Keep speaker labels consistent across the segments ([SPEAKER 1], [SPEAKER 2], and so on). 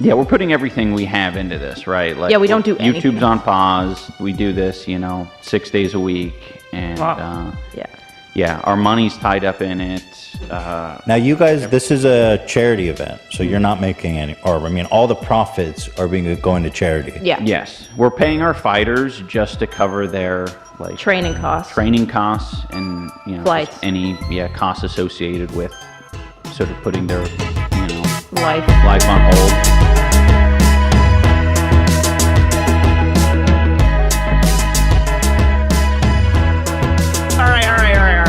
[SPEAKER 1] Yeah, we're putting everything we have into this, right? Like,
[SPEAKER 2] Yeah, we don't do anything.
[SPEAKER 1] YouTube's on pause. We do this, 6 days a week, and yeah, our money's tied up in it.
[SPEAKER 3] Now, you guys, this is a charity event, so you're not making any, or I mean, all the profits are going to charity.
[SPEAKER 2] Yeah.
[SPEAKER 1] Yes, we're paying our fighters just to cover their
[SPEAKER 2] training costs,
[SPEAKER 1] and
[SPEAKER 2] flights,
[SPEAKER 1] any costs associated with sort of putting their
[SPEAKER 2] life
[SPEAKER 1] on hold.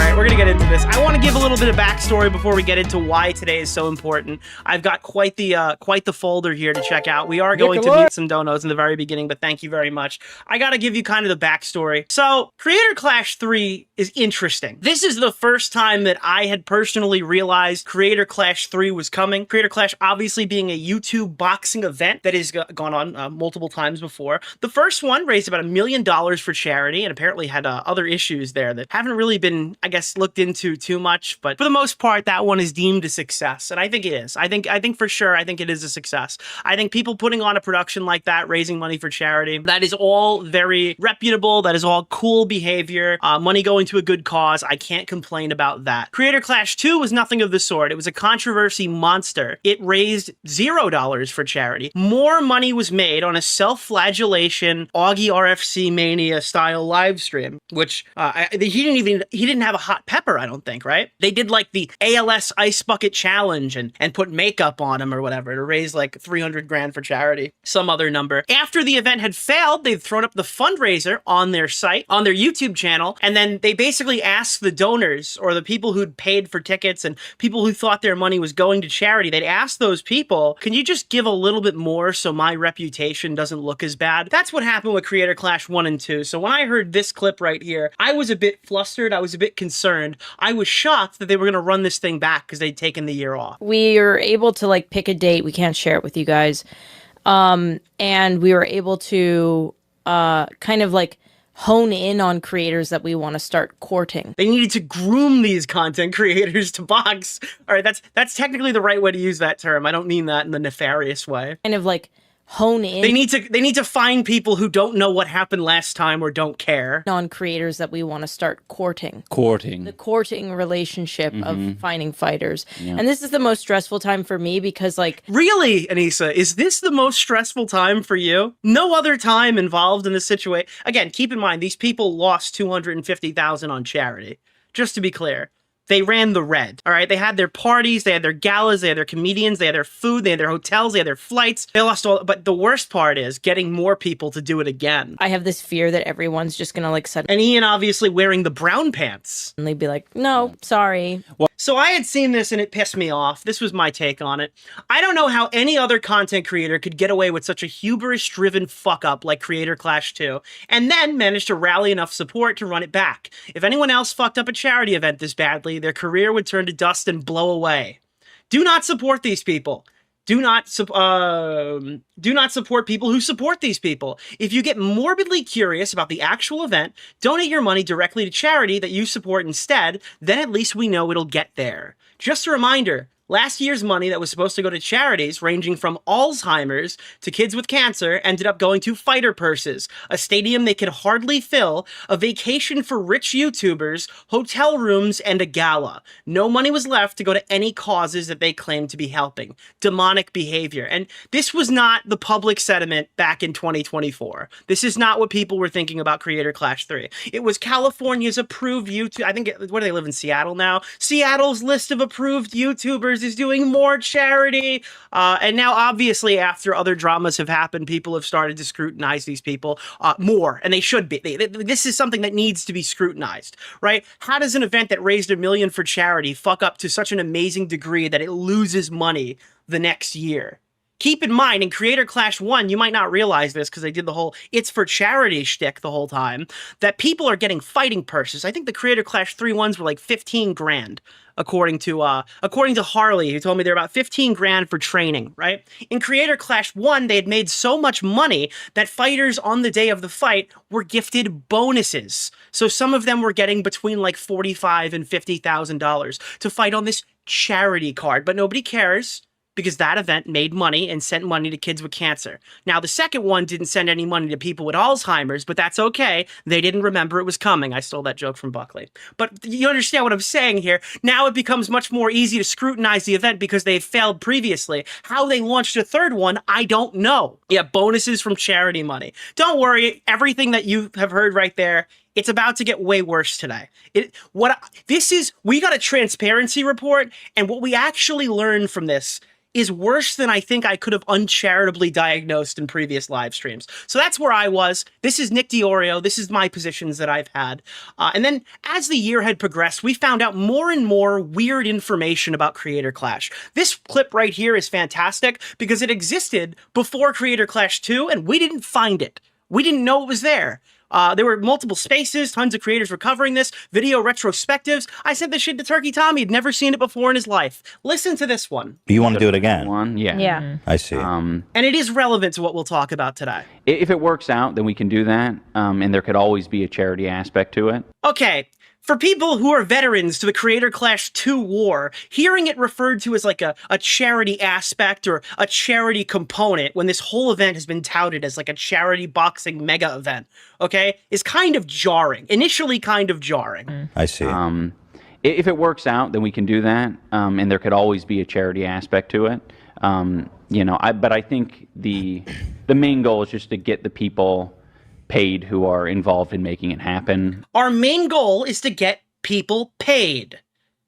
[SPEAKER 4] We're going to get into this. I want to give a little bit of backstory before we get into why today is so important. I've got quite the folder here to check out. We are going to meet some donos in the very beginning, but thank you very much. I got to give you kind of the backstory. So, Creator Clash 3 is interesting. This is the first time that I had personally realized Creator Clash 3 was coming. Creator Clash obviously being a YouTube boxing event that has gone on multiple times before. The first one raised about $1 million for charity and apparently had other issues there that haven't really been, I guess, looked into too much, but for the most part, that one is deemed a success, and I think it is. I think for sure, I think it is a success. I think people putting on a production like that, raising money for charity, that is all very reputable. That is all cool behavior. Money going to a good cause. I can't complain about that. Creator Clash 2 was nothing of the sort. It was a controversy monster. It raised $0 for charity. More money was made on a self-flagellation Augie RFC Mania style live stream, which he didn't have a hot pepper, I don't think, right? They did like the ALS Ice Bucket Challenge and put makeup on him or whatever to raise like 300 grand for charity, some other number. After the event had failed, they'd thrown up the fundraiser on their site, on their YouTube channel, and then they basically asked the donors or the people who'd paid for tickets and people who thought their money was going to charity, they'd ask those people, can you just give a little bit more so my reputation doesn't look as bad? That's what happened with Creator Clash 1 and 2. So when I heard this clip right here, I was a bit flustered. I was a bit concerned. I was shocked that they were going to run this thing back because they'd taken the year off.
[SPEAKER 2] We are able to pick a date. We can't share it with you guys. And we were able to kind of hone in on creators that we want to start courting.
[SPEAKER 4] They needed to groom these content creators to box. All right, that's technically the right way to use that term. I don't mean that in the nefarious way.
[SPEAKER 2] Kind of hone in.
[SPEAKER 4] They need to find people who don't know what happened last time or don't care.
[SPEAKER 2] On creators that we want to start courting.
[SPEAKER 1] The
[SPEAKER 2] courting relationship of finding fighters. Yeah. And this is the most stressful time for me because
[SPEAKER 4] Really, Anissa, is this the most stressful time for you? No other time involved in this situation. Again, keep in mind, these people lost $250,000 on charity. Just to be clear. They ran the red, all right? They had their parties, they had their galas, they had their comedians, they had their food, they had their hotels, they had their flights. They lost all, but the worst part is getting more people to do it again.
[SPEAKER 2] I have this fear that everyone's just gonna
[SPEAKER 4] And Ian obviously wearing the brown pants.
[SPEAKER 2] And they'd be like, no, sorry.
[SPEAKER 4] So I had seen this and it pissed me off. This was my take on it. I don't know how any other content creator could get away with such a hubris-driven fuck-up like Creator Clash 2, and then manage to rally enough support to run it back. If anyone else fucked up a charity event this badly, their career would turn to dust and blow away. Do not support these people. Do not support people who support these people. If you get morbidly curious about the actual event, donate your money directly to charity that you support instead, then at least we know it'll get there. Just a reminder, last year's money that was supposed to go to charities ranging from Alzheimer's to kids with cancer ended up going to fighter purses, a stadium they could hardly fill, a vacation for rich YouTubers, hotel rooms, and a gala. No money was left to go to any causes that they claimed to be helping. Demonic behavior. And this was not the public sentiment back in 2024. This is not what people were thinking about Creator Clash 3. It was California's approved YouTube, I think, where do they live in Seattle now? Seattle's list of approved YouTubers is doing more charity. And now, obviously, after other dramas have happened, people have started to scrutinize these people more, and they should be. This is something that needs to be scrutinized, right? How does an event that raised $1 million for charity fuck up to such an amazing degree that it loses money the next year? Keep in mind, in Creator Clash 1, you might not realize this because they did the whole it's for charity shtick the whole time, that people are getting fighting purses. I think the Creator Clash 3 ones were like 15 grand, according to Harley, who told me they're about 15 grand for training, right? In Creator Clash 1, they had made so much money that fighters on the day of the fight were gifted bonuses. So some of them were getting between like $45,000 and $50,000 to fight on this charity card, but nobody cares, because that event made money and sent money to kids with cancer. Now, the second one didn't send any money to people with Alzheimer's, but that's okay. They didn't remember it was coming. I stole that joke from Buckley. But you understand what I'm saying here. Now it becomes much more easy to scrutinize the event because they've failed previously. How they launched a third one, I don't know. Yeah, bonuses from charity money. Don't worry, everything that you have heard right there, it's about to get way worse today. We got a transparency report, and what we actually learned from this is worse than I think I could have uncharitably diagnosed in previous live streams. So that's where I was. This is Nick DeOrio. This is my positions that I've had. And then as the year had progressed, we found out more and more weird information about Creator Clash. This clip right here is fantastic because it existed before Creator Clash 2, and we didn't find it. We didn't know it was there. There were multiple spaces, tons of creators were covering this, video retrospectives. I sent this shit to Turkey Tommy. He'd never seen it before in his life. Listen to this one.
[SPEAKER 3] Do you want to do it again?
[SPEAKER 2] Yeah.
[SPEAKER 3] I see.
[SPEAKER 4] And it is relevant to what we'll talk about today.
[SPEAKER 1] If it works out, then we can do that. And there could always be a charity aspect to it.
[SPEAKER 4] Okay. For people who are veterans to the Creator Clash 2 war, hearing it referred to as like a charity aspect or a charity component when this whole event has been touted as like a charity boxing mega event, okay, is kind of jarring. Initially kind of jarring.
[SPEAKER 3] I see.
[SPEAKER 1] If it works out, then we can do that. And there could always be a charity aspect to it. But I think the main goal is just to get the people paid who are involved in making it happen.
[SPEAKER 4] Our main goal is to get people paid.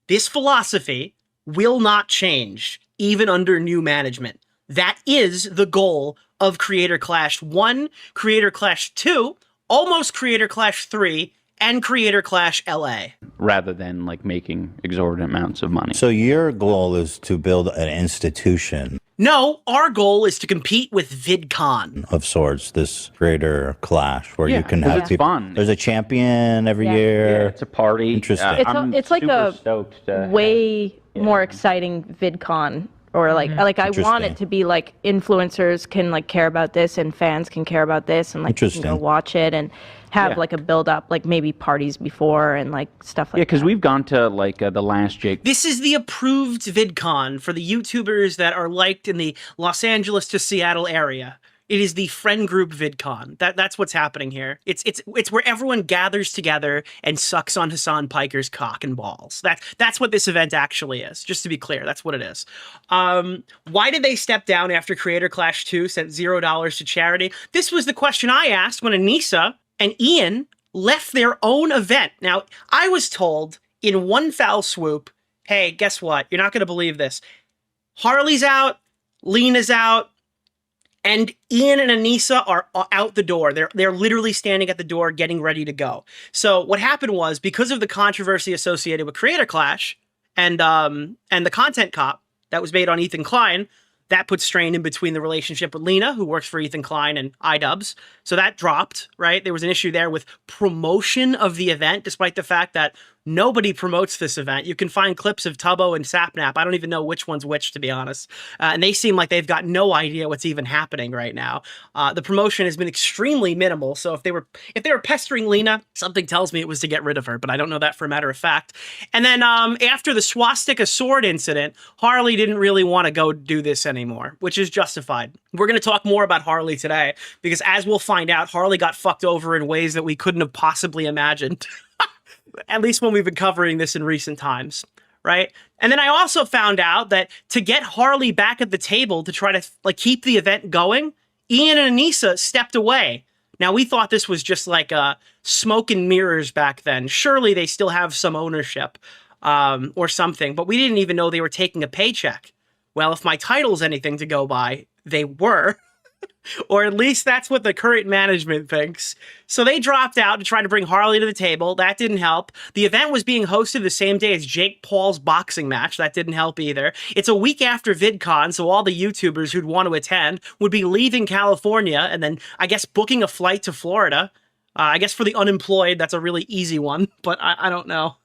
[SPEAKER 4] This philosophy will not change, even under new management. That is the goal of Creator Clash 1, Creator Clash 2, almost Creator Clash 3, and Creator Clash LA.
[SPEAKER 1] Rather than like making exorbitant amounts of money.
[SPEAKER 3] So your goal is to build an institution.
[SPEAKER 4] No, our goal is to compete with VidCon.
[SPEAKER 3] Of sorts, this Creator Clash, where you can have people.
[SPEAKER 1] Fun.
[SPEAKER 3] There's a champion every year.
[SPEAKER 1] Yeah, it's a party.
[SPEAKER 3] Interesting.
[SPEAKER 2] It's like a way more exciting VidCon. Or like I want it to be like influencers can like care about this and fans can care about this and like you can go watch it and have like a build up, like maybe parties before and like stuff like that.
[SPEAKER 1] Yeah, because we've gone to like the last Jake.
[SPEAKER 4] This is the approved VidCon for the YouTubers that are liked in the Los Angeles to Seattle area. It is the friend group VidCon. That's what's happening here. It's where everyone gathers together and sucks on Hassan Piker's cock and balls. That's what this event actually is. Just to be clear, that's what it is. Why did they step down after Creator Clash 2 sent $0 to charity? This was the question I asked when Anissa and Ian left their own event. Now, I was told in one foul swoop, hey, guess what? You're not going to believe this. Harley's out, Lena's out, and Ian and Anissa are out the door. They're literally standing at the door getting ready to go. So what happened was, because of the controversy associated with Creator Clash and the content cop that was made on Ethan Klein, that put strain in between the relationship with Lena, who works for Ethan Klein, and iDubbbz. So that dropped, right? There was an issue there with promotion of the event, despite the fact that nobody promotes this event. You can find clips of Tubbo and Sapnap. I don't even know which one's which, to be honest. And they seem like they've got no idea what's even happening right now. The promotion has been extremely minimal. So if they were pestering Lena, something tells me it was to get rid of her, but I don't know that for a matter of fact. And then after the swastika sword incident, Harley didn't really want to go do this anymore, which is justified. We're going to talk more about Harley today because, as we'll find out, Harley got fucked over in ways that we couldn't have possibly imagined. At least when we've been covering this in recent times, right? And then I also found out that to get Harley back at the table to try to like keep the event going, Ian and Anissa stepped away. Now, we thought this was just like smoke and mirrors back then. Surely they still have some ownership or something, but we didn't even know they were taking a paycheck. Well, if my title's anything to go by, they were. Or at least that's what the current management thinks. So they dropped out to try to bring Harley to the table. That didn't help. The event was being hosted the same day as Jake Paul's boxing match. That didn't help either. It's a week after VidCon, so all the YouTubers who'd want to attend would be leaving California and then, I guess, booking a flight to Florida. I guess for the unemployed, that's a really easy one, but I don't know.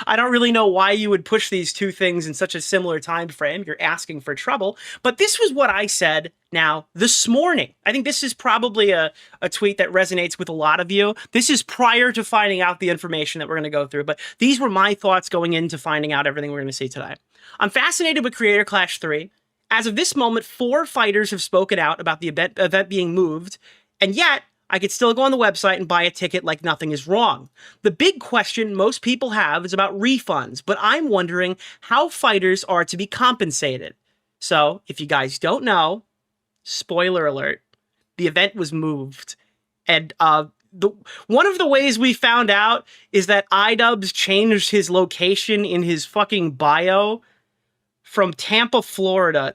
[SPEAKER 4] I don't really know why you would push these two things in such a similar time frame. You're asking for trouble. But this was what I said now this morning. I think this is probably a tweet that resonates with a lot of you. This is prior to finding out the information that we're going to go through. But these were my thoughts going into finding out everything we're going to see today. I'm fascinated with Creator Clash 3. As of this moment, 4 fighters have spoken out about the event being moved, and yet I could still go on the website and buy a ticket like nothing is wrong. The big question most people have is about refunds, but I'm wondering how fighters are to be compensated. So, if you guys don't know, spoiler alert, the event was moved. And one of the ways we found out is that iDubbbz changed his location in his fucking bio from Tampa, Florida,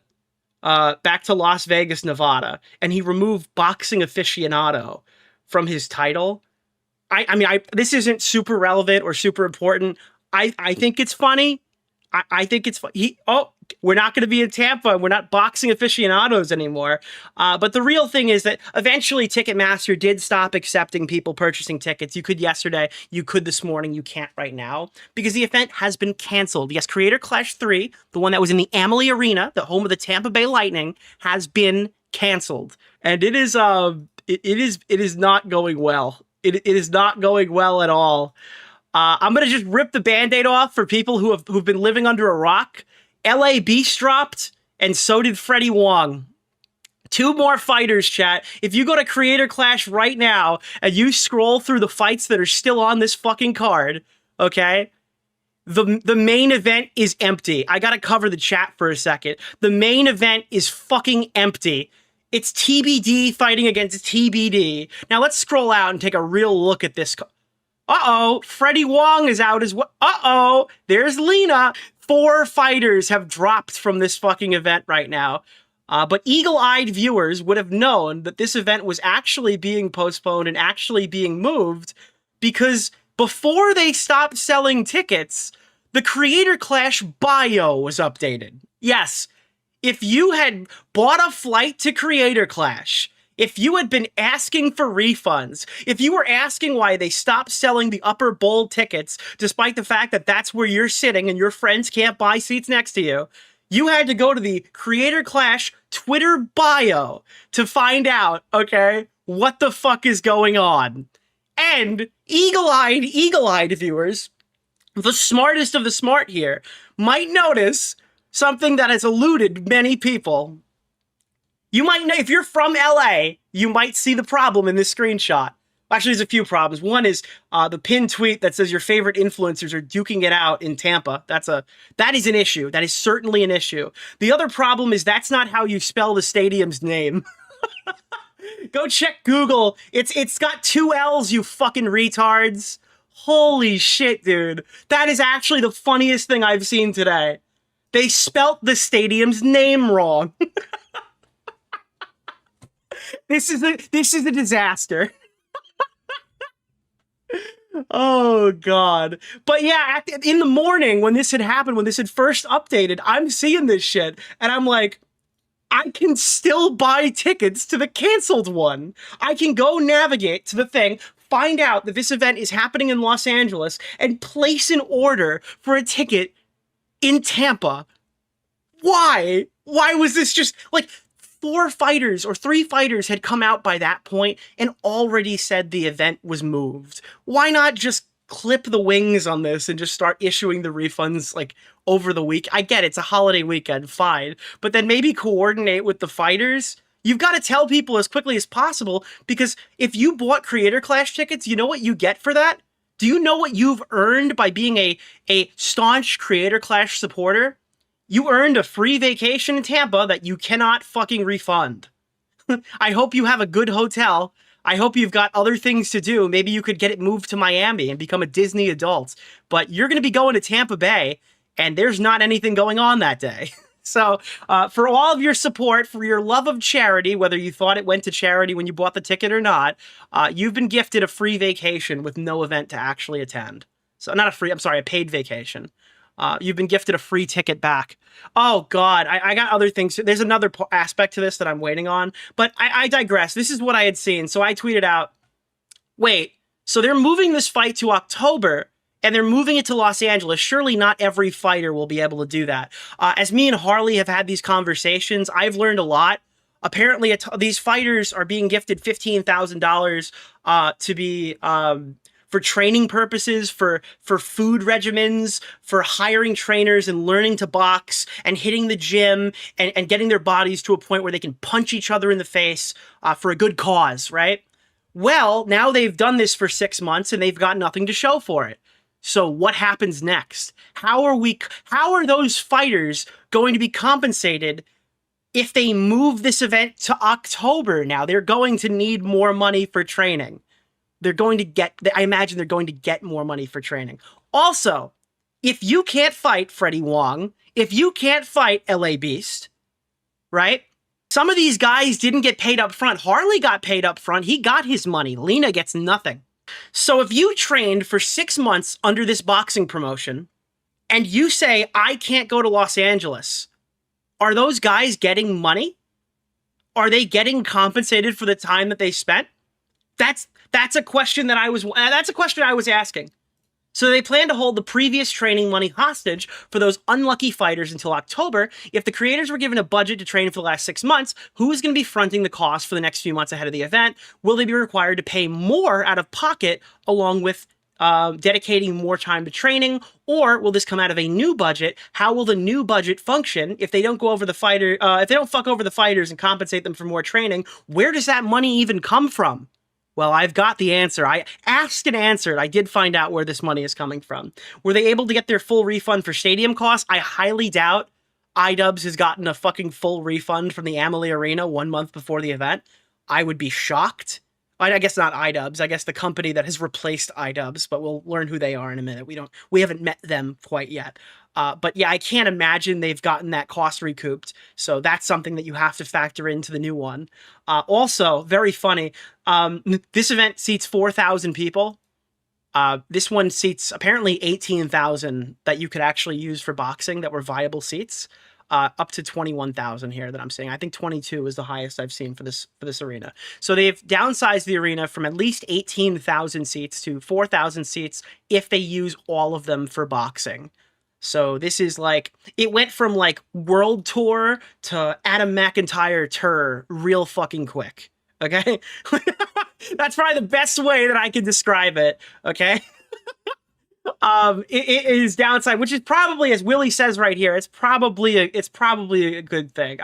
[SPEAKER 4] back to Las Vegas, Nevada, and he removed boxing aficionado from his title. I mean, this isn't super relevant or super important. I think it's funny. I think it's we're not going to be in Tampa. We're not boxing aficionados anymore. But the real thing is that eventually Ticketmaster did stop accepting people purchasing tickets. You could yesterday, you could this morning, you can't right now because the event has been canceled. Yes, Creator Clash 3, the one that was in the Amalie Arena, the home of the Tampa Bay Lightning, has been canceled. And it is not going well. It is not going well at all. I'm going to just rip the Band-Aid off for people who've been living under a rock. LA Beast dropped, and so did Freddie Wong. 2 more fighters, chat. If you go to Creator Clash right now, and you scroll through the fights that are still on this fucking card, okay? The main event is empty. I gotta cover the chat for a second. The main event is fucking empty. It's TBD fighting against TBD. Now let's scroll out and take a real look at this. Uh-oh, Freddie Wong is out as well. Uh-oh, there's Lena. 4 fighters have dropped from this fucking event right now. But eagle-eyed viewers would have known that this event was actually being postponed and actually being moved because before they stopped selling tickets, the Creator Clash bio was updated. Yes, if you had bought a flight to Creator Clash, if you had been asking for refunds, if you were asking why they stopped selling the upper bowl tickets, despite the fact that that's where you're sitting and your friends can't buy seats next to you, you had to go to the Creator Clash Twitter bio to find out, okay, what the fuck is going on. And eagle-eyed viewers, the smartest of the smart here, might notice something that has eluded many people. You might know, if you're from LA, you might see the problem in this screenshot. Actually, there's a few problems. One is the pinned tweet that says your favorite influencers are duking it out in Tampa. That is an issue. That is certainly an issue. The other problem is that's not how you spell the stadium's name. Go check Google. It's got 2 L's, you fucking retards. Holy shit, dude. That is actually the funniest thing I've seen today. They spelt the stadium's name wrong. This is a disaster. Oh, God. But yeah, in the morning when this had happened, when this had first updated, I'm seeing this shit, and I'm like, I can still buy tickets to the canceled one. I can go navigate to the thing, find out that this event is happening in Los Angeles, and place an order for a ticket in Tampa. Why? Why was this just, like, 4 fighters or 3 fighters had come out by that point and already said the event was moved. Why not just clip the wings on this and just start issuing the refunds like over the week? I get it's a holiday weekend, fine, but then maybe coordinate with the fighters. You've got to tell people as quickly as possible, because if you bought Creator Clash tickets, you know what you get for that? Do you know what you've earned by being a staunch Creator Clash supporter? You earned a free vacation in Tampa that you cannot fucking refund. I hope you have a good hotel. I hope you've got other things to do. Maybe you could get it moved to Miami and become a Disney adult. But you're going to be going to Tampa Bay, and there's not anything going on that day. So for all of your support, for your love of charity, whether you thought it went to charity when you bought the ticket or not, you've been gifted a free vacation with no event to actually attend. So a paid vacation. You've been gifted a free ticket back. Oh, God, I got other things. There's another aspect to this that I'm waiting on, but I digress. This is what I had seen. So I tweeted out, wait, so they're moving this fight to October, and they're moving it to Los Angeles. Surely not every fighter will be able to do that. As me and Harley have had these conversations, I've learned a lot. Apparently, these fighters are being gifted $15,000 to be... for training purposes, for food regimens, for hiring trainers and learning to box and hitting the gym and getting their bodies to a point where they can punch each other in the face for a good cause, right? Well, now they've done this for 6 months and they've got nothing to show for it. So what happens next? How are those fighters going to be compensated if they move this event to October? Now they're going to need more money for training. I imagine they're going to get more money for training. Also, if you can't fight Freddie Wong, if you can't fight LA Beast, right? Some of these guys didn't get paid up front. Harley got paid up front. He got his money. Lena gets nothing. So if you trained for 6 months under this boxing promotion and you say, I can't go to Los Angeles, are those guys getting money? Are they getting compensated for the time that they spent? That's a question that I was asking. So they plan to hold the previous training money hostage for those unlucky fighters until October. If the creators were given a budget to train for the last 6 months, who is going to be fronting the cost for the next few months ahead of the event? Will they be required to pay more out of pocket along with dedicating more time to training, or will this come out of a new budget? How will the new budget function if they don't go over the fighter? If they don't fuck over the fighters and compensate them for more training, where does that money even come from? Well, I've got the answer. I asked and answered. I did find out where this money is coming from. Were they able to get their full refund for stadium costs? I highly doubt iDubbbz has gotten a fucking full refund from the Amalie Arena 1 month before the event. I would be shocked. I guess not iDubbbz. I guess the company that has replaced iDubbbz, but we'll learn who they are in a minute. We haven't met them quite yet. But yeah, I can't imagine they've gotten that cost recouped. So that's something that you have to factor into the new one. Also, very funny. This event seats 4,000 people. This one seats apparently 18,000 that you could actually use for boxing that were viable seats. Up to 21,000 here that I'm seeing. I think 22 is the highest I've seen for this arena. So they've downsized the arena from at least 18,000 seats to 4,000 seats if they use all of them for boxing. So this is like, it went from like World Tour to Adam McIntyre tour real fucking quick. Okay? That's probably the best way that I can describe it. Okay? It is downside, which is probably, as Willie says right here, it's probably a good thing.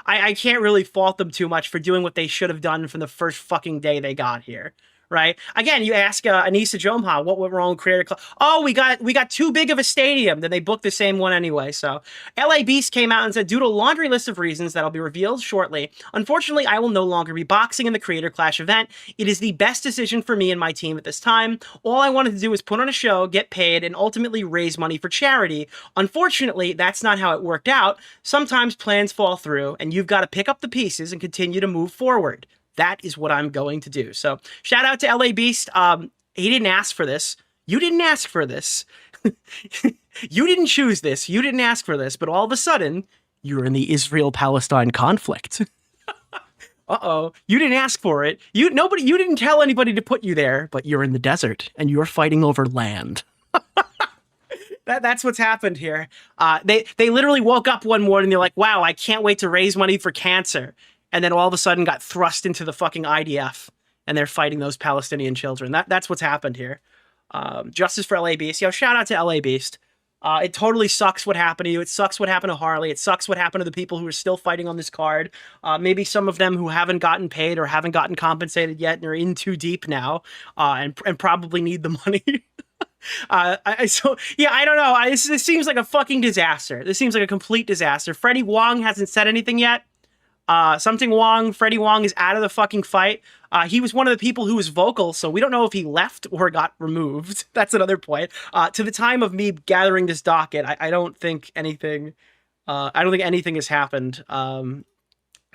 [SPEAKER 4] I can't really fault them too much for doing what they should have done from the first fucking day they got here. Right? Again, you ask Anissa Jomha, what went wrong with Creator Club? Oh, we got too big of a stadium. Then they booked the same one anyway. So LA Beast came out and said, due to a laundry list of reasons that'll be revealed shortly, unfortunately, I will no longer be boxing in the Creator Clash event. It is the best decision for me and my team at this time. All I wanted to do was put on a show, get paid, and ultimately raise money for charity. Unfortunately, that's not how it worked out. Sometimes plans fall through, and you've got to pick up the pieces and continue to move forward. That is what I'm going to do. So shout out to LA Beast. He didn't ask for this. You didn't ask for this. You didn't choose this. You didn't ask for this. But all of a sudden, you're in the Israel-Palestine conflict. Uh-oh. You didn't ask for it. You didn't tell anybody to put you there, but you're in the desert and you're fighting over land. That's what's happened here. They literally woke up one morning and they're like, wow, I can't wait to raise money for cancer. And then all of a sudden got thrust into the fucking IDF, and they're fighting those Palestinian children. That's what's happened here. Justice for LA Beast. Yo, shout out to LA Beast. It totally sucks what happened to you. It sucks what happened to Harley. It sucks what happened to the people who are still fighting on this card. Maybe some of them who haven't gotten paid or haven't gotten compensated yet and are in too deep now, and probably need the money. So yeah, I don't know. This seems like a fucking disaster. This seems like a complete disaster. Freddie Wong hasn't said anything yet. Freddie Wong is out of the fucking fight. He was one of the people who was vocal, so we don't know if he left or got removed. That's another point. To the time of me gathering this docket, I don't think anything has happened.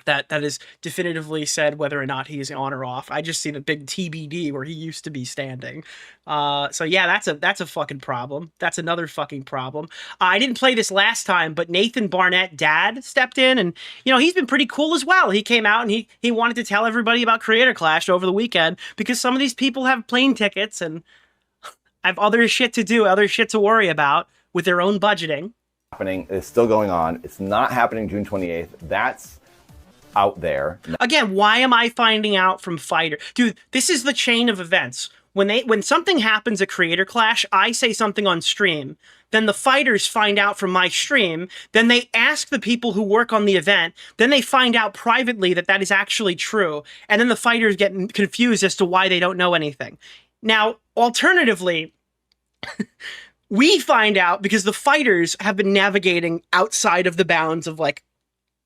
[SPEAKER 4] That is definitively said whether or not he's on or off. I just see the big TBD where he used to be standing. So yeah, that's a fucking problem. That's another fucking problem. I didn't play this last time, but Nathan Barnett dad stepped in, and he's been pretty cool as well. He came out and he wanted to tell everybody about Creator Clash over the weekend because some of these people have plane tickets and have other shit to do, other shit to worry about with their own budgeting.
[SPEAKER 5] It's still going on. It's not happening June 28th. That's out there.
[SPEAKER 4] Again, why am I finding out from Fighter? Dude, this is the chain of events. when something happens at Creator Clash, I say something on stream, then the fighters find out from my stream, then they ask the people who work on the event, then they find out privately that that is actually true, and then the fighters get confused as to why they don't know anything. Now, alternatively, we find out because the fighters have been navigating outside of the bounds of like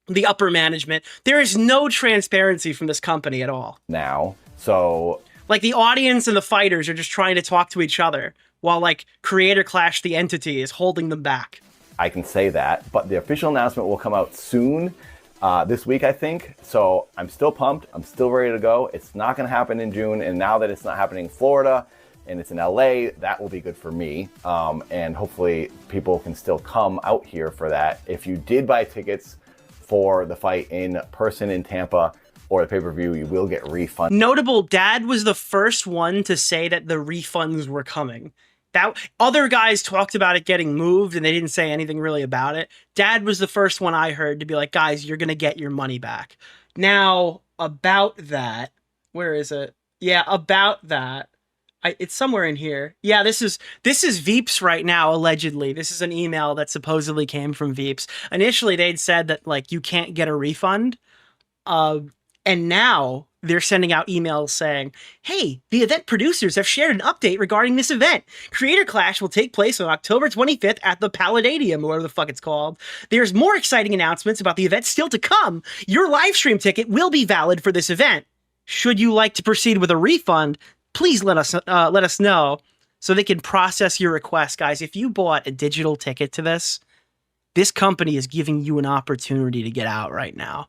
[SPEAKER 4] the upper management. There is no transparency from this company at all.
[SPEAKER 5] Now, so
[SPEAKER 4] like the audience and the fighters are just trying to talk to each other while like Creator Clash, the entity, is holding them back.
[SPEAKER 5] I can say that, but the official announcement will come out soon, this week, I think. So I'm still pumped. I'm still ready to go. It's not going to happen in June. And now that it's not happening in Florida and it's in LA, that will be good for me. And hopefully people can still come out here for that. If you did buy tickets for the fight in person in Tampa or the pay-per-view, you will get refunded.
[SPEAKER 4] Notable, Dad was the first one to say that the refunds were coming. That other guys talked about it getting moved and they didn't say anything really about it. Dad was the first one I heard to be like, guys, you're going to get your money back. Now, about that, where is it? Yeah, about that. It's somewhere in here. Yeah, this is Veeps right now, allegedly. This is an email that supposedly came from Veeps. Initially, they'd said that like you can't get a refund. And now they're sending out emails saying, hey, the event producers have shared an update regarding this event. Creator Clash will take place on October 25th at the Palladium, or whatever the fuck it's called. There's more exciting announcements about the event still to come. Your live stream ticket will be valid for this event. Should you like to proceed with a refund, please let us know so they can process your request. Guys, if you bought a digital ticket to this company is giving you an opportunity to get out right now.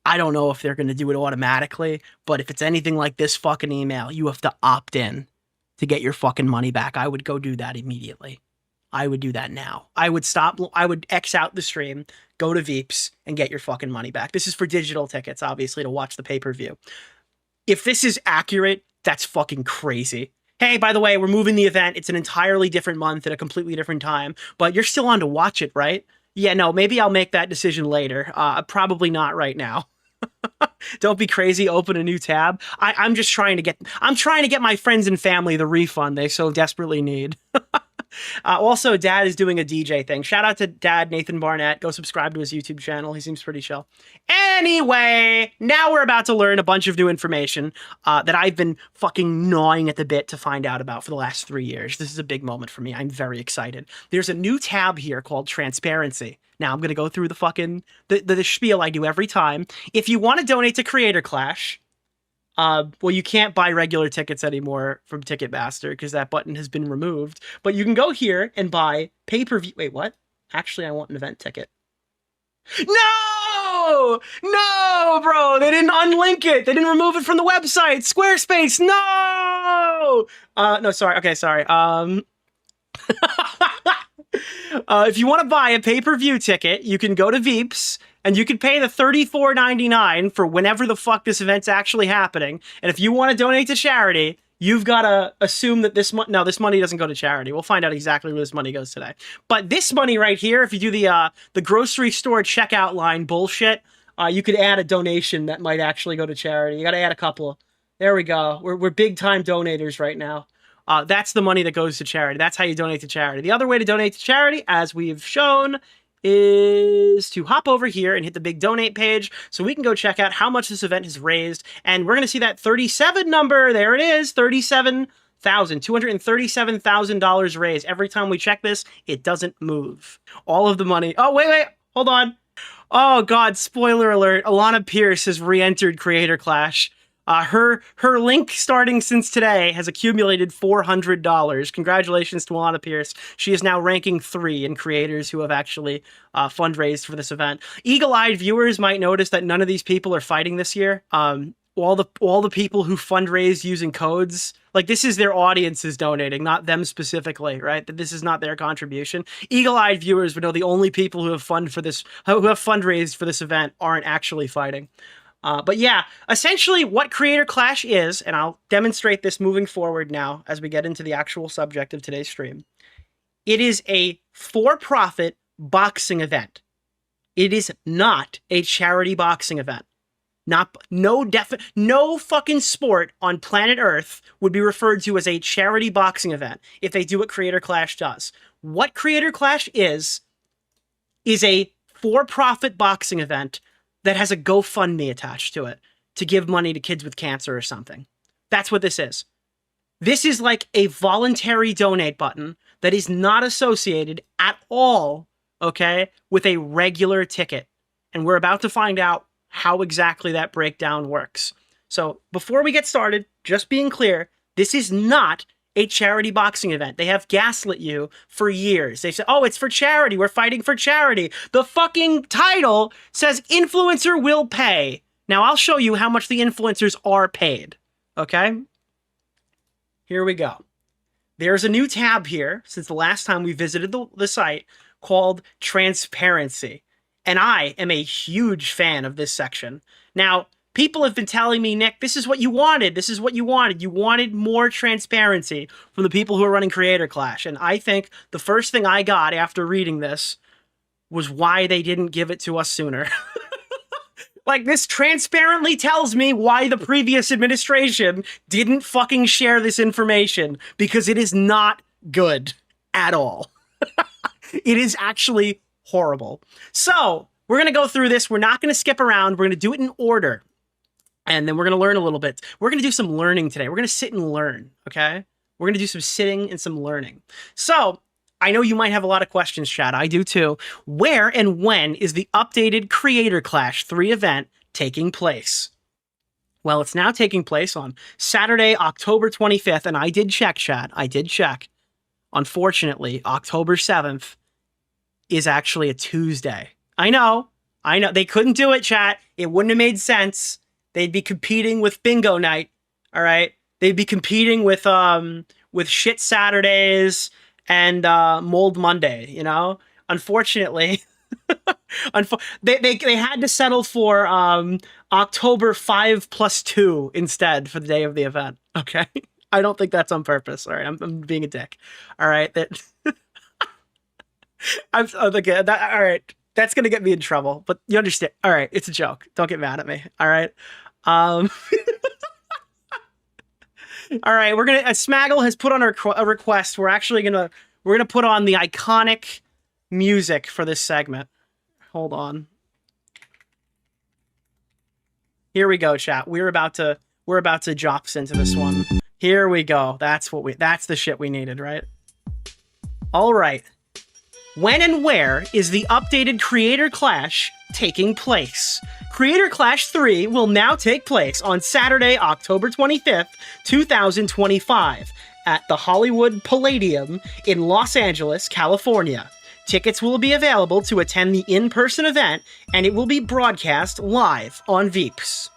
[SPEAKER 4] I don't know if they're going to do it automatically, but if it's anything like this fucking email, you have to opt in to get your fucking money back. I would go do that immediately. I would do that now. I would X out the stream, go to Veeps, and get your fucking money back. This is for digital tickets, obviously, to watch the pay-per-view. If this is accurate, that's fucking crazy. Hey, by the way, we're moving the event. It's an entirely different month at a completely different time, but you're still on to watch it, right? Yeah, no, maybe I'll make that decision later. Probably not right now. Don't be crazy. Open a new tab. I'm trying to get my friends and family the refund they so desperately need. Also, Dad is doing a DJ thing. Shout out to Dad, Nathan Barnett. Go subscribe to his YouTube channel. He seems pretty chill. Anyway, now we're about to learn a bunch of new information that I've been fucking gnawing at the bit to find out about for the last 3 years. This is a big moment for me. I'm very excited. There's a new tab here called Transparency. Now I'm going to go through the fucking the spiel I do every time. If you want to donate to Creator Clash, well, you can't buy regular tickets anymore from Ticketmaster because that button has been removed. But you can go here and buy pay-per-view. Wait, what? Actually, I want an event ticket. No! No, bro! They didn't unlink it. They didn't remove it from the website. Squarespace, no! No, sorry. Okay, sorry. If you want to buy a pay-per-view ticket, you can go to Veeps, and you can pay the $34.99 for whenever the fuck this event's actually happening. And if you want to donate to charity, you've got to assume that this money doesn't go to charity. We'll find out exactly where this money goes today. But this money right here, if you do the grocery store checkout line bullshit, you could add a donation that might actually go to charity. You got to add a couple. There we go. We're big-time donators right now. That's the money that goes to charity. That's how you donate to charity. The other way to donate to charity, as we've shown, is to hop over here and hit the big donate page so we can go check out how much this event has raised. And we're going to see that 37 number. There it is, $237,000 raised. Every time we check this, it doesn't move. All of the money. Oh, wait, hold on. Oh, God, spoiler alert. Alana Pierce has re-entered Creator Clash. Her link starting since today has accumulated $400. Congratulations to Alana Pierce. She is now ranking 3 in creators who have actually fundraised for this event. Eagle-eyed viewers might notice that none of these people are fighting this year. All the people who fundraised using codes, like this is their audiences donating, not them specifically, right? That this is not their contribution. Eagle-eyed viewers would know the only people who have fundraised for this event aren't actually fighting. But yeah, essentially what Creator Clash is, and I'll demonstrate this moving forward now as we get into the actual subject of today's stream. It is a for-profit boxing event. It is not a charity boxing event. No fucking sport on planet Earth would be referred to as a charity boxing event if they do what Creator Clash does. What Creator Clash is a for-profit boxing event that has a GoFundMe attached to it to give money to kids with cancer or something. That's what this is. This is like a voluntary donate button that is not associated at all, okay, with a regular ticket. And we're about to find out how exactly that breakdown works. So before we get started, just being clear, this is not a charity boxing event. They have gaslit you for years. They said, oh, it's for charity. We're fighting for charity. The fucking title says influencer will pay. Now I'll show you how much the influencers are paid. Okay? Here we go. There's a new tab here since the last time we visited the site called Transparency. And I am a huge fan of this section. Now, people have been telling me, Nick, this is what you wanted. This is what you wanted. You wanted more transparency from the people who are running Creator Clash. And I think the first thing I got after reading this was why they didn't give it to us sooner. Like, this transparently tells me why the previous administration didn't fucking share this information, because it is not good at all. It is actually horrible. So we're going to go through this. We're not going to skip around. We're going to do it in order. And then we're going to learn a little bit. We're going to do some learning today. We're going to sit and learn, okay? We're going to do some sitting and some learning. So I know you might have a lot of questions, chat. I do too. Where and when is the updated Creator Clash 3 event taking place? Well, it's now taking place on Saturday, October 25th. And I did check, chat. I did check. Unfortunately, October 7th is actually a Tuesday. I know. They couldn't do it, chat. It wouldn't have made sense. They'd be competing with Bingo Night. All right. They'd be competing with Shit Saturdays and Mold Monday, you know? Unfortunately, they had to settle for October 5+2 instead for the day of the event, okay? I don't think that's on purpose, all right? I'm being a dick, all right? All right, that's going to get me in trouble, but you understand. All right, it's a joke. Don't get mad at me, all right? All right, Smaggle has put on a request. We're gonna put on the iconic music for this segment. Hold on. Here we go, chat. We're about to jops into this one. Here we go. That's the shit we needed, right? All right. When and where is the updated Creator Clash taking place? Creator Clash 3 will now take place on Saturday, October 25th, 2025 at the Hollywood Palladium in Los Angeles, California. Tickets will be available to attend the in-person event, and it will be broadcast live on Veeps.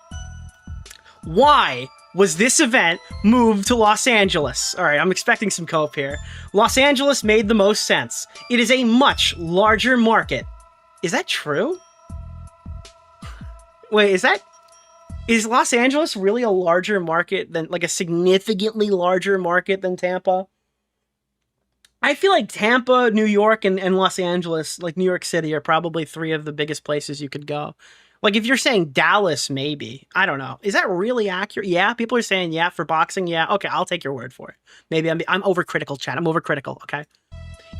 [SPEAKER 4] Why was this event moved to Los Angeles? All right, I'm expecting some cope here. Los Angeles made the most sense. It is a much larger market. Is that true? Wait, is Los Angeles really a larger market than, like, a significantly larger market than Tampa? I feel like Tampa, New York, and Los Angeles, like New York City, are probably 3 of the biggest places you could go. Like, if you're saying Dallas, maybe. I don't know. Is that really accurate? Yeah, people are saying, yeah, for boxing, yeah. Okay, I'll take your word for it. Maybe I'm overcritical, chat. I'm overcritical, okay?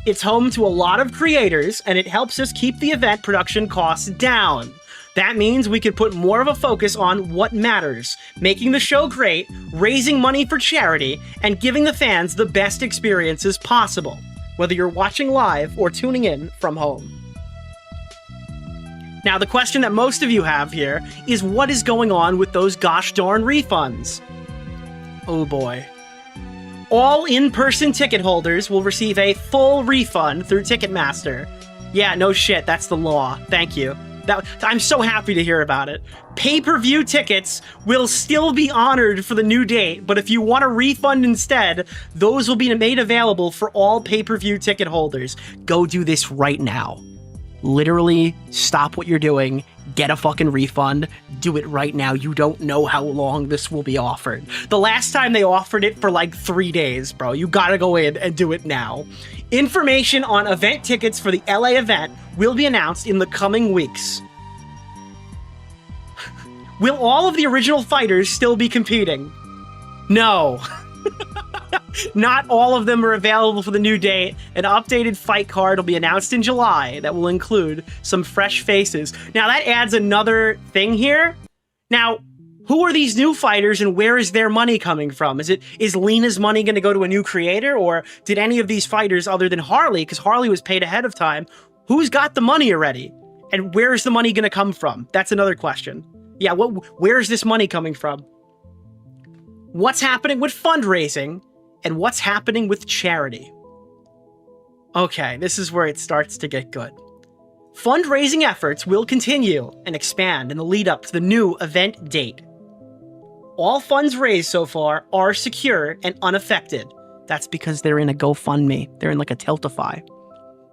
[SPEAKER 4] It's home to a lot of creators, and it helps us keep the event production costs down. That means we could put more of a focus on what matters, making the show great, raising money for charity, and giving the fans the best experiences possible, whether you're watching live or tuning in from home. Now, the question that most of you have here is, what is going on with those gosh darn refunds? Oh boy. All in-person ticket holders will receive a full refund through Ticketmaster. Yeah, no shit, that's the law. Thank you. I'm so happy to hear about it. Pay-per-view tickets will still be honored for the new date, but if you want a refund instead, those will be made available for all pay-per-view ticket holders. Go do this right now. Literally, stop what you're doing, get a fucking refund, do it right now. You don't know how long this will be offered. The last time they offered it for like 3 days, bro. You gotta go in and do it now. Information on event tickets for the LA event will be announced in the coming weeks. Will all of the original fighters still be competing? No. Not all of them are available for the new date. An updated fight card will be announced in July that will include some fresh faces. Now that adds another thing here. Now, who are these new fighters and where is their money coming from? Is Lena's money going to go to a new creator, or did any of these fighters other than Harley, because Harley was paid ahead of time, who's got the money already? And where is the money going to come from? That's another question. Yeah, where is this money coming from? What's happening with fundraising and what's happening with charity? Okay, this is where it starts to get good. Fundraising efforts will continue and expand in the lead up to the new event date. All funds raised so far are secure and unaffected. That's because they're in a GoFundMe. They're in like a Tiltify.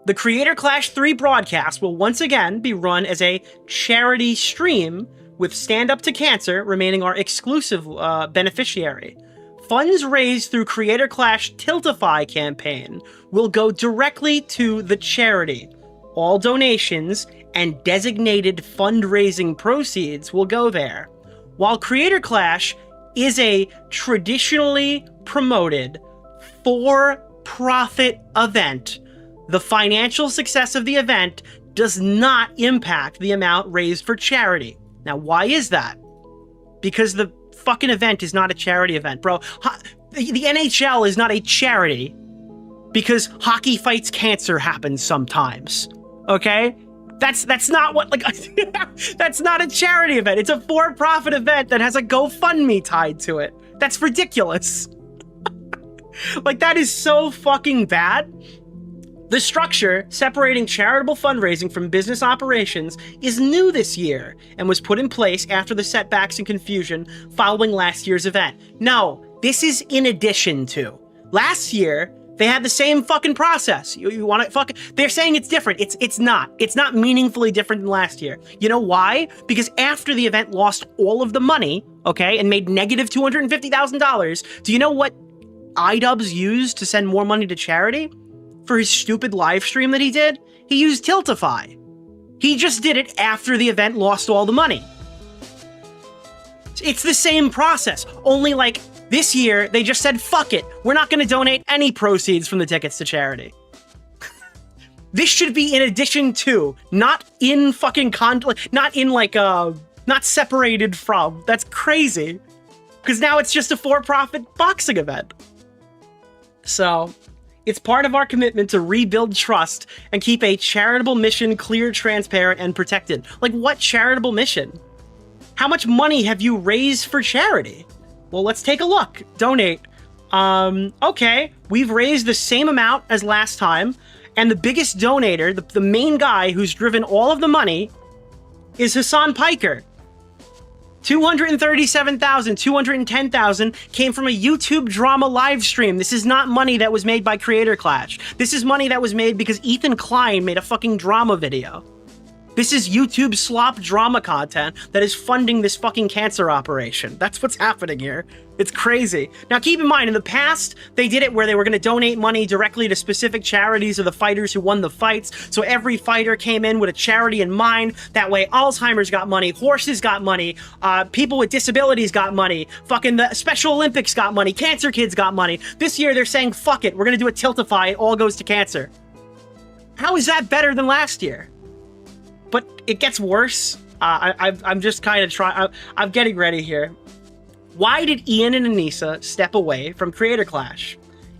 [SPEAKER 4] The Creator Clash 3 broadcast will once again be run as a charity stream, with Stand Up to Cancer remaining our exclusive beneficiary. Funds raised through Creator Clash Tiltify campaign will go directly to the charity. All donations and designated fundraising proceeds will go there. While Creator Clash is a traditionally promoted for-profit event, the financial success of the event does not impact the amount raised for charity. Now, why is that? Because the fucking event is not a charity event, bro. The NHL is not a charity because Hockey Fights Cancer happens sometimes, okay? That's not what, like, that's not a charity event. It's a for-profit event that has a GoFundMe tied to it. That's ridiculous. Like, that is so fucking bad. The structure separating charitable fundraising from business operations is new this year and was put in place after the setbacks and confusion following last year's event. No, this is in addition to. Last year, they had the same fucking process. You want to fucking... They're saying it's different. It's not. It's not meaningfully different than last year. You know why? Because after the event lost all of the money, okay, and made negative $250,000, do you know what iDubbbz used to send more money to charity? For his stupid live stream that he did? He used Tiltify. He just did it after the event lost all the money. It's the same process, only like... This year, they just said, fuck it. We're not going to donate any proceeds from the tickets to charity. This should be in addition to, not in fucking not separated from. That's crazy. Because now it's just a for-profit boxing event. So, it's part of our commitment to rebuild trust and keep a charitable mission clear, transparent, and protected. Like, what charitable mission? How much money have you raised for charity? Well, let's take a look. Donate. Okay, we've raised the same amount as last time, and the biggest donator, the main guy who's driven all of the money, is Hassan Piker. $237,000, $210,000 came from a YouTube drama live stream. This is not money that was made by Creator Clash. This is money that was made because Ethan Klein made a fucking drama video. This is YouTube slop drama content that is funding this fucking cancer operation. That's what's happening here. It's crazy. Now, keep in mind, in the past, they did it where they were going to donate money directly to specific charities of the fighters who won the fights. So every fighter came in with a charity in mind. That way, Alzheimer's got money, horses got money, people with disabilities got money, fucking the Special Olympics got money, cancer kids got money. This year, they're saying, fuck it, we're going to do a Tiltify, it all goes to cancer. How is that better than last year? But it gets worse. I'm just kind of trying. I'm getting ready here. Why did Ian and Anissa step away from Creator Clash?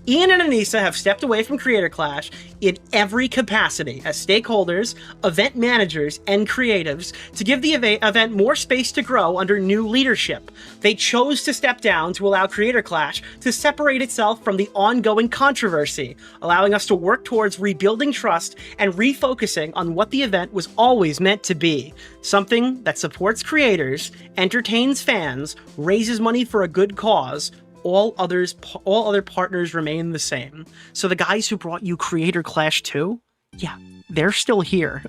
[SPEAKER 4] Ian and Anissa have stepped away from Creator Clash in every capacity as stakeholders, event managers, and creatives to give the event more space to grow under new leadership. They chose to step down to allow Creator Clash to separate itself from the ongoing controversy, allowing us to work towards rebuilding trust and refocusing on what the event was always meant to be. Something that supports creators, entertains fans, raises money for a good cause. All other partners remain the same. So the guys who brought you Creator Clash 2, yeah, they're still here.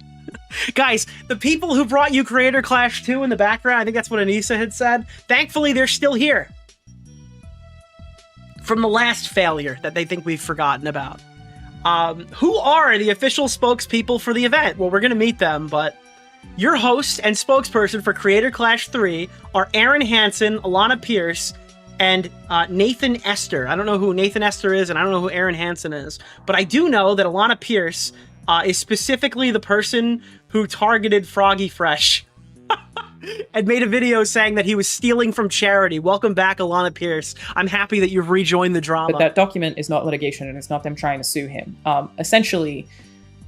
[SPEAKER 4] Guys, the people who brought you Creator Clash 2 in the background, I think that's what Anissa had said, thankfully they're still here. From the last failure that they think we've forgotten about. Who are the official spokespeople for the event? Well, we're going to meet them, but Your host and spokesperson for Creator Clash 3 are Aaron Hansen, Alana Pierce, and Nathan Esther. I don't know who Nathan Esther is, and I don't know who Aaron Hansen is. But I do know that Alana Pierce is specifically the person who targeted Froggy Fresh and made a video saying that he was stealing from charity. Welcome back, Alana Pierce. I'm happy that you've rejoined the drama.
[SPEAKER 6] But that document is not litigation, and it's not them trying to sue him. Essentially,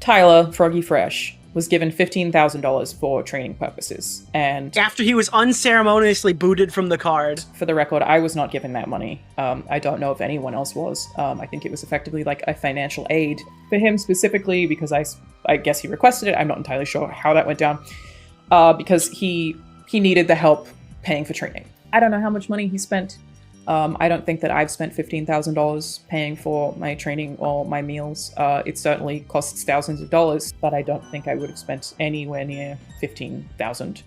[SPEAKER 6] Tyler, Froggy Fresh, was given $15,000 for training purposes. And
[SPEAKER 4] after he was unceremoniously booted from the card.
[SPEAKER 6] For the record, I was not given that money. I don't know if anyone else was. I think it was effectively like a financial aid for him specifically because I guess he requested it. I'm not entirely sure how that went down. Because he needed the help paying for training. I don't know how much money he spent. I don't think that I've spent $15,000 paying for my training or my meals. It certainly costs thousands of dollars, but I don't think I would have spent anywhere near $15,000.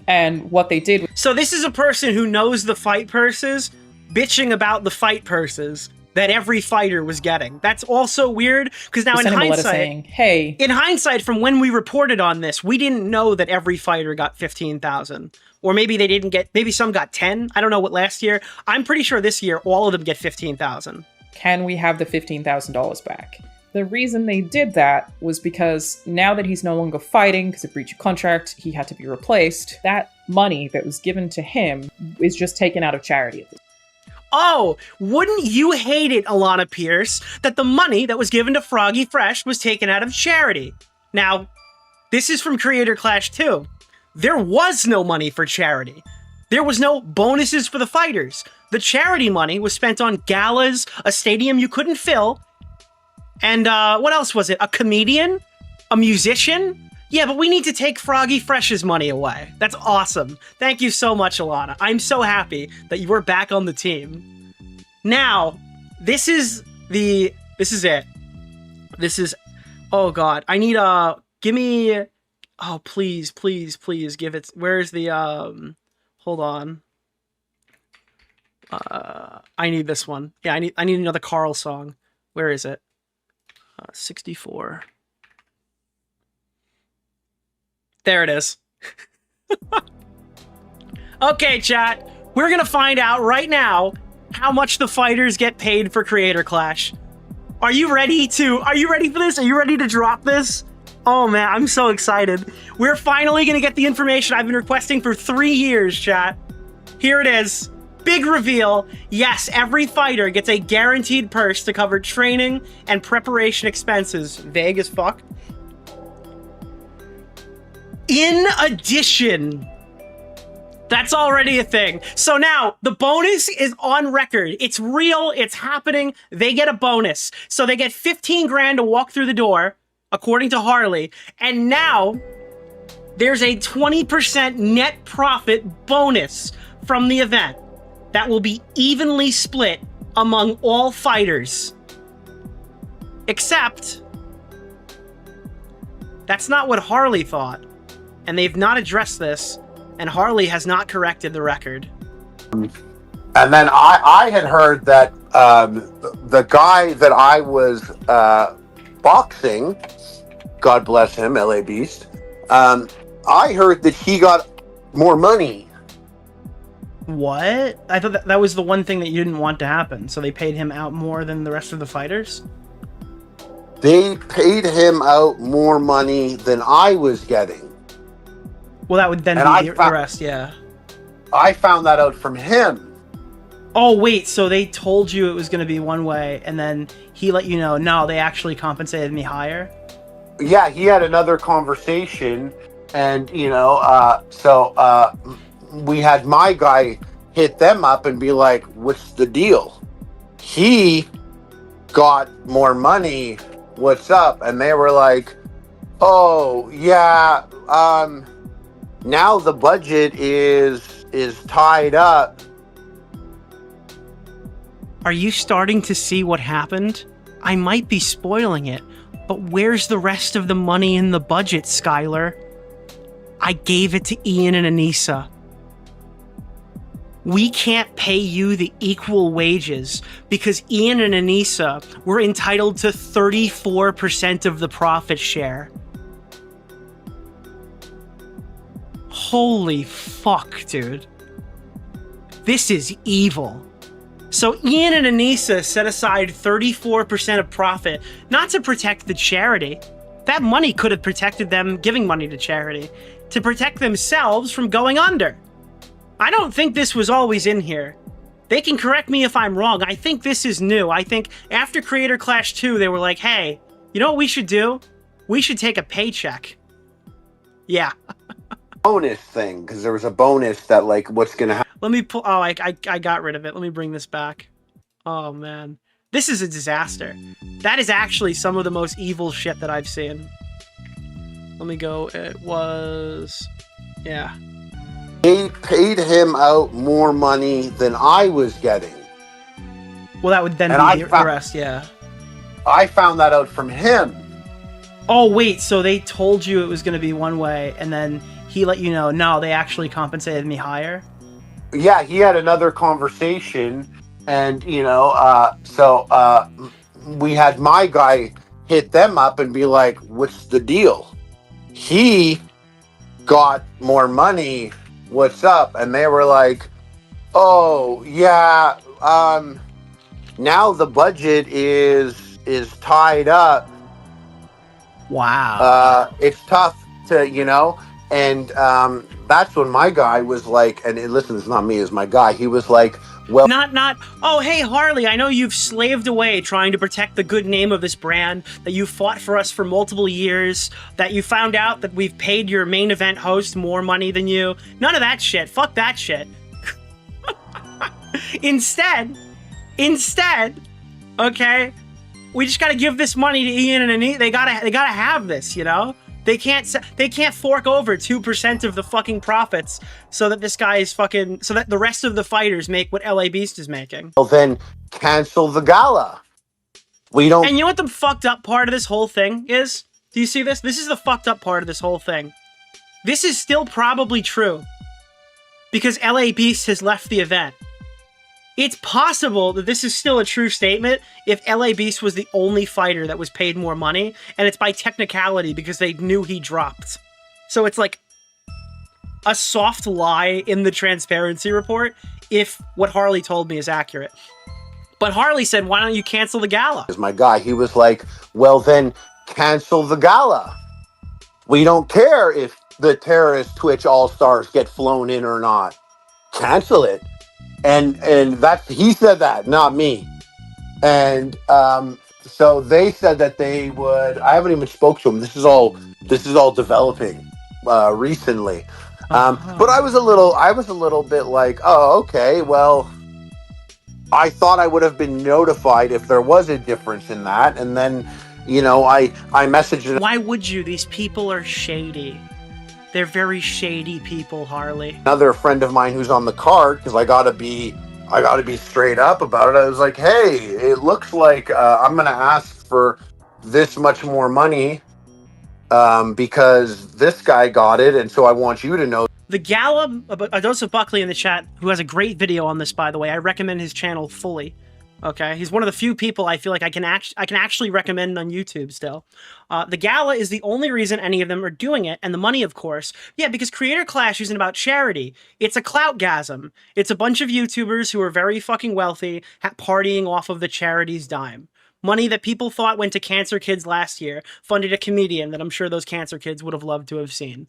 [SPEAKER 6] And what they did...
[SPEAKER 4] So this is a person who knows the fight purses, bitching about the fight purses that every fighter was getting. That's also weird, because now in hindsight,
[SPEAKER 6] saying, hey,
[SPEAKER 4] in hindsight, from when we reported on this, we didn't know that every fighter got 15,000. Or maybe they didn't get, maybe some got 10. I don't know what last year. I'm pretty sure this year, all of them get 15,000.
[SPEAKER 6] Can we have the $15,000 back? The reason they did that was because now that he's no longer fighting because of breach of contract, he had to be replaced. That money that was given to him is just taken out of charity at this point.
[SPEAKER 4] Oh, wouldn't you hate it, Alana Pierce, that the money that was given to Froggy Fresh was taken out of charity? Now, this is from Creator Clash 2. There was no money for charity. There was no bonuses for the fighters. The charity money was spent on galas, a stadium you couldn't fill, and what else was it? A comedian? A musician? Yeah, but we need to take Froggy Fresh's money away. That's awesome. Thank you so much, Alana. I'm so happy that you were back on the team. Now, this is it. This is, oh God, I need give me, oh, please, please, please give it, where's the, hold on. I need this one. Yeah, I need another Carl song. Where is it? 64. There it is. Okay, chat. We're gonna find out right now how much the fighters get paid for Creator Clash. Are you ready for this? Are you ready to drop this? Oh man, I'm so excited. We're finally gonna get the information I've been requesting for 3 years, chat. Here it is. Big reveal. Yes, every fighter gets a guaranteed purse to cover training and preparation expenses. Vague as fuck. In addition, that's already a thing. So now the bonus is on record. It's real. It's happening. They get a bonus. So they get 15 grand to walk through the door, according to Harley. And now there's a 20% net profit bonus from the event that will be evenly split among all fighters. Except that's not what Harley thought. And they've not addressed this, and Harley has not corrected the record.
[SPEAKER 7] And then I had heard that the guy that I was boxing, God bless him, LA Beast, I heard that he got more money.
[SPEAKER 4] What? I thought that was the one thing that you didn't want to happen, so they paid him out more than the rest of the fighters?
[SPEAKER 7] They paid him out more money than I was getting.
[SPEAKER 4] Well, that would then be the rest, yeah.
[SPEAKER 7] I found that out from him.
[SPEAKER 4] Oh, wait, so they told you it was going to be one way, and then he let you know, no, they actually compensated me higher?
[SPEAKER 7] Yeah, he had another conversation, and, you know, we had my guy hit them up and be like, what's the deal? He got more money, what's up? And they were like, oh, yeah, now the budget is tied up.
[SPEAKER 4] Are you starting to see what happened? I might be spoiling it, but where's the rest of the money in the budget, Skylar? I gave it to Ian and Anissa. We can't pay you the equal wages because Ian and Anissa were entitled to 34% of the profit share. Holy fuck, dude. This is evil. So Ian and Anissa set aside 34% of profit, not to protect the charity. That money could have protected them giving money to charity, to protect themselves from going under. I don't think this was always in here. They can correct me if I'm wrong. I think this is new. I think after Creator Clash 2, they were like, hey, you know what we should do? We should take a paycheck. Yeah.
[SPEAKER 7] Bonus thing, because there was a bonus that, like, what's going to happen.
[SPEAKER 4] Let me pull... Oh, I got rid of it. Let me bring this back. Oh, man. This is a disaster. That is actually some of the most evil shit that I've seen. Let me go. It was... Yeah.
[SPEAKER 7] They paid him out more money than I was getting.
[SPEAKER 4] Well, that would then be the rest, yeah.
[SPEAKER 7] I found that out from him.
[SPEAKER 4] Oh, wait, so they told you it was going to be one way, and then he let you know, no, they actually compensated me higher?
[SPEAKER 7] Yeah, he had another conversation, and, you know, we had my guy hit them up and be like, what's the deal? He got more money. What's up? And they were like, oh, yeah, now the budget is tied up.
[SPEAKER 4] Wow.
[SPEAKER 7] It's tough to, you know, and that's when my guy was like, and listen, it's not me, it's my guy. He was like, well,
[SPEAKER 4] not, oh, hey, Harley, I know you've slaved away trying to protect the good name of this brand, that you fought for us for multiple years, that you found out that we've paid your main event host more money than you. None of that shit. Fuck that shit. Instead, okay, we just gotta give this money to Ian and Anita. They gotta have this, you know? They can't fork over 2% of the fucking profits so that this guy is fucking, so that the rest of the fighters make what iDubbbz is making.
[SPEAKER 7] Well, then cancel the gala. We don't.
[SPEAKER 4] And you know what the fucked up part of this whole thing is? Do you see this? This is the fucked up part of this whole thing. This is still probably true because iDubbbz has left the event. It's possible that this is still a true statement if iDubbbz was the only fighter that was paid more money, and it's by technicality because they knew he dropped. So it's like a soft lie in the transparency report if what Harley told me is accurate. But Harley said, why don't you cancel the gala?
[SPEAKER 7] As my guy, he was like, well, then cancel the gala. We don't care if the terrorist Twitch All-Stars get flown in or not. Cancel it. And that's, he said that, not me. And so they said that they would. I haven't even spoke to them. This is all developing recently. But I was a little bit like, oh, okay, well, I thought I would have been notified if there was a difference in that. And then, you know, I messaged it.
[SPEAKER 4] Why would you? These people are shady. They're very shady people, Harley.
[SPEAKER 7] Another friend of mine who's on the card, because I gotta be straight up about it. I was like, hey, it looks like I'm gonna ask for this much more money because this guy got it, and so I want you to know.
[SPEAKER 4] The gala, Adosa Buckley in the chat, who has a great video on this, by the way. I recommend his channel fully. Okay, he's one of the few people I feel like I can actually recommend on YouTube still. The gala is the only reason any of them are doing it, and the money, of course. Yeah, because Creator Clash isn't about charity. It's a cloutgasm. It's a bunch of YouTubers who are very fucking wealthy, partying off of the charity's dime. Money that people thought went to cancer kids last year, funded a comedian that I'm sure those cancer kids would have loved to have seen.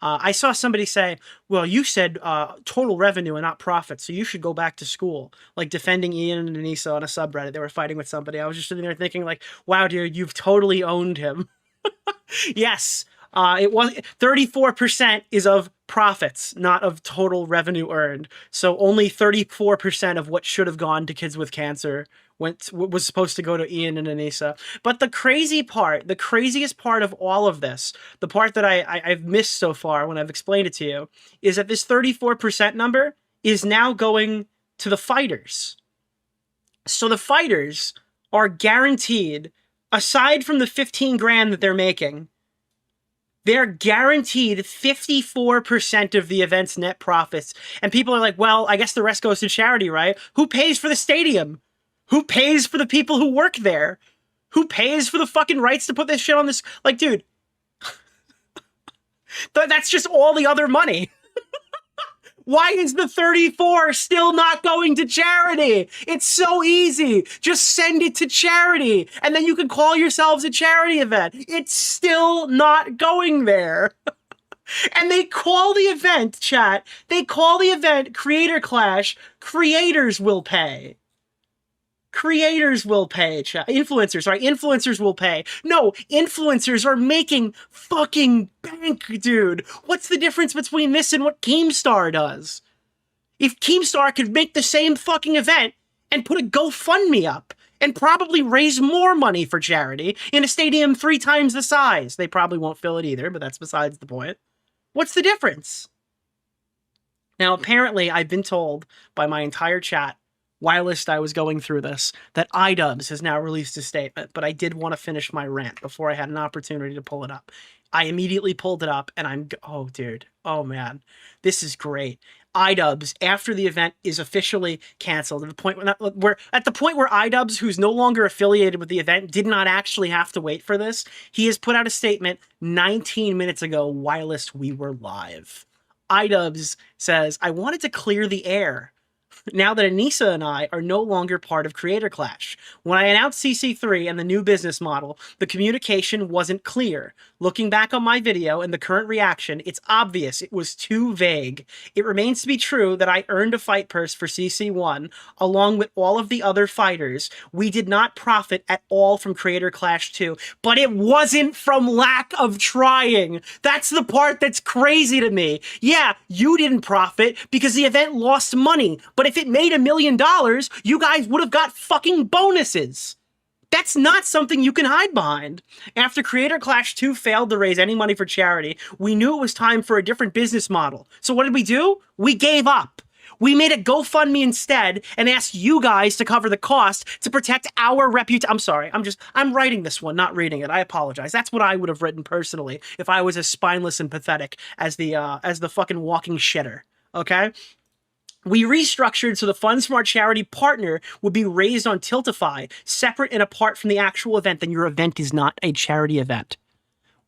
[SPEAKER 4] I saw somebody say, well, you said total revenue and not profit, so you should go back to school. Like defending Ian and Anissa on a subreddit. They were fighting with somebody. I was just sitting there thinking like, wow, dude, you've totally owned him. Yes, it was 34% is of profits, not of total revenue earned. So only 34% of what should have gone to kids with cancer was supposed to go to Ian and Anissa. But the crazy part, the craziest part of all of this, the part that I've missed so far when I've explained it to you, is that this 34% number is now going to the fighters. So the fighters are guaranteed, aside from the 15 grand that they're making, they're guaranteed 54% of the event's net profits. And people are like, well, I guess the rest goes to charity, right? Who pays for the stadium? Who pays for the people who work there? Who pays for the fucking rights to put this shit on this? Like, dude, that's just all the other money. Why is the 34 still not going to charity? It's so easy. Just send it to charity, and then you can call yourselves a charity event. It's still not going there. And they call the event, chat, they call the event Creator Clash, creators will pay. Creators will pay, chat. Influencers, sorry, influencers will pay. No, influencers are making fucking bank, dude. What's the difference between this and what Keemstar does? If Keemstar could make the same fucking event and put a GoFundMe up and probably raise more money for charity in a stadium 3 times the size. They probably won't fill it either, but that's besides the point. What's the difference? Now, apparently, I've been told by my entire chat, whilst I was going through this, that iDubbbz has now released a statement, but I did want to finish my rant before I had an opportunity to pull it up. I immediately pulled it up, and oh, dude. Oh, man. This is great. iDubbbz, after the event is officially canceled, at the point where iDubbbz, who's no longer affiliated with the event, did not actually have to wait for this. He has put out a statement 19 minutes ago whilst we were live. iDubbbz says, I wanted to clear the air now that Anissa and I are no longer part of Creator Clash. When I announced CC3 and the new business model, the communication wasn't clear. Looking back on my video and the current reaction, it's obvious it was too vague. It remains to be true that I earned a fight purse for CC1, along with all of the other fighters. We did not profit at all from Creator Clash 2, but it wasn't from lack of trying. That's the part that's crazy to me. Yeah, you didn't profit because the event lost money, but if it made $1 million, you guys would have got fucking bonuses. That's not something you can hide behind. After Creator Clash 2 failed to raise any money for charity, we knew it was time for a different business model. So what did we do? We gave up. We made a GoFundMe instead and asked you guys to cover the cost to protect our reputation. I'm sorry, I'm writing this one, not reading it. I apologize. That's what I would have written personally if I was as spineless and pathetic as the fucking walking shitter. Okay? We restructured so the funds from our charity partner would be raised on Tiltify, separate and apart from the actual event. Then your event is not a charity event.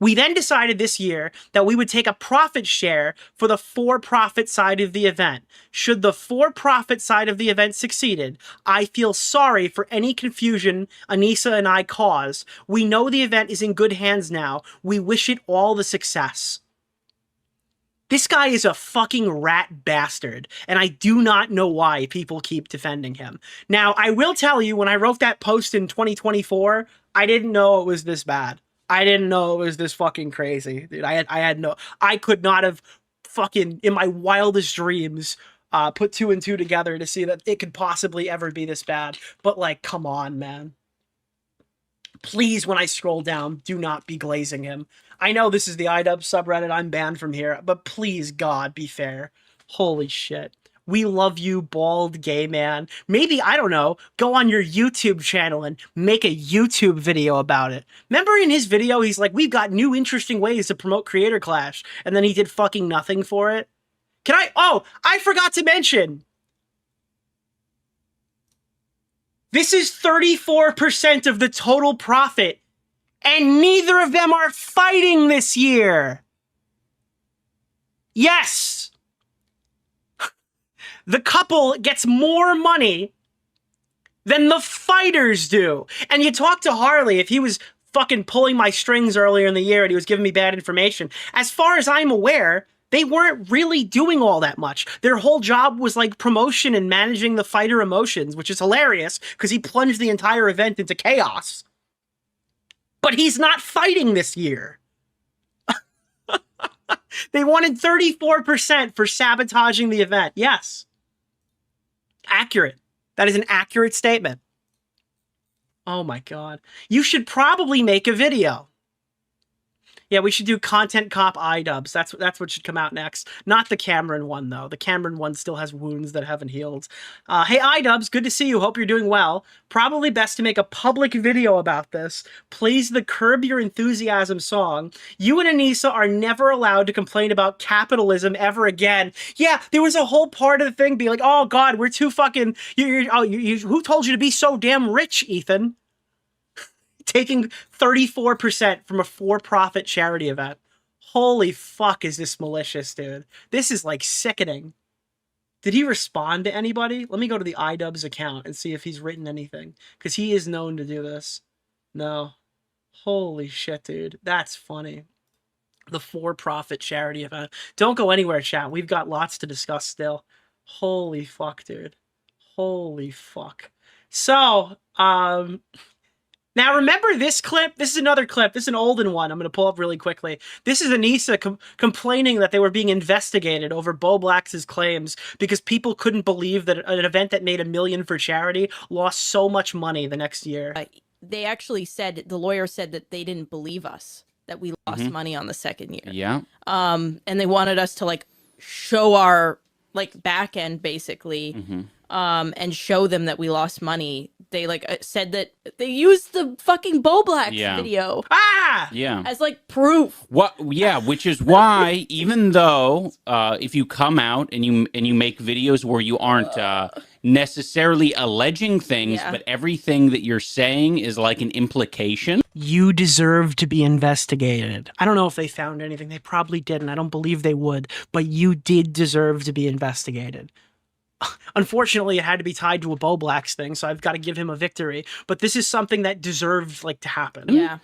[SPEAKER 4] We then decided this year that we would take a profit share for the for-profit side of the event. Should the for-profit side of the event succeeded, I feel sorry for any confusion Anissa and I caused. We know the event is in good hands now. We wish it all the success. This guy is a fucking rat bastard, and I do not know why people keep defending him. Now, I will tell you, when I wrote that post in 2024, I didn't know it was this bad. I didn't know it was this fucking crazy. Dude, I could not have fucking, in my wildest dreams, put 2 and 2 together to see that it could possibly ever be this bad. But, like, come on, man. Please, when I scroll down, do not be glazing him. I know this is the iDubbbz subreddit. I'm banned from here. But please, God, be fair. Holy shit. We love you, bald gay man. Maybe, I don't know, go on your YouTube channel and make a YouTube video about it. Remember in his video, he's like, we've got new interesting ways to promote Creator Clash. And then he did fucking nothing for it. I forgot to mention. This is 34% of the total profit. And neither of them are fighting this year. Yes. The couple gets more money than the fighters do. And you talk to Harley, if he was fucking pulling my strings earlier in the year and he was giving me bad information. As far as I'm aware, they weren't really doing all that much. Their whole job was like promotion and managing the fighter emotions, which is hilarious because he plunged the entire event into chaos. But he's not fighting this year. They wanted 34% for sabotaging the event. Yes. Accurate. That is an accurate statement. Oh my God. You should probably make a video. Yeah, we should do Content Cop iDubbbz. That's what should come out next. Not the Cameron one, though. The Cameron one still has wounds that haven't healed. Hey, iDubbbz, good to see you. Hope you're doing well. Probably best to make a public video about this. Plays the Curb Your Enthusiasm song. You and Anissa are never allowed to complain about capitalism ever again. Yeah, there was a whole part of the thing being like, oh, God, we're too fucking... who told you to be so damn rich, Ethan? Taking 34% from a for-profit charity event. Holy fuck, is this malicious, dude. This is, like, sickening. Did he respond to anybody? Let me go to the iDubbbz account and see if he's written anything. Because he is known to do this. No. Holy shit, dude. That's funny. The for-profit charity event. Don't go anywhere, chat. We've got lots to discuss still. Holy fuck, dude. Holy fuck. So, now remember this clip? This is another clip. This is an olden one. I'm going to pull up really quickly. This is Anissa complaining that they were being investigated over Bo Black's claims because people couldn't believe that an event that made $1 million for charity lost so much money the next year.
[SPEAKER 2] They actually said, the lawyer said that they didn't believe us, that we lost money on the second year.
[SPEAKER 1] Yeah.
[SPEAKER 2] And they wanted us to like show our like back end basically, and show them that we lost money. They like said that they used the fucking Bo Black video as like proof.
[SPEAKER 1] What? Yeah, which is why even though if you come out and you make videos where you aren't necessarily alleging things, but everything that you're saying is like an implication.
[SPEAKER 4] You deserve to be investigated. I don't know if they found anything. They probably didn't. I don't believe they would, but you did deserve to be investigated. Unfortunately, it had to be tied to a Bo Black's thing, so I've got to give him a victory. But this is something that deserved like to happen.
[SPEAKER 2] Yeah.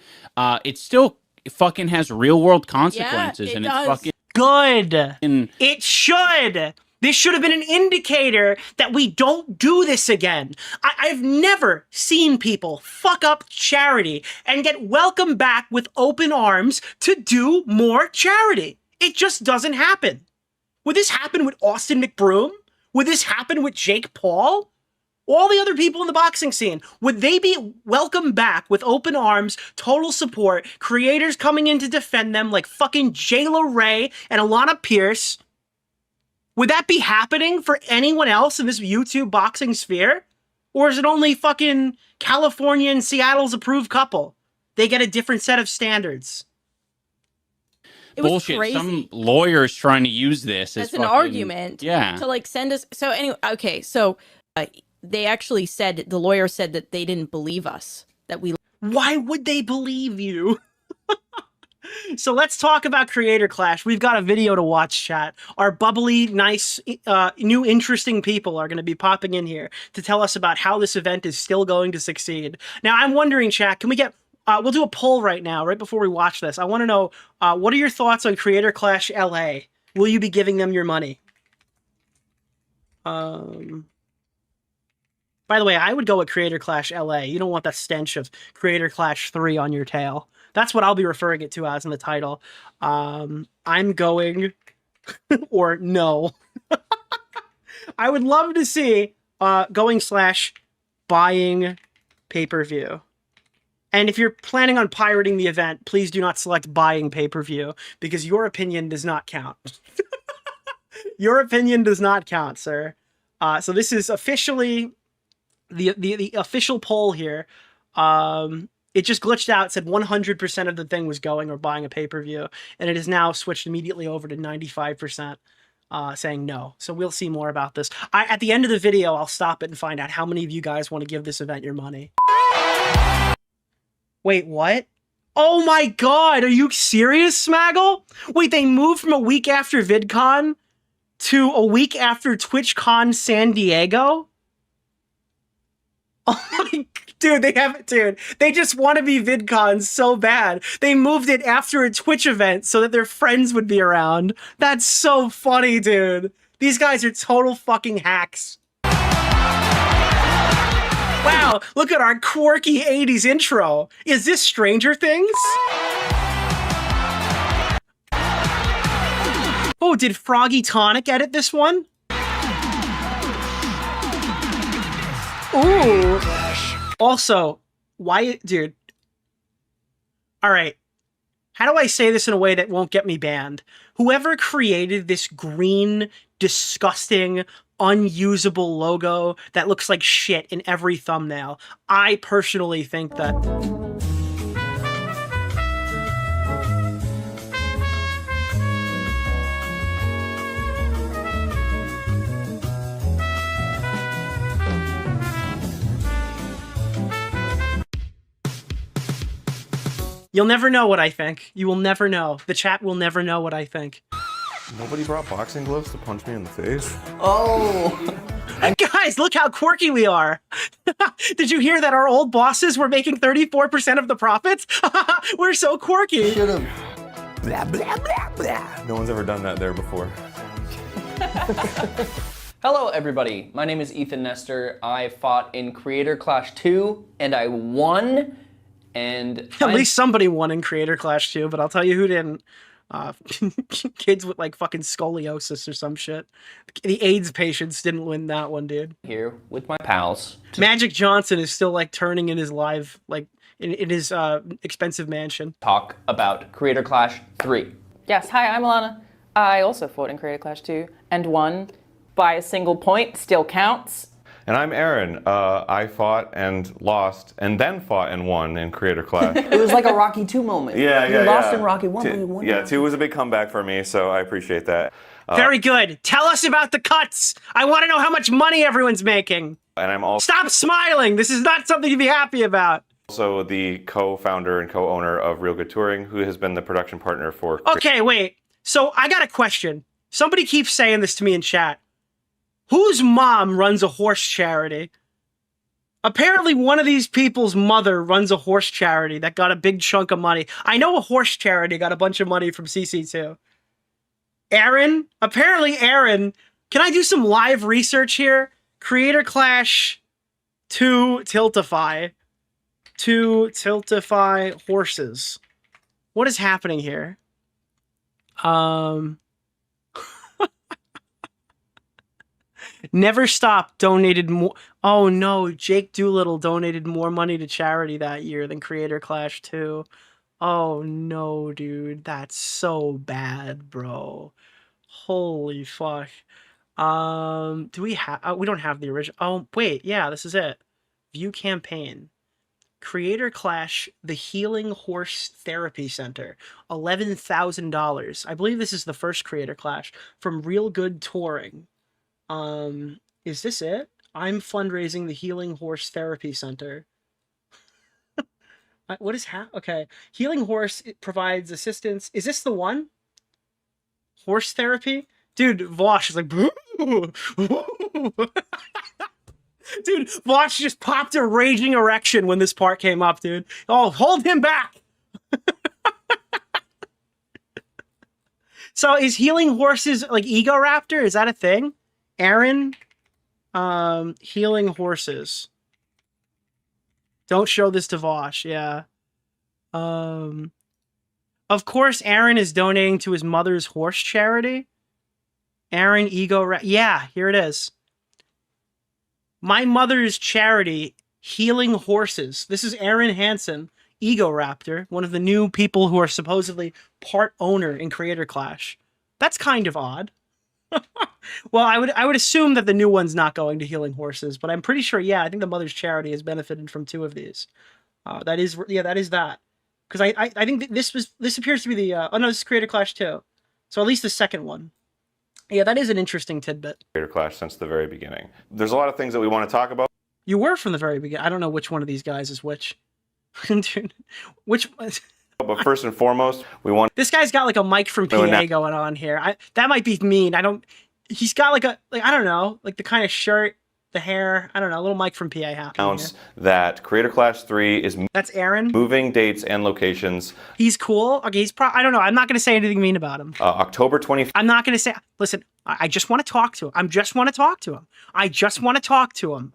[SPEAKER 1] It still fucking has real world consequences, and
[SPEAKER 2] does.
[SPEAKER 1] it's fucking
[SPEAKER 4] good. It should. This should have been an indicator that we don't do this again. I've never seen people fuck up charity and get welcomed back with open arms to do more charity. It just doesn't happen. Would this happen with Austin McBroom? Would this happen with Jake Paul? All the other people in the boxing scene, would they be welcomed back with open arms, total support, creators coming in to defend them like fucking Jayla Ray and Alana Pierce? Would that be happening for anyone else in this YouTube boxing sphere? Or is it only fucking California and Seattle's approved couple? They get a different set of standards.
[SPEAKER 2] It was
[SPEAKER 1] bullshit.
[SPEAKER 2] crazy.
[SPEAKER 1] Some lawyers trying to use this as
[SPEAKER 2] an
[SPEAKER 1] fucking,
[SPEAKER 2] argument.
[SPEAKER 1] Yeah.
[SPEAKER 2] To like send us. So anyway, okay. So they actually said, the lawyer said that they didn't believe us. That we.
[SPEAKER 4] Why would they believe you? So let's talk about Creator Clash. We've got a video to watch, chat. Our bubbly, nice, new, interesting people are going to be popping in here to tell us about how this event is still going to succeed. Now, I'm wondering, chat, can we get... we'll do a poll right now, right before we watch this. I want to know, what are your thoughts on Creator Clash LA? Will you be giving them your money? By the way, I would go with Creator Clash LA. You don't want that stench of Creator Clash 3 on your tail. That's what I'll be referring it to as in the title. I'm going, or no. I would love to see going/buying pay-per-view. And if you're planning on pirating the event, please do not select buying pay-per-view because your opinion does not count. Your opinion does not count, sir. So this is officially the official poll here. It just glitched out. It said 100% of the thing was going or buying a pay-per-view, and it has now switched immediately over to 95% saying no. So we'll see more about this. At the end of the video, I'll stop it and find out how many of you guys want to give this event your money. Wait, what? Oh my god, are you serious, Smaggle? Wait, they moved from a week after VidCon to a week after TwitchCon San Diego? Oh my, dude, they just want to be VidCon so bad. They moved it after a Twitch event so that their friends would be around. That's so funny, dude. These guys are total fucking hacks. Wow, look at our quirky 80s intro. Is this Stranger Things? Oh, did Froggy Tonic edit this one? Ooh. Also, why, dude. All right. How do I say this in a way that won't get me banned? Whoever created this green, disgusting, unusable logo that looks like shit in every thumbnail, I personally think that... You'll never know what I think. You will never know. The chat will never know what I think.
[SPEAKER 8] Nobody brought boxing gloves to punch me in the face.
[SPEAKER 9] Oh.
[SPEAKER 4] Guys, look how quirky we are. Did you hear that our old bosses were making 34% of the profits? We're so quirky.
[SPEAKER 9] Should've.
[SPEAKER 8] Blah, blah, blah, blah. No one's ever done that there before.
[SPEAKER 9] Hello everybody, my name is Ethan Nestor. I fought in Creator Clash 2 and I won. And
[SPEAKER 4] at least somebody won in Creator Clash 2, but I'll tell you who didn't. Kids with like fucking scoliosis or some shit. The AIDS patients didn't win that one, dude.
[SPEAKER 9] Here with my pals.
[SPEAKER 4] Magic Johnson is still like turning in his live, like in his expensive mansion.
[SPEAKER 9] Talk about Creator Clash 3.
[SPEAKER 10] Yes, hi, I'm Alana. I also fought in Creator Clash 2 and won by a single point, still counts.
[SPEAKER 8] And I'm Aaron. I fought and lost, and then fought and won in Creator Clash.
[SPEAKER 9] It was like a Rocky 2 moment.
[SPEAKER 8] Yeah.
[SPEAKER 9] You lost in Rocky 1, but you won.
[SPEAKER 8] Yeah, 2 was a big comeback for me, so I appreciate that.
[SPEAKER 4] Very good. Tell us about the cuts. I want to know how much money everyone's making.
[SPEAKER 8] And I'm also
[SPEAKER 4] Stop smiling. This is not something to be happy about.
[SPEAKER 8] also the co-founder and co-owner of Real Good Touring, who has been the production partner for...
[SPEAKER 4] Okay, wait. So I got a question. Somebody keeps saying this to me in chat. Whose mom runs a horse charity? Apparently one of these people's mother runs a horse charity that got a big chunk of money. I know a horse charity got a bunch of money from CC2. Aaron? Apparently Aaron. Can I do some live research here? Creator Clash 2 Tiltify. 2 Tiltify horses. What is happening here? Never Stop donated more. Oh no, Jake Doolittle donated more money to charity that year than Creator Clash 2. Oh no, dude, that's so bad, bro. Holy fuck. Do we have? We don't have the original. Oh wait, yeah, this is it. View campaign. Creator Clash, the Healing Horse Therapy Center, $11,000. I believe this is the first Creator Clash from Real Good Touring. Is this it? I'm fundraising the Healing Horse Therapy Center. What is okay. Healing Horse, it provides assistance. Is this the one? Horse therapy? Dude, Vosh is like, dude, Vosh just popped a raging erection when this part came up, dude. Oh, hold him back. So is Healing Horses like Ego Raptor? Is that a thing? Aaron, Healing Horses. Don't show this to Vosh, yeah. Of course, Aaron is donating to his mother's horse charity. Aaron, yeah, here it is. My mother's charity, Healing Horses. This is Aaron Hansen, Ego Raptor, one of the new people who are supposedly part owner in Creator Clash. That's kind of odd. Well, I would assume that the new one's not going to Healing Horses, but I'm pretty sure, yeah, I think the mother's charity has benefited from 2 of these. That is that. Because I think this appears to be the oh no, this is Creator Clash 2. So at least the second one. Yeah, that is an interesting tidbit.
[SPEAKER 8] Creator Clash since the very beginning. There's a lot of things that we want to talk about.
[SPEAKER 4] You were from the very beginning. I don't know which one of these guys is which. Dude, which
[SPEAKER 8] But first and foremost, we want...
[SPEAKER 4] This guy's got like a mic from PA going on here. That might be mean. He's got like I don't know, like the kind of shirt, the hair, I don't know, a little mic from PA happening.
[SPEAKER 8] Announce that Creator Clash 3 is...
[SPEAKER 4] That's Aaron.
[SPEAKER 8] Moving dates and locations.
[SPEAKER 4] He's cool. Okay, I don't know. I'm not going to say anything mean about him.
[SPEAKER 8] October 25th.
[SPEAKER 4] I'm not going to say... Listen, I just want to talk to him. I just want to talk to him.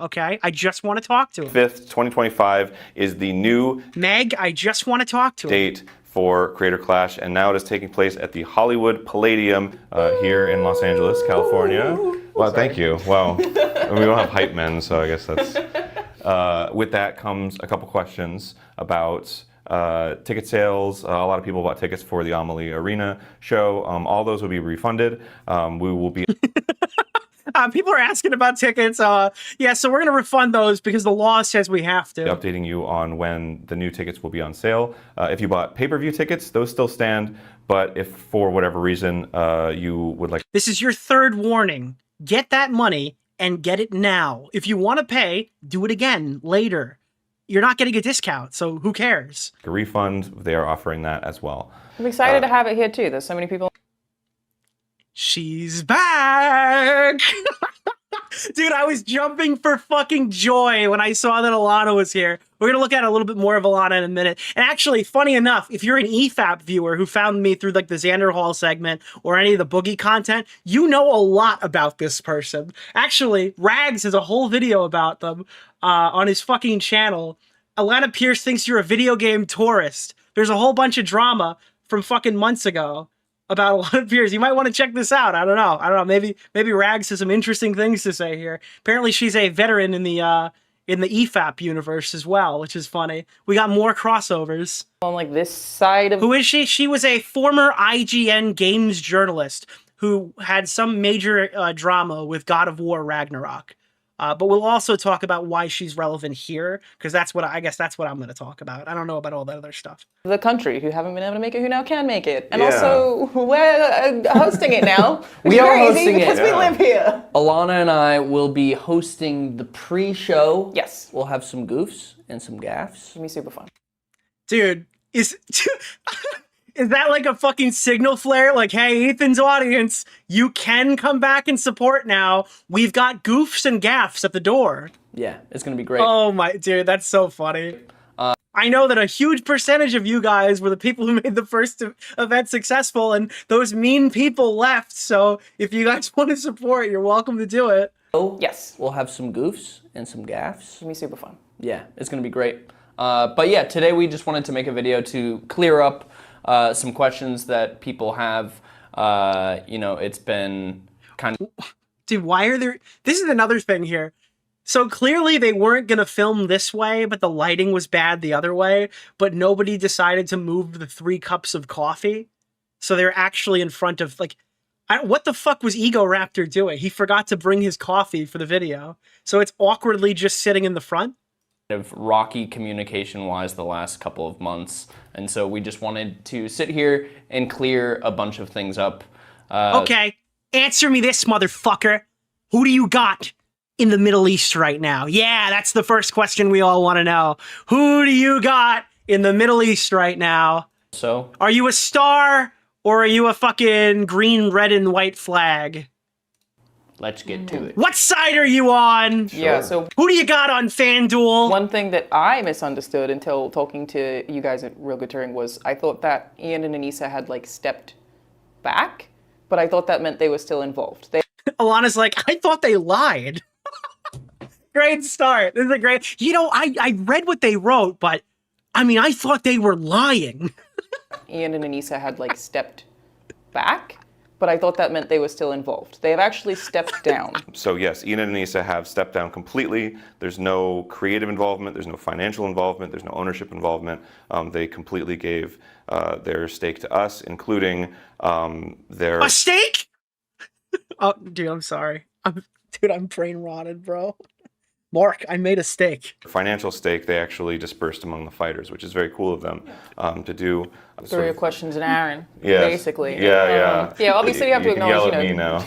[SPEAKER 4] Okay? I just want to talk to him.
[SPEAKER 8] 5th, 2025 is the new...
[SPEAKER 4] Meg, I just want to talk to him.
[SPEAKER 8] Date for Creator Clash, and now it is taking place at the Hollywood Palladium here in Los Angeles, California. Well, thank you. Wow. We don't have hype men, so I guess that's... with that comes a couple questions about ticket sales. A lot of people bought tickets for the Amelie Arena show. All those will be refunded. We will be...
[SPEAKER 4] People are asking about tickets. Yeah, so we're going to refund those because the law says we have to.
[SPEAKER 8] Updating you on when the new tickets will be on sale. If you bought pay-per-view tickets, those still stand. But if for whatever reason you would like...
[SPEAKER 4] This is your third warning. Get that money and get it now. If you want to pay, do it again later. You're not getting a discount, so who cares?
[SPEAKER 8] A refund, they are offering that as well.
[SPEAKER 10] I'm excited to have it here too. There's so many people.
[SPEAKER 4] She's back! Dude, I was jumping for fucking joy when I saw that Alana was here. We're going to look at a little bit more of Alana in a minute. And actually, funny enough, if you're an EFAP viewer who found me through like the Xander Hall segment or any of the Boogie content, you know a lot about this person. Actually, Rags has a whole video about them on his fucking channel. Alana Pierce thinks you're a video game tourist. There's a whole bunch of drama from fucking months ago about Alana Pierce. You might want to check this out. I don't know. Maybe Rags has some interesting things to say here. Apparently, she's a veteran in the EFAP universe as well, which is funny. We got more crossovers.
[SPEAKER 10] On like this side of...
[SPEAKER 4] Who is she? She was a former IGN games journalist who had some major drama with God of War Ragnarok. But we'll also talk about why she's relevant here, because that's what I guess that's what I'm going to talk about. I don't know about all that other stuff.
[SPEAKER 10] The country who haven't been able to make it, who now can make it, and also we're hosting it now.
[SPEAKER 9] We are hosting it
[SPEAKER 10] because we live here.
[SPEAKER 9] Alana and I will be hosting the pre-show.
[SPEAKER 10] Yes,
[SPEAKER 9] we'll have some goofs and some gaffs.
[SPEAKER 10] It'll be super fun,
[SPEAKER 4] dude. Is that like a fucking signal flare? Like, hey, Ethan's audience, you can come back and support now. We've got goofs and gaffs at the door.
[SPEAKER 9] Yeah, it's going to be great.
[SPEAKER 4] Oh my, dude, that's so funny. I know that a huge percentage of you guys were the people who made the first event successful, and those mean people left. So if you guys want to support, you're welcome to do it.
[SPEAKER 9] Oh, yes. We'll have some goofs and some gaffs.
[SPEAKER 10] It'll be super fun.
[SPEAKER 9] Yeah, it's going to be great. But yeah, today we just wanted to make a video to clear up some questions that people have. You know, it's been kind of...
[SPEAKER 4] Dude, why are there... This is another thing here. So clearly they weren't going to film this way, but the lighting was bad the other way, but nobody decided to move the 3 cups of coffee. So they're actually in front of, like... what the fuck was Ego Raptor doing? He forgot to bring his coffee for the video. So it's awkwardly just sitting in the front?
[SPEAKER 9] Of rocky communication-wise the last couple of months, and so we just wanted to sit here and clear a bunch of things up.
[SPEAKER 4] Okay, answer me this, motherfucker. Who do you got in the Middle East right now? Yeah, that's the first question we all want to know. Who do you got in the Middle East right now?
[SPEAKER 9] So,
[SPEAKER 4] are you a star or are you a fucking green, red, and white flag?
[SPEAKER 9] Let's get to it.
[SPEAKER 4] What side are you on?
[SPEAKER 10] Sure. Yeah, so...
[SPEAKER 4] Who do you got on FanDuel?
[SPEAKER 10] One thing that I misunderstood until talking to you guys at Real Good Touring was I thought that Ian and Anissa had, like, stepped back, but I thought that meant they were still involved.
[SPEAKER 4] Alana's like, I thought they lied. Great start. This is a great... You know, I read what they wrote, but, I mean, I thought they were lying.
[SPEAKER 10] Ian and Anissa had, like, stepped back, but I thought that meant they were still involved. They have actually stepped down.
[SPEAKER 8] So yes, Ian and Anissa have stepped down completely. There's no creative involvement, there's no financial involvement, there's no ownership involvement. They completely gave their stake to us, including their...
[SPEAKER 4] A stake? Oh, dude, I'm sorry. I'm brain rotted, bro. Mark, I made a stake.
[SPEAKER 8] Financial stake they actually dispersed among the fighters, which is very cool of them to do.
[SPEAKER 10] Throw your questions at Aaron,
[SPEAKER 8] yes.
[SPEAKER 10] basically.
[SPEAKER 8] Yeah.
[SPEAKER 10] Yeah, obviously you have to acknowledge,
[SPEAKER 8] yell at me now.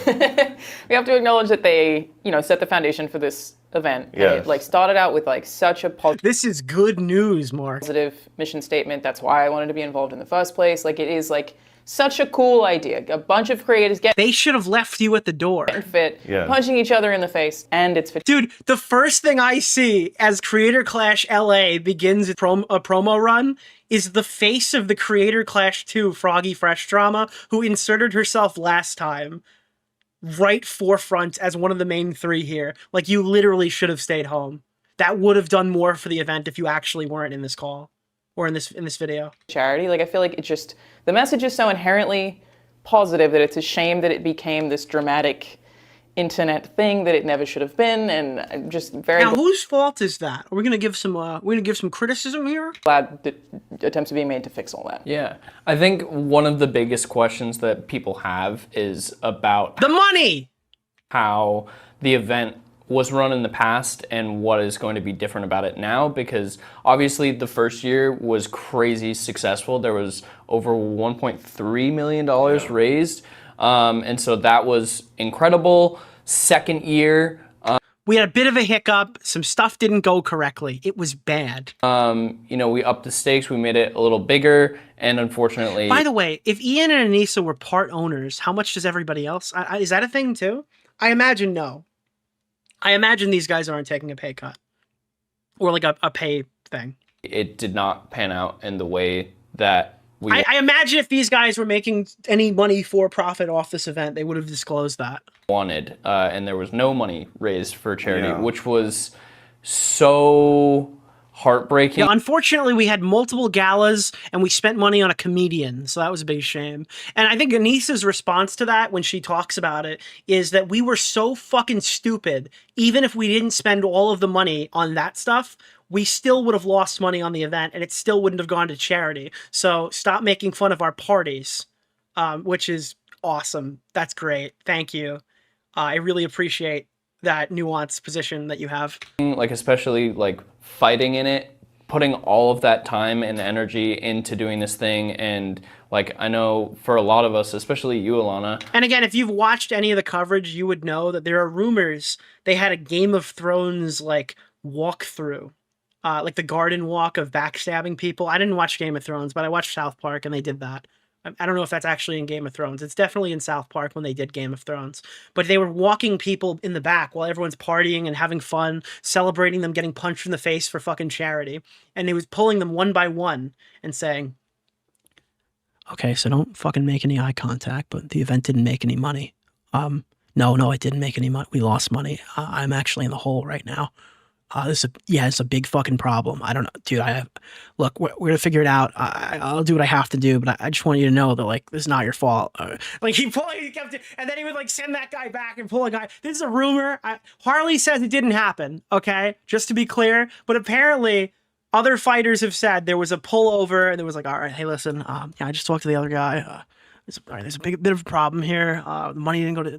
[SPEAKER 10] We have to acknowledge that they, set the foundation for this event.
[SPEAKER 8] Yes.
[SPEAKER 10] And it, like, started out with, like, such a
[SPEAKER 4] This is good news, Mark.
[SPEAKER 10] Positive mission statement. That's why I wanted to be involved in the first place. Like, it is, like, such a cool idea. A bunch of creators
[SPEAKER 4] They should have left you at the door.
[SPEAKER 10] Fit, punching each other in the face, and it's fit.
[SPEAKER 4] Dude, the first thing I see as Creator Clash LA begins a promo run is the face of the Creator Clash 2 Froggy Fresh drama, who inserted herself last time right forefront as one of the main 3 here. Like, you literally should have stayed home. That would have done more for the event if you actually weren't in this call. Or in this video.
[SPEAKER 10] Charity, like, I feel like it just, the message is so inherently positive that it's a shame that it became this dramatic internet thing that it never should have been, and I'm just very...
[SPEAKER 4] Now, whose fault is that? Are we gonna give some criticism here?
[SPEAKER 10] Glad that attempts are being made to fix all that.
[SPEAKER 9] Yeah, I think one of the biggest questions that people have is about...
[SPEAKER 4] The money!
[SPEAKER 9] How the event was run in the past and what is going to be different about it now, because obviously the first year was crazy successful. There was over $1.3 million raised, and so that was incredible. Second year...
[SPEAKER 4] We had a bit of a hiccup. Some stuff didn't go correctly. It was bad.
[SPEAKER 9] You know, we upped the stakes. We made it a little bigger, and unfortunately...
[SPEAKER 4] By the way, if Ian and Anissa were part owners, how much does everybody else? Is that a thing too? I imagine no. I imagine these guys aren't taking a pay cut. Or like a pay thing.
[SPEAKER 9] It did not pan out in the way that we...
[SPEAKER 4] I imagine if these guys were making any money for profit off this event, they would have disclosed that.
[SPEAKER 9] Wanted, and there was no money raised for charity, which was so heartbreaking.
[SPEAKER 4] Yeah, unfortunately, we had multiple galas, and we spent money on a comedian, so that was a big shame. And I think Anissa's response to that, when she talks about it, is that we were so fucking stupid, even if we didn't spend all of the money on that stuff, we still would have lost money on the event, and it still wouldn't have gone to charity. So stop making fun of our parties, which is awesome. That's great. Thank you. I really appreciate that nuanced position that you have.
[SPEAKER 9] Like, especially like fighting in it, putting all of that time and energy into doing this thing. And like, I know for a lot of us, especially you, Alana.
[SPEAKER 4] And again, if you've watched any of the coverage, you would know that there are rumors they had a Game of Thrones like walkthrough. Like the garden walk of backstabbing people. I didn't watch Game of Thrones, but I watched South Park and they did that. I don't know if that's actually in Game of Thrones. It's definitely in South Park when they did Game of Thrones. But they were walking people in the back while everyone's partying and having fun, celebrating them getting punched in the face for fucking charity. And they was pulling them one by one and saying, okay, so don't fucking make any eye contact, but the event didn't make any money. No, it didn't make any money. We lost money. I'm actually in the hole right now. It's a big fucking problem. I don't know, dude. Look, we're gonna figure it out. I'll do what I have to do, but I just want you to know that like this is not your fault. Like he kept, and then he would like send that guy back and pull a guy. This is a rumor. Harley says it didn't happen. Okay, just to be clear. But apparently, other fighters have said there was a pullover, and there was like, all right, hey, listen, I just talked to the other guy. There's a bit of a problem here. The money didn't go to.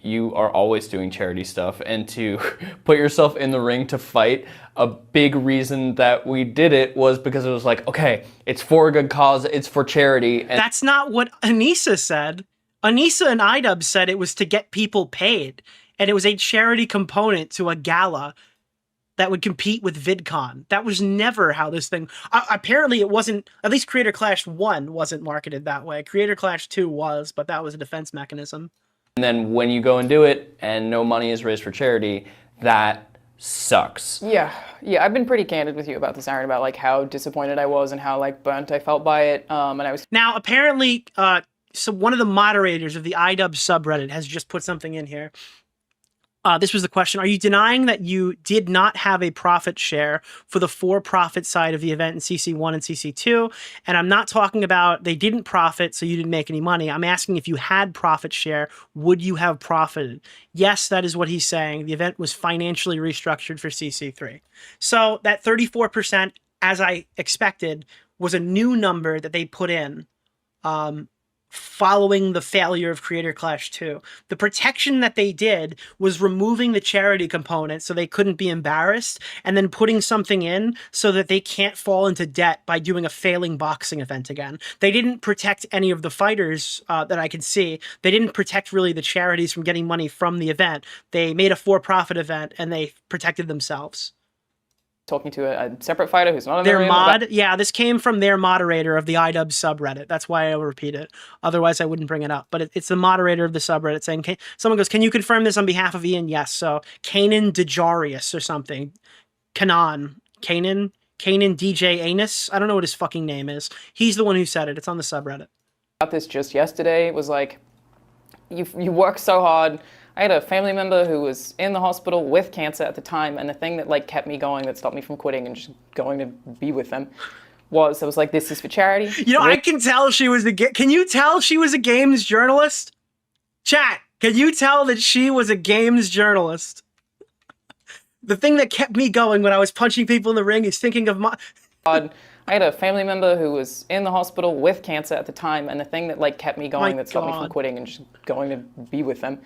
[SPEAKER 9] You are always doing charity stuff, and to put yourself in the ring to fight, a big reason that we did it was because it was like, okay, it's for a good cause, it's for charity. And
[SPEAKER 4] that's not what Anissa said. Anissa and iDubbbz said it was to get people paid, and it was a charity component to a gala that would compete with VidCon. That was never how this thing... apparently it wasn't... At least Creator Clash 1 wasn't marketed that way. Creator Clash 2 was, but that was a defense mechanism.
[SPEAKER 9] And then when you go and do it and no money is raised for charity, that sucks.
[SPEAKER 10] Yeah, I've been pretty candid with you about this, Aaron, about like how disappointed I was and how like burnt I felt by it. And I was...
[SPEAKER 4] Now, apparently, so one of the moderators of the iDubbbz subreddit has just put something in here. This was the question. Are you denying that you did not have a profit share for the for-profit side of the event in CC1 and CC2? And I'm not talking about they didn't profit, so you didn't make any money. I'm asking if you had profit share, would you have profited? Yes, that is what he's saying. The event was financially restructured for CC3. So that 34%, as I expected, was a new number that they put in following the failure of Creator Clash 2. The protection that they did was removing the charity component so they couldn't be embarrassed, and then putting something in so that they can't fall into debt by doing a failing boxing event again. They didn't protect any of the fighters that I could see. They didn't protect really the charities from getting money from the event. They made a for-profit event and they protected themselves.
[SPEAKER 10] Talking to a separate fighter who's not on
[SPEAKER 4] their mod. Yeah, this came from their moderator of the iDubbbz subreddit. That's why I will repeat it. Otherwise, I wouldn't bring it up. But it's the moderator of the subreddit saying, someone goes, can you confirm this on behalf of Ian? Yes. So Kanan DeJarius or something. Kanan DJ Anus. I don't know what his fucking name is. He's the one who said it. It's on the subreddit.
[SPEAKER 10] About this just yesterday. It was like, you work so hard. I had a family member who was in the hospital with cancer at the time, and the thing that like kept me going, that stopped me from quitting and just going to be with them, was I was like, this is for charity.
[SPEAKER 4] You know, I can tell she was can you tell she was a games journalist? Chat, can you tell that she was a games journalist? The thing that kept me going when I was punching people in the ring is thinking of my...
[SPEAKER 10] I had a family member who was in the hospital with cancer at the time, and the thing that like kept me going, that stopped me from quitting and just going to be with them,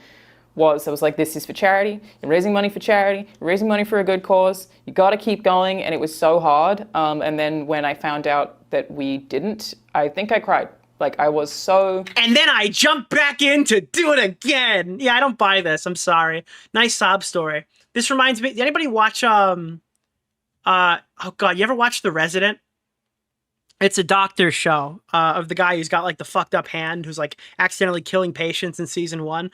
[SPEAKER 10] was I was like, this is for charity. You're raising money for charity. You're raising money for a good cause. You got to keep going. And it was so hard. And then when I found out that we didn't, I think I cried. Like, I was so...
[SPEAKER 4] And then I jumped back in to do it again. Yeah, I don't buy this. I'm sorry. Nice sob story. This reminds me... Did anybody watch, oh God, you ever watch The Resident? It's a doctor show of the guy who's got like the fucked up hand who's like accidentally killing patients in season 1.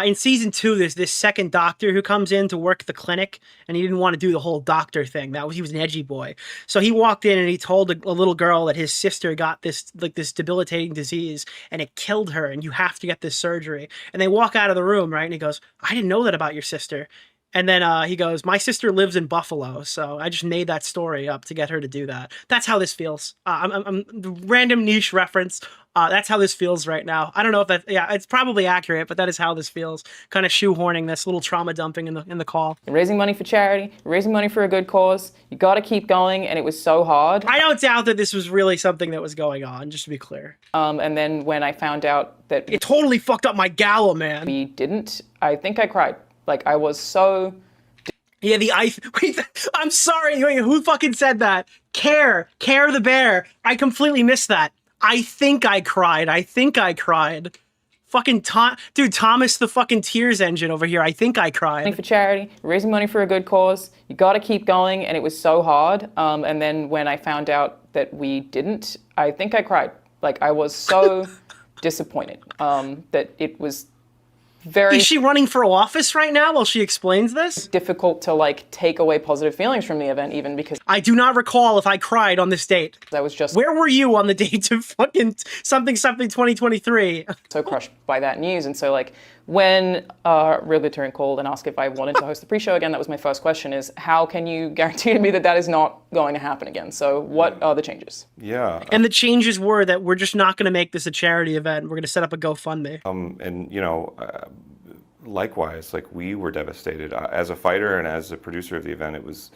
[SPEAKER 4] In season 2, there's this second doctor who comes in to work the clinic, and he didn't want to do the whole doctor thing. He was an edgy boy. So he walked in and he told a little girl that his sister got this debilitating disease and it killed her, and you have to get this surgery. And they walk out of the room, right? And he goes, I didn't know that about your sister. And then he goes, my sister lives in Buffalo, so I just made that story up to get her to do that. That's how this feels. I'm random niche reference. That's how this feels right now. I don't know if that, yeah, it's probably accurate, but that is how this feels. Kind of shoehorning this little trauma dumping in the call.
[SPEAKER 10] You're raising money for charity, you're raising money for a good cause. You got to keep going, and it was so hard.
[SPEAKER 4] I don't doubt that this was really something that was going on, just to be clear.
[SPEAKER 10] And then when I found out that
[SPEAKER 4] it totally fucked up my gala, man.
[SPEAKER 10] We didn't. I think I cried. Like, I was so...
[SPEAKER 4] Yeah, wait, I'm sorry. Wait, who fucking said that? Care the bear. I completely missed that. I think I cried. Fucking dude, Thomas the fucking tears engine over here. I think I cried.
[SPEAKER 10] Money for charity, raising money for a good cause. You got to keep going, and it was so hard. And then when I found out that we didn't, I think I cried. Like, I was so disappointed that it was very...
[SPEAKER 4] Is she running for office right now while she explains this?
[SPEAKER 10] Difficult to, like, take away positive feelings from the event, even because...
[SPEAKER 4] I do not recall if I cried on this date.
[SPEAKER 10] I was just...
[SPEAKER 4] Where were you on the date of fucking something 2023?
[SPEAKER 10] So crushed by that news. And so, like, when Real Glittering called and asked if I wanted to host the pre-show again, that was my first question, is how can you guarantee to me that that is not going to happen again? So what are the changes?
[SPEAKER 8] Yeah.
[SPEAKER 4] And the changes were that we're just not going to make this a charity event. We're going to set up a GoFundMe.
[SPEAKER 8] And, you know, likewise, like, we were devastated. As a fighter and as a producer of the event, it was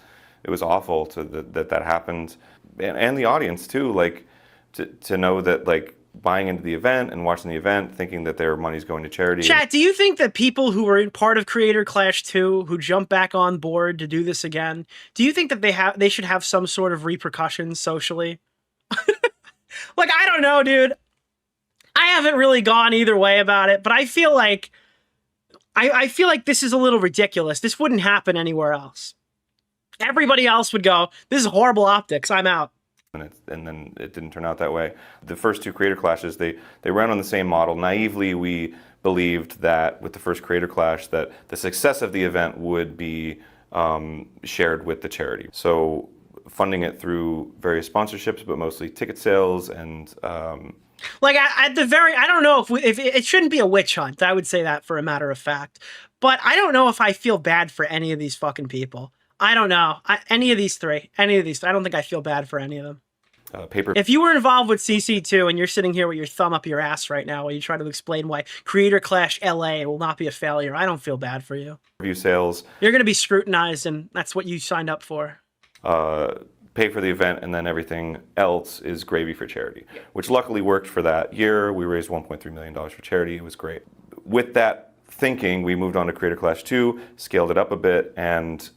[SPEAKER 8] awful that happened. And the audience, too, like, to know that, like, buying into the event and watching the event, thinking that their money's going to charity.
[SPEAKER 4] Chat, do you think that people who were part of Creator Clash 2, who jump back on board to do this again, do you think that they should have some sort of repercussions socially? Like, I don't know, dude. I haven't really gone either way about it, but I feel like I feel like this is a little ridiculous. This wouldn't happen anywhere else. Everybody else would go, this is horrible optics, I'm out.
[SPEAKER 8] And then it didn't turn out that way. The first two Creator Clashes, they ran on the same model. Naively, we believed that with the first Creator Clash, that the success of the event would be shared with the charity. So funding it through various sponsorships, but mostly ticket sales and...
[SPEAKER 4] Like, at the very... I don't know if it shouldn't be a witch hunt. I would say that for a matter of fact. But I don't know if I feel bad for any of these fucking people. I don't know. Any of these three. I don't think I feel bad for any of them. If you were involved with CC2 and you're sitting here with your thumb up your ass right now while you try to explain why Creator Clash LA will not be a failure, I don't feel bad for you.
[SPEAKER 8] Review sales.
[SPEAKER 4] You're going to be scrutinized, and that's what you signed up for.
[SPEAKER 8] Pay for the event, and then everything else is gravy for charity, which luckily worked for that year. We raised $1.3 million for charity. It was great. With that thinking, we moved on to Creator Clash 2, scaled it up a bit, and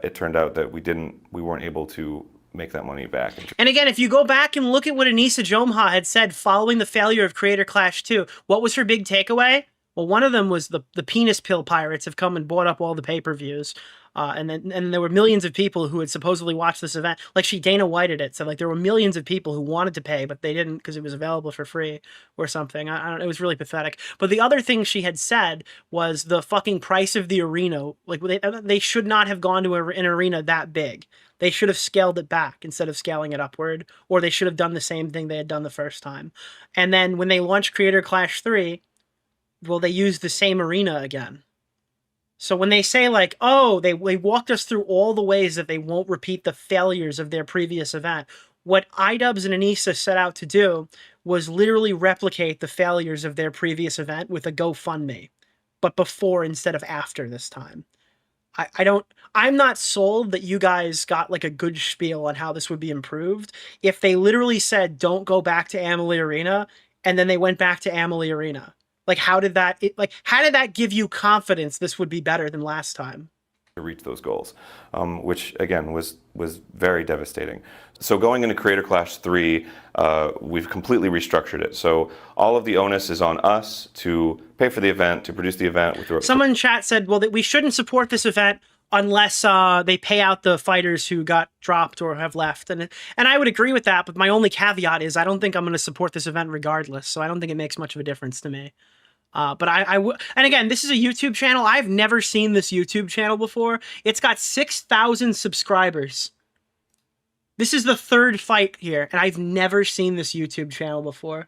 [SPEAKER 8] it turned out that we weren't able to make that money back.
[SPEAKER 4] And again, if you go back and look at what Anissa Jomha had said following the failure of Creator Clash 2, what was her big takeaway? Well, one of them was the penis pill pirates have come and bought up all the pay-per-views. And there were millions of people who had supposedly watched this event. Like, Dana Whited it. So, like, there were millions of people who wanted to pay, but they didn't because it was available for free or something. I don't know. It was really pathetic. But the other thing she had said was the fucking price of the arena. Like, they should not have gone to an arena that big. They should have scaled it back instead of scaling it upward, or they should have done the same thing they had done the first time. And then when they launched Creator Clash 3, well, they used the same arena again. So when they say, like, oh, they walked us through all the ways that they won't repeat the failures of their previous event, what iDubbbz and Anissa set out to do was literally replicate the failures of their previous event with a GoFundMe, but before instead of after this time. I'm not sold that you guys got, like, a good spiel on how this would be improved if they literally said, don't go back to Amalie Arena, and then they went back to Amalie Arena. Like, how did that give you confidence this would be better than last time?
[SPEAKER 8] to reach those goals, which again was very devastating. So going into Creator Clash 3, we've completely restructured it. So all of the onus is on us to pay for the event, to produce the event.
[SPEAKER 4] Someone in chat said, well, that we shouldn't support this event unless they pay out the fighters who got dropped or have left. And I would agree with that, but my only caveat is I don't think I'm going to support this event regardless, so I don't think it makes much of a difference to me. But and again, this is a YouTube channel. I've never seen this YouTube channel before. It's got 6,000 subscribers. This is the third fight here, and I've never seen this YouTube channel before.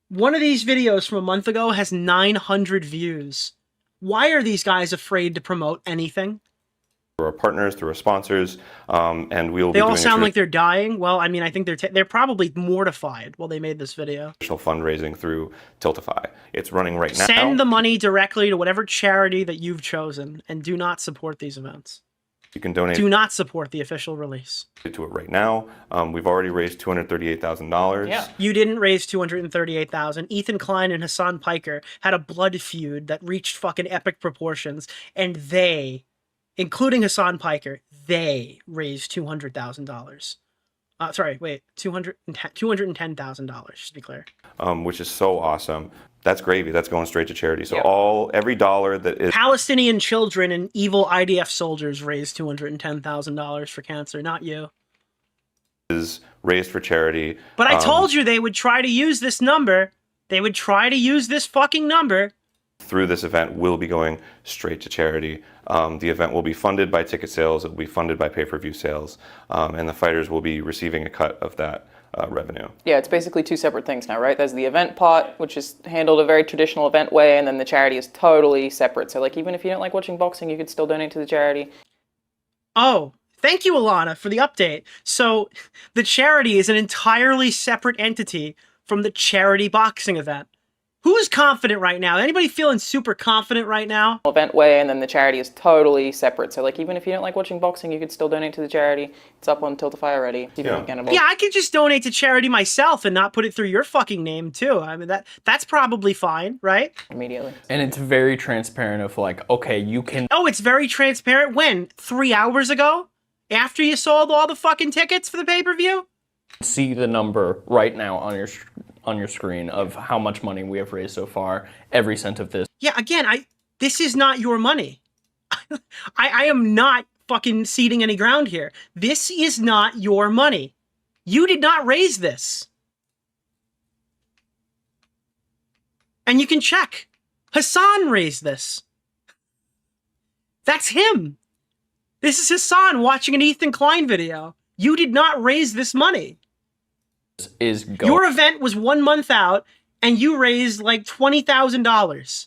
[SPEAKER 4] One of these videos from a month ago has 900 views. Why are these guys afraid to promote anything?
[SPEAKER 8] Through our partners, through our sponsors, and we will be
[SPEAKER 4] They
[SPEAKER 8] doing
[SPEAKER 4] all sound like they're dying. Well, I mean, I think they're probably mortified while they made this video.
[SPEAKER 8] Additional fundraising through Tiltify. It's running right now.
[SPEAKER 4] Send the money directly to whatever charity that you've chosen, and do not support these events.
[SPEAKER 8] You can donate.
[SPEAKER 4] Do not support the official release.
[SPEAKER 8] To it right now. We've already raised $238,000.
[SPEAKER 4] Yeah. You didn't raise $238,000. Ethan Klein and Hassan Piker had a blood feud that reached fucking epic proportions, and they, including Hassan Piker, they raised $200,000. Sorry, wait, $210,000, just to be clear.
[SPEAKER 8] Which is so awesome. That's gravy. That's going straight to charity. So every dollar that is
[SPEAKER 4] Palestinian children and evil IDF soldiers raised $210,000 for cancer, not you.
[SPEAKER 8] Is raised for charity.
[SPEAKER 4] But I told you they would try to use this number. They would try to use this fucking number.
[SPEAKER 8] Through this event will be going straight to charity. The event will be funded by ticket sales. It will be funded by pay-per-view sales. And the fighters will be receiving a cut of that revenue.
[SPEAKER 10] Yeah, it's basically two separate things now, right? There's the event pot, which is handled a very traditional event way, and then the charity is totally separate. So like even if you don't like watching boxing, you could still donate to the charity.
[SPEAKER 4] Oh, thank you, Alana, for the update. So the charity is an entirely separate entity from the charity boxing event. Who's confident right now? Anybody feeling super confident right now?
[SPEAKER 10] Event way, and then the charity is totally separate. So like even if you don't like watching boxing, you could still donate to the charity. It's up on Tiltify already.
[SPEAKER 4] Yeah, I could just donate to charity myself and not put it through your fucking name too. I mean, that's probably fine, right?
[SPEAKER 10] Immediately.
[SPEAKER 9] And it's very transparent of like, okay, you can...
[SPEAKER 4] Oh, it's very transparent. When? 3 hours ago? After you sold all the fucking tickets for the pay-per-view?
[SPEAKER 9] See the number right now on your screen of how much money we have raised so far, every cent of this.
[SPEAKER 4] Yeah, again, this is not your money. I am not fucking ceding any ground here. This is not your money. You did not raise this. And you can check. Hassan raised this. That's him. This is Hassan watching an Ethan Klein video. You did not raise this money. Your event was 1 month out, and you raised like $20,000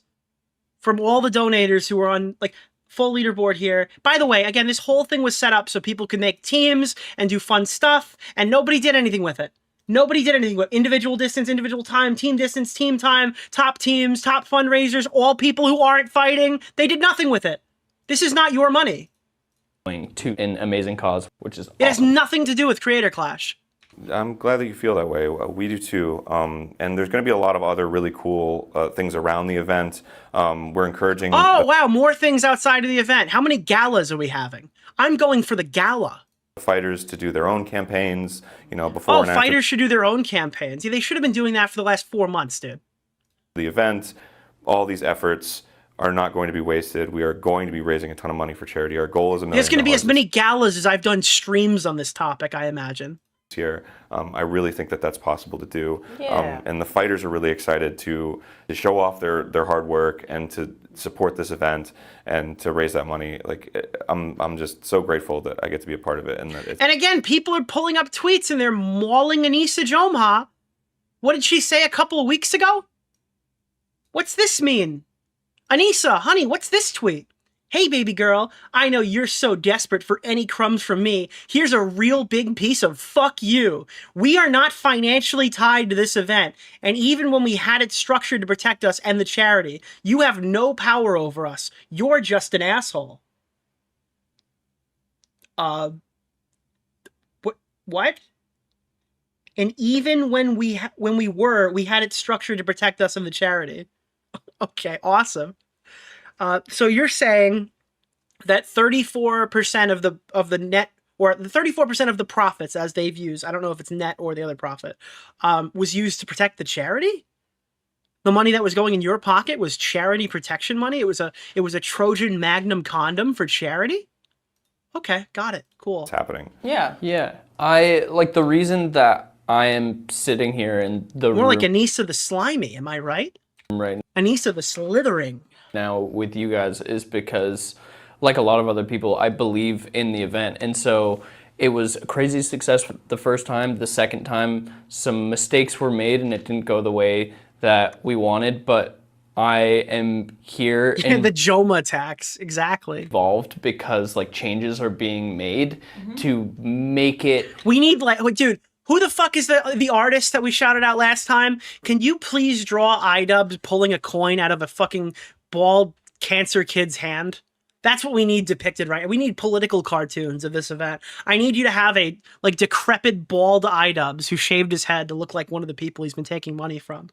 [SPEAKER 4] from all the donators who were on like full leaderboard here. By the way, again, this whole thing was set up so people could make teams and do fun stuff, and nobody did anything with it. Nobody did anything with individual distance, individual time, team distance, team time, top teams, top fundraisers, all people who aren't fighting. They did nothing with it. This is not your money.
[SPEAKER 9] To an amazing cause, which is awesome.
[SPEAKER 4] It has nothing to do with Creator Clash.
[SPEAKER 8] I'm glad that you feel that way. We do too. And there's going to be a lot of other really cool things around the event. We're encouraging...
[SPEAKER 4] Oh, wow, more things outside of the event. How many galas are we having? I'm going for the gala.
[SPEAKER 8] Fighters to do their own campaigns, before and after.
[SPEAKER 4] Fighters should do their own campaigns. Yeah, they should have been doing that for the last 4 months, dude.
[SPEAKER 8] The event, all these efforts are not going to be wasted. We are going to be raising a ton of money for charity. Our goal is $1 million.
[SPEAKER 4] There's going to be as many galas as I've done streams on this topic, I imagine.
[SPEAKER 8] Here, I really think that that's possible to do.
[SPEAKER 10] Yeah.
[SPEAKER 8] And the fighters are really excited to show off their hard work and to support this event and to raise that money. Like I'm just so grateful that I get to be a part of it. And
[SPEAKER 4] again, people are pulling up tweets and they're mauling Anissa Jomha. What did she say a couple of weeks ago? What's this mean? Anissa, honey, what's this tweet? Hey, baby girl, I know you're so desperate for any crumbs from me. Here's a real big piece of fuck you. We are not financially tied to this event, and even when we had it structured to protect us and the charity, you have no power over us. You're just an asshole. What? And even when we had it structured to protect us and the charity. Okay, awesome. So you're saying that 34% of the net, or the 34% of the profits as they've used, I don't know if it's net or the other profit, was used to protect the charity? The money that was going in your pocket was charity protection money? It was a Trojan Magnum condom for charity? Okay, got it. Cool.
[SPEAKER 8] It's happening.
[SPEAKER 10] Yeah.
[SPEAKER 9] Yeah. The reason that I am sitting here in the
[SPEAKER 4] More
[SPEAKER 9] room
[SPEAKER 4] like Anissa the Slimy, am I right?
[SPEAKER 9] right
[SPEAKER 4] Anissa the Slithering.
[SPEAKER 9] now with you guys is because, like a lot of other people, I believe in the event. And so it was a crazy success the first time. The second time, some mistakes were made and it didn't go the way that we wanted. But I am here and
[SPEAKER 4] the Joma tax, exactly.
[SPEAKER 9] Involved because like changes are being made to make it.
[SPEAKER 4] We need dude. Who the fuck is the artist that we shouted out last time? Can you please draw iDubbbz pulling a coin out of a fucking bald cancer kid's hand? That's what we need depicted, right? We need political cartoons of this event. I need you to have a decrepit bald iDubbbz who shaved his head to look like one of the people he's been taking money from,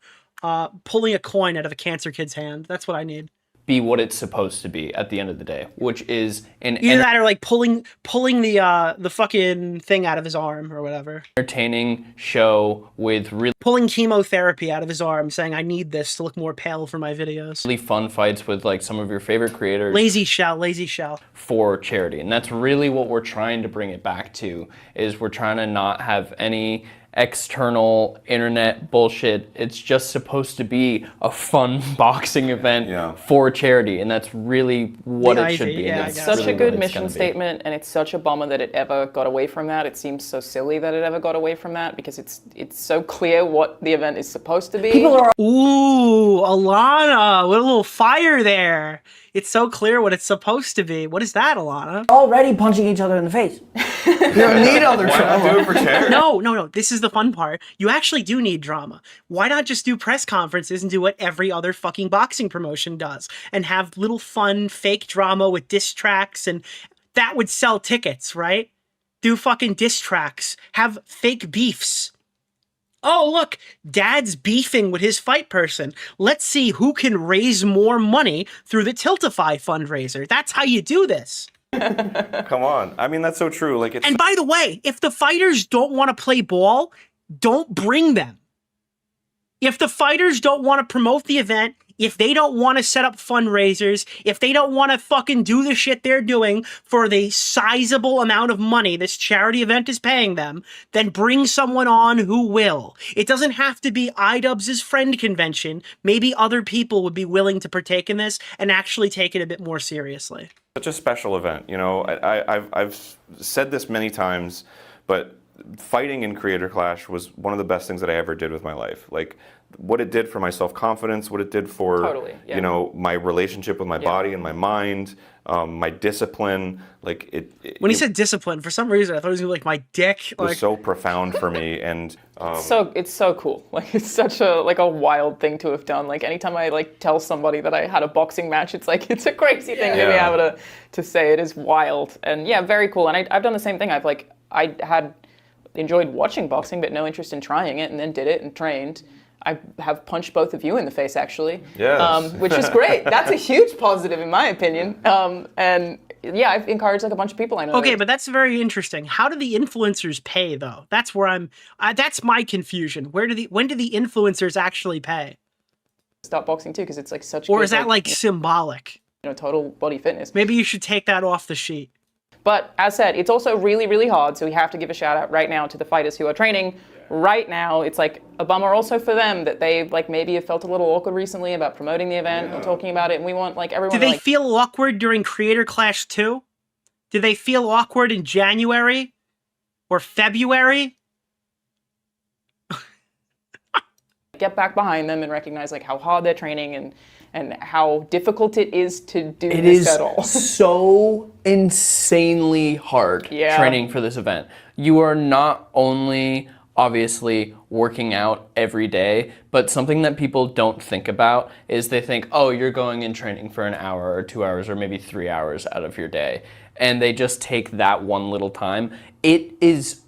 [SPEAKER 4] pulling a coin out of a cancer kid's hand. That's what I need.
[SPEAKER 9] Be what it's supposed to be at the end of the day, which is
[SPEAKER 4] either that or like pulling the fucking thing out of his arm or whatever.
[SPEAKER 9] Entertaining show with really
[SPEAKER 4] pulling chemotherapy out of his arm, saying I need this to look more pale for my videos.
[SPEAKER 9] Really fun fights with like some of your favorite creators.
[SPEAKER 4] Lazy shell
[SPEAKER 9] for charity, and that's really what we're trying to bring it back to. Is we're trying to not have any external internet bullshit. It's just supposed to be a fun boxing event for charity, and that's really what it should be.
[SPEAKER 10] It's such a good mission statement, and it's such a bummer that it ever got away from that. It seems so silly that it ever got away from that, because it's so clear what the event is supposed to be.
[SPEAKER 4] Ooh, Alana, with a little fire there. It's so clear what it's supposed to be. What is that, Alana?
[SPEAKER 11] Already punching each other in the face. You don't need other drama.
[SPEAKER 4] No. This is the fun part. You actually do need drama. Why not just do press conferences and do what every other fucking boxing promotion does and have little fun fake drama with diss tracks, and that would sell tickets, right? Do fucking diss tracks. Have fake beefs. Oh, look, Dad's beefing with his fight person. Let's see who can raise more money through the Tiltify fundraiser. That's how you do this.
[SPEAKER 8] Come on. I mean, that's so true.
[SPEAKER 4] And by the way, if the fighters don't want to play ball, don't bring them. If the fighters don't want to promote the event, if they don't want to set up fundraisers, if they don't want to fucking do the shit they're doing for the sizable amount of money this charity event is paying them, then bring someone on who will. It doesn't have to be iDubbbz's friend convention. Maybe other people would be willing to partake in this and actually take it a bit more seriously.
[SPEAKER 8] Such a special event. You know, I've said this many times, but fighting in Creator Clash was one of the best things that I ever did with my life. Like, what it did for my self-confidence, what it did for, you know, my relationship with my body and my mind, my discipline. Like
[SPEAKER 4] when he said discipline, for some reason I thought it was gonna be like my dick.
[SPEAKER 8] It was so profound for me, and
[SPEAKER 10] it's so cool. Like, it's such a wild thing to have done. Like, anytime I tell somebody that I had a boxing match, it's like it's a crazy thing to be able to say. It is wild, and very cool. And I've done the same thing. I had enjoyed watching boxing, but no interest in trying it, and then did it and trained. I have punched both of you in the face, actually, which is great. That's a huge positive, in my opinion. And I've encouraged a bunch of people I know.
[SPEAKER 4] Okay, but that's very interesting. How do the influencers pay, though? That's where that's my confusion. When do the influencers actually pay?
[SPEAKER 10] Stop boxing too, because it's such.
[SPEAKER 4] Or is that symbolic?
[SPEAKER 10] Total body fitness.
[SPEAKER 4] Maybe you should take that off the sheet.
[SPEAKER 10] But as said, it's also really, really hard. So we have to give a shout out right now to the fighters who are training right now. It's a bummer also for them that they maybe have felt a little awkward recently about promoting the event and talking about it. And we want everyone.
[SPEAKER 4] Do they feel awkward during Creator Clash 2? Do they feel awkward in January or February?
[SPEAKER 10] Get back behind them and recognize how hard they're training and how difficult it is to do this at all.
[SPEAKER 9] It is so insanely hard training for this event. You are not only obviously working out every day, but something that people don't think about is they think, oh, you're going and training for an hour or 2 hours or maybe 3 hours out of your day. And they just take that one little time. It is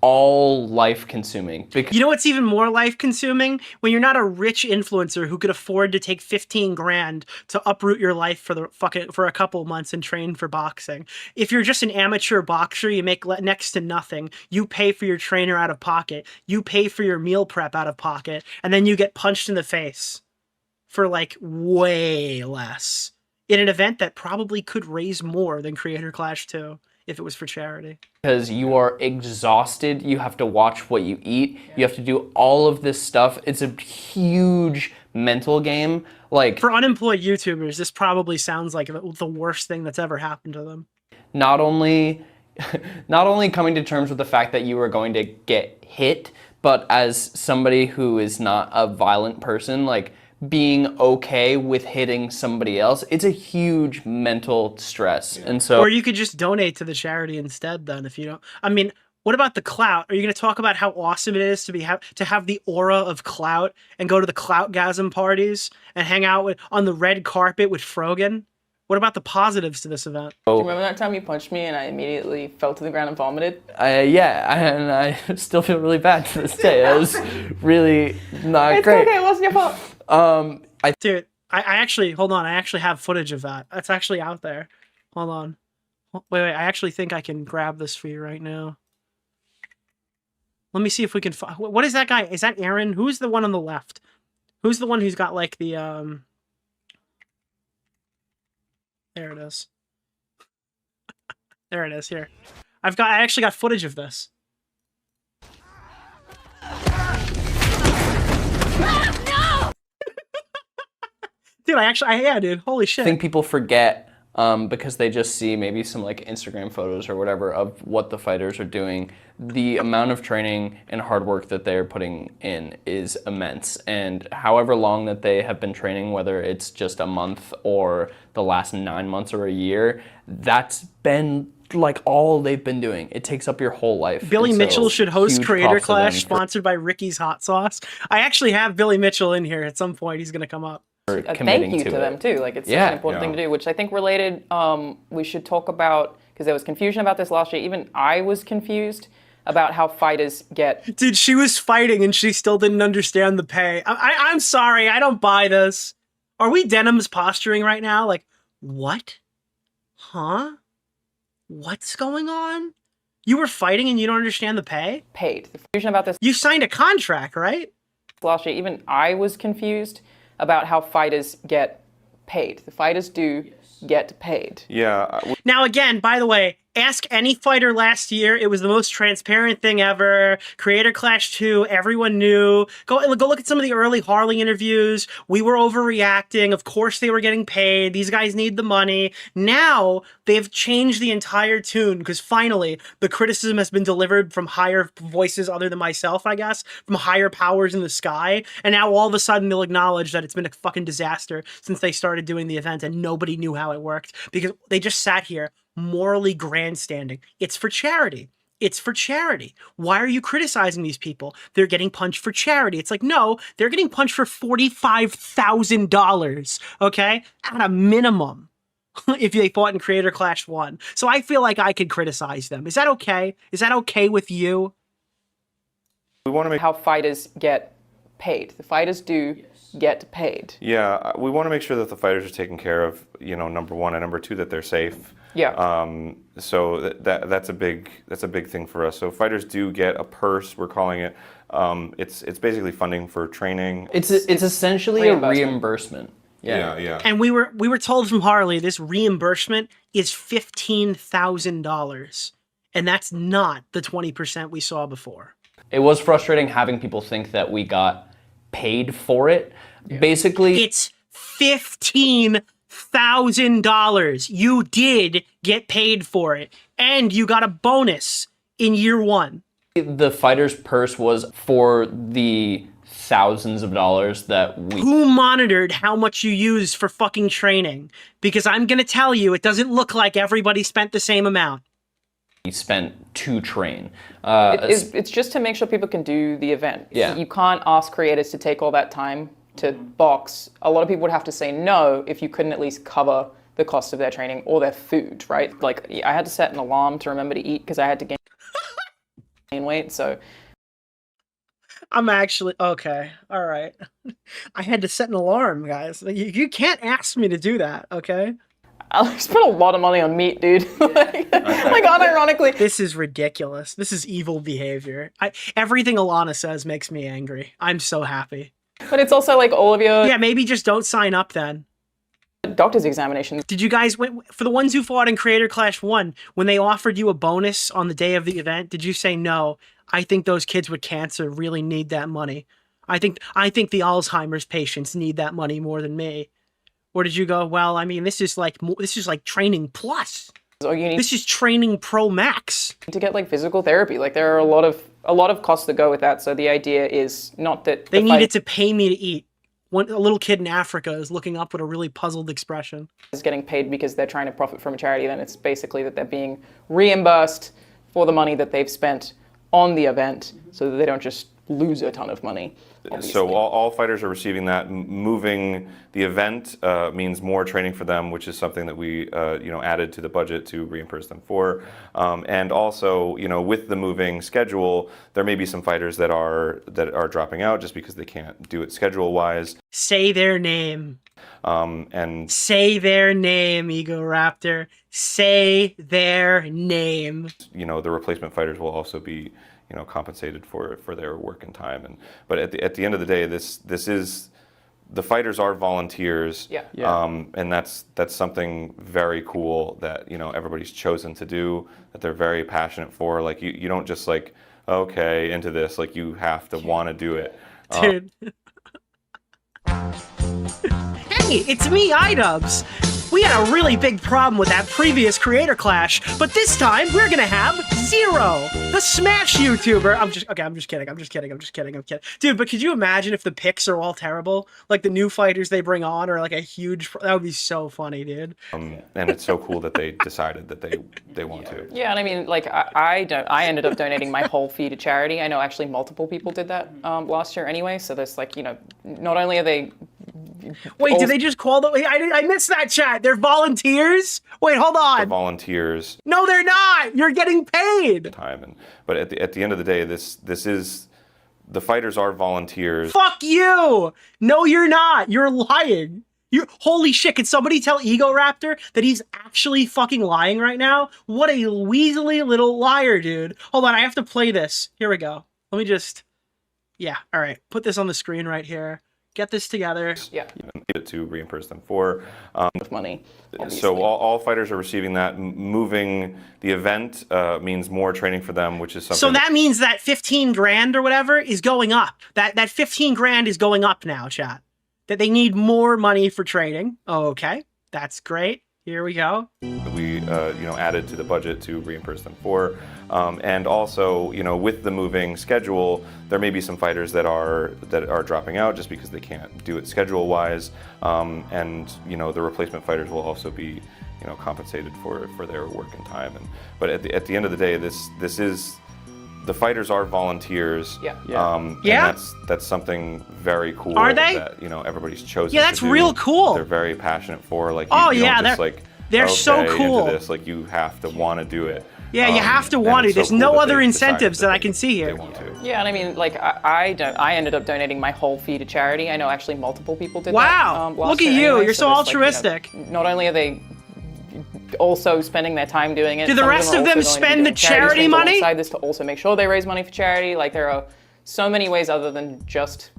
[SPEAKER 9] all life consuming.
[SPEAKER 4] You know what's even more life consuming? When you're not a rich influencer who could afford to take 15 grand to uproot your life for a couple months and train for boxing. If you're just an amateur boxer, you make next to nothing. You pay for your trainer out of pocket. You pay for your meal prep out of pocket, and then you get punched in the face for like way less in an event that probably could raise more than Creator Clash 2 if it was for charity.
[SPEAKER 9] Because you are exhausted, you have to watch what you eat, you have to do all of this stuff. It's a huge mental game. Like,
[SPEAKER 4] for unemployed YouTubers, this probably sounds like the worst thing that's ever happened to them.
[SPEAKER 9] Not only coming to terms with the fact that you are going to get hit, but as somebody who is not a violent person, like, being okay with hitting somebody else, it's a huge mental stress. And so,
[SPEAKER 4] or you could just donate to the charity instead then, if you don't. I mean, what about the clout? Are you going to talk about how awesome it is to have the aura of clout and go to the cloutgasm parties and hang out on the red carpet with Frogan? What about the positives to this event?
[SPEAKER 10] Do you remember that time you punched me and I immediately fell to the ground and vomited?
[SPEAKER 9] Yeah, and I still feel really bad to this day. It was really not great.
[SPEAKER 10] It's okay, it wasn't your fault.
[SPEAKER 4] Dude, I actually, hold on, I actually have footage of that. That's actually out there. Hold on. Wait, I actually think I can grab this for you right now. Let me see if we can find, what is that guy? Is that Aaron? Who's the one on the left? Who's the one who's got like the, there it is. There it is, here. I actually got footage of this. Dude, yeah, dude, holy shit.
[SPEAKER 9] I think people forget because they just see maybe some like Instagram photos or whatever of what the fighters are doing. The amount of training and hard work that they're putting in is immense. And however long that they have been training, whether it's just a month or the last 9 months or a year, that's been like all they've been doing. It takes up your whole life.
[SPEAKER 4] Billy Mitchell should host Creator Clash, sponsored by Ricky's Hot Sauce. I actually have Billy Mitchell in here at some point. He's going to come up.
[SPEAKER 10] A thank you to them too. Like, it's such an important thing to do, which I think related, we should talk about, because there was confusion about this last year. Even I was confused about how fighters get.
[SPEAKER 4] Dude, she was fighting and she still didn't understand the pay. I'm sorry, I don't buy this. Are we Denim's posturing right now? Like, what? Huh? What's going on? You were fighting and you don't understand the pay?
[SPEAKER 10] Paid. The confusion about this.
[SPEAKER 4] You signed a contract, right?
[SPEAKER 10] Last year, even I was confused about how fighters get paid. The fighters do get paid.
[SPEAKER 8] Yeah.
[SPEAKER 4] Now, again, by the way, ask any fighter last year. It was the most transparent thing ever. Creator Clash 2, everyone knew. Go look at some of the early Harley interviews. We were overreacting. Of course they were getting paid. These guys need the money. Now they've changed the entire tune because finally the criticism has been delivered from higher voices other than myself, I guess, from higher powers in the sky. And now all of a sudden they'll acknowledge that it's been a fucking disaster since they started doing the event and nobody knew how it worked because they just sat here morally grandstanding. It's for charity. It's for charity. Why are you criticizing these people? They're getting punched for charity. It's like, no, they're getting punched for $45,000, okay? At a minimum, if they fought in Creator Clash 1. So I feel like I could criticize them. Is that okay? Is that okay with you?
[SPEAKER 8] We want to make
[SPEAKER 10] how fighters get paid. The fighters do get paid.
[SPEAKER 8] Yeah, we want to make sure that the fighters are taken care of, you know, number one, and number two, that they're safe.
[SPEAKER 10] Yeah.
[SPEAKER 8] So that's a big thing for us. So fighters do get a purse. We're calling it. It's basically funding for training.
[SPEAKER 9] It's essentially a reimbursement.
[SPEAKER 8] Yeah.
[SPEAKER 4] And we were told from Harley this reimbursement is $15,000, and that's not the 20% we saw before.
[SPEAKER 9] It was frustrating having people think that we got paid for it. Yeah. Basically,
[SPEAKER 4] it's $15,000. You did get paid for it, and you got a bonus in year 1.
[SPEAKER 9] The fighter's purse was for the thousands of dollars that we...
[SPEAKER 4] Who monitored how much you used for fucking training? Because I'm gonna tell you, it doesn't look like everybody spent the same amount.
[SPEAKER 9] We spent to train.
[SPEAKER 10] It's just to make sure people can do the event.
[SPEAKER 9] Yeah.
[SPEAKER 10] You can't ask creators to take all that time to box. A lot of people would have to say no if you couldn't at least cover the cost of their training or their food, right? Like, I had to set an alarm to remember to eat because I had to gain weight. So
[SPEAKER 4] I'm actually okay. All right. I had to set an alarm, guys. You can't ask me to do that, okay?
[SPEAKER 10] I spent a lot of money on meat, dude. like unironically.
[SPEAKER 4] This is ridiculous. This is evil behavior. Everything Alana says makes me angry. I'm so happy.
[SPEAKER 10] But it's also like all of your...
[SPEAKER 4] Yeah, maybe just don't sign up then.
[SPEAKER 10] Doctor's examinations.
[SPEAKER 4] Did you guys, for the ones who fought in Creator Clash 1, when they offered you a bonus on the day of the event, did you say, no, I think those kids with cancer really need that money. I think the Alzheimer's patients need that money more than me. Or did you go, well, I mean, this is like training plus. This is training pro max.
[SPEAKER 10] To get like physical therapy, like there are a lot of costs that go with that. So the idea is not that
[SPEAKER 4] they needed to pay me to eat. A little kid in Africa is looking up with a really puzzled expression.
[SPEAKER 10] Is getting paid because they're trying to profit from a charity. Then it's basically that they're being reimbursed for the money that they've spent on the event, so that they don't just lose a ton of money. Obviously.
[SPEAKER 8] So all fighters are receiving that. Moving the event means more training for them, which is something that we added to the budget to reimburse them for. And also, with the moving schedule, there may be some fighters that are dropping out just because they can't do it schedule-wise.
[SPEAKER 4] Say their name.
[SPEAKER 8] And
[SPEAKER 4] say their name, Ego Raptor. Say their name.
[SPEAKER 8] The replacement fighters will also be compensated for their work and time. But at the end of the day, this is, the fighters are volunteers.
[SPEAKER 10] Yeah.
[SPEAKER 8] And that's something very cool that everybody's chosen to do, that they're very passionate for. Like you don't just like, okay, into this, like you have to want to do it.
[SPEAKER 4] Dude. Hey, it's me, iDubbbz. We had a really big problem with that previous Creator Clash, but this time we're gonna have Zero, the Smash YouTuber. I'm just kidding. Dude, but could you imagine if the picks are all terrible? Like the new fighters they bring on are like a huge, that would be so funny, dude.
[SPEAKER 8] And it's so cool that they decided that they want to.
[SPEAKER 10] Yeah, and I mean, like I ended up donating my whole fee to charity. I know actually multiple people did that last year anyway, so there's like, not only are they...
[SPEAKER 4] Wait, did they just call the... I missed that chat. They're volunteers? Wait, hold on.
[SPEAKER 8] They're volunteers.
[SPEAKER 4] No, they're not. You're getting paid.
[SPEAKER 8] But at the end of the day, this is... The fighters are volunteers.
[SPEAKER 4] Fuck you! No, you're not. You're lying. Holy shit, can somebody tell Ego Raptor that he's actually fucking lying right now? What a weaselly little liar, dude. Hold on, I have to play this. Here we go. Let me just... Yeah, all right. Put this on the screen right here. Get this together.
[SPEAKER 10] Yeah.
[SPEAKER 8] To reimburse them for
[SPEAKER 10] money. Obviously.
[SPEAKER 8] So all fighters are receiving that. Moving the event means more training for them, which is something.
[SPEAKER 4] So that means that 15 grand or whatever is going up. That 15 grand is going up now, chat. That they need more money for training. Oh, okay, that's great. Here we go.
[SPEAKER 8] We added to the budget to reimburse them for, and also with the moving schedule, there may be some fighters that are dropping out just because they can't do it schedule-wise, and the replacement fighters will also be compensated for their work and time. But at the end of the day, this is. The fighters are volunteers.
[SPEAKER 10] Yeah.
[SPEAKER 8] And that's something very cool.
[SPEAKER 4] Are they?
[SPEAKER 8] That everybody's chosen.
[SPEAKER 4] Yeah, that's
[SPEAKER 8] to do.
[SPEAKER 4] real cool.
[SPEAKER 8] They're very passionate for. Like,
[SPEAKER 4] oh
[SPEAKER 8] you
[SPEAKER 4] yeah,
[SPEAKER 8] don't just, like,
[SPEAKER 4] they're so cool.
[SPEAKER 8] Into this, like you have to want to do it.
[SPEAKER 4] Yeah, you have to want to. There's
[SPEAKER 8] cool
[SPEAKER 4] no other incentives that I can see here.
[SPEAKER 10] Yeah, and I mean, like I ended up donating my whole fee to charity. I know actually multiple people did that.
[SPEAKER 4] Wow, look at you.
[SPEAKER 10] Anyway,
[SPEAKER 4] You're so altruistic.
[SPEAKER 10] Like, not only are they also spending their time doing it.
[SPEAKER 4] Do the rest of them spend the charity money?
[SPEAKER 10] Alongside this to also make sure they raise money for charity. Like there are so many ways other than just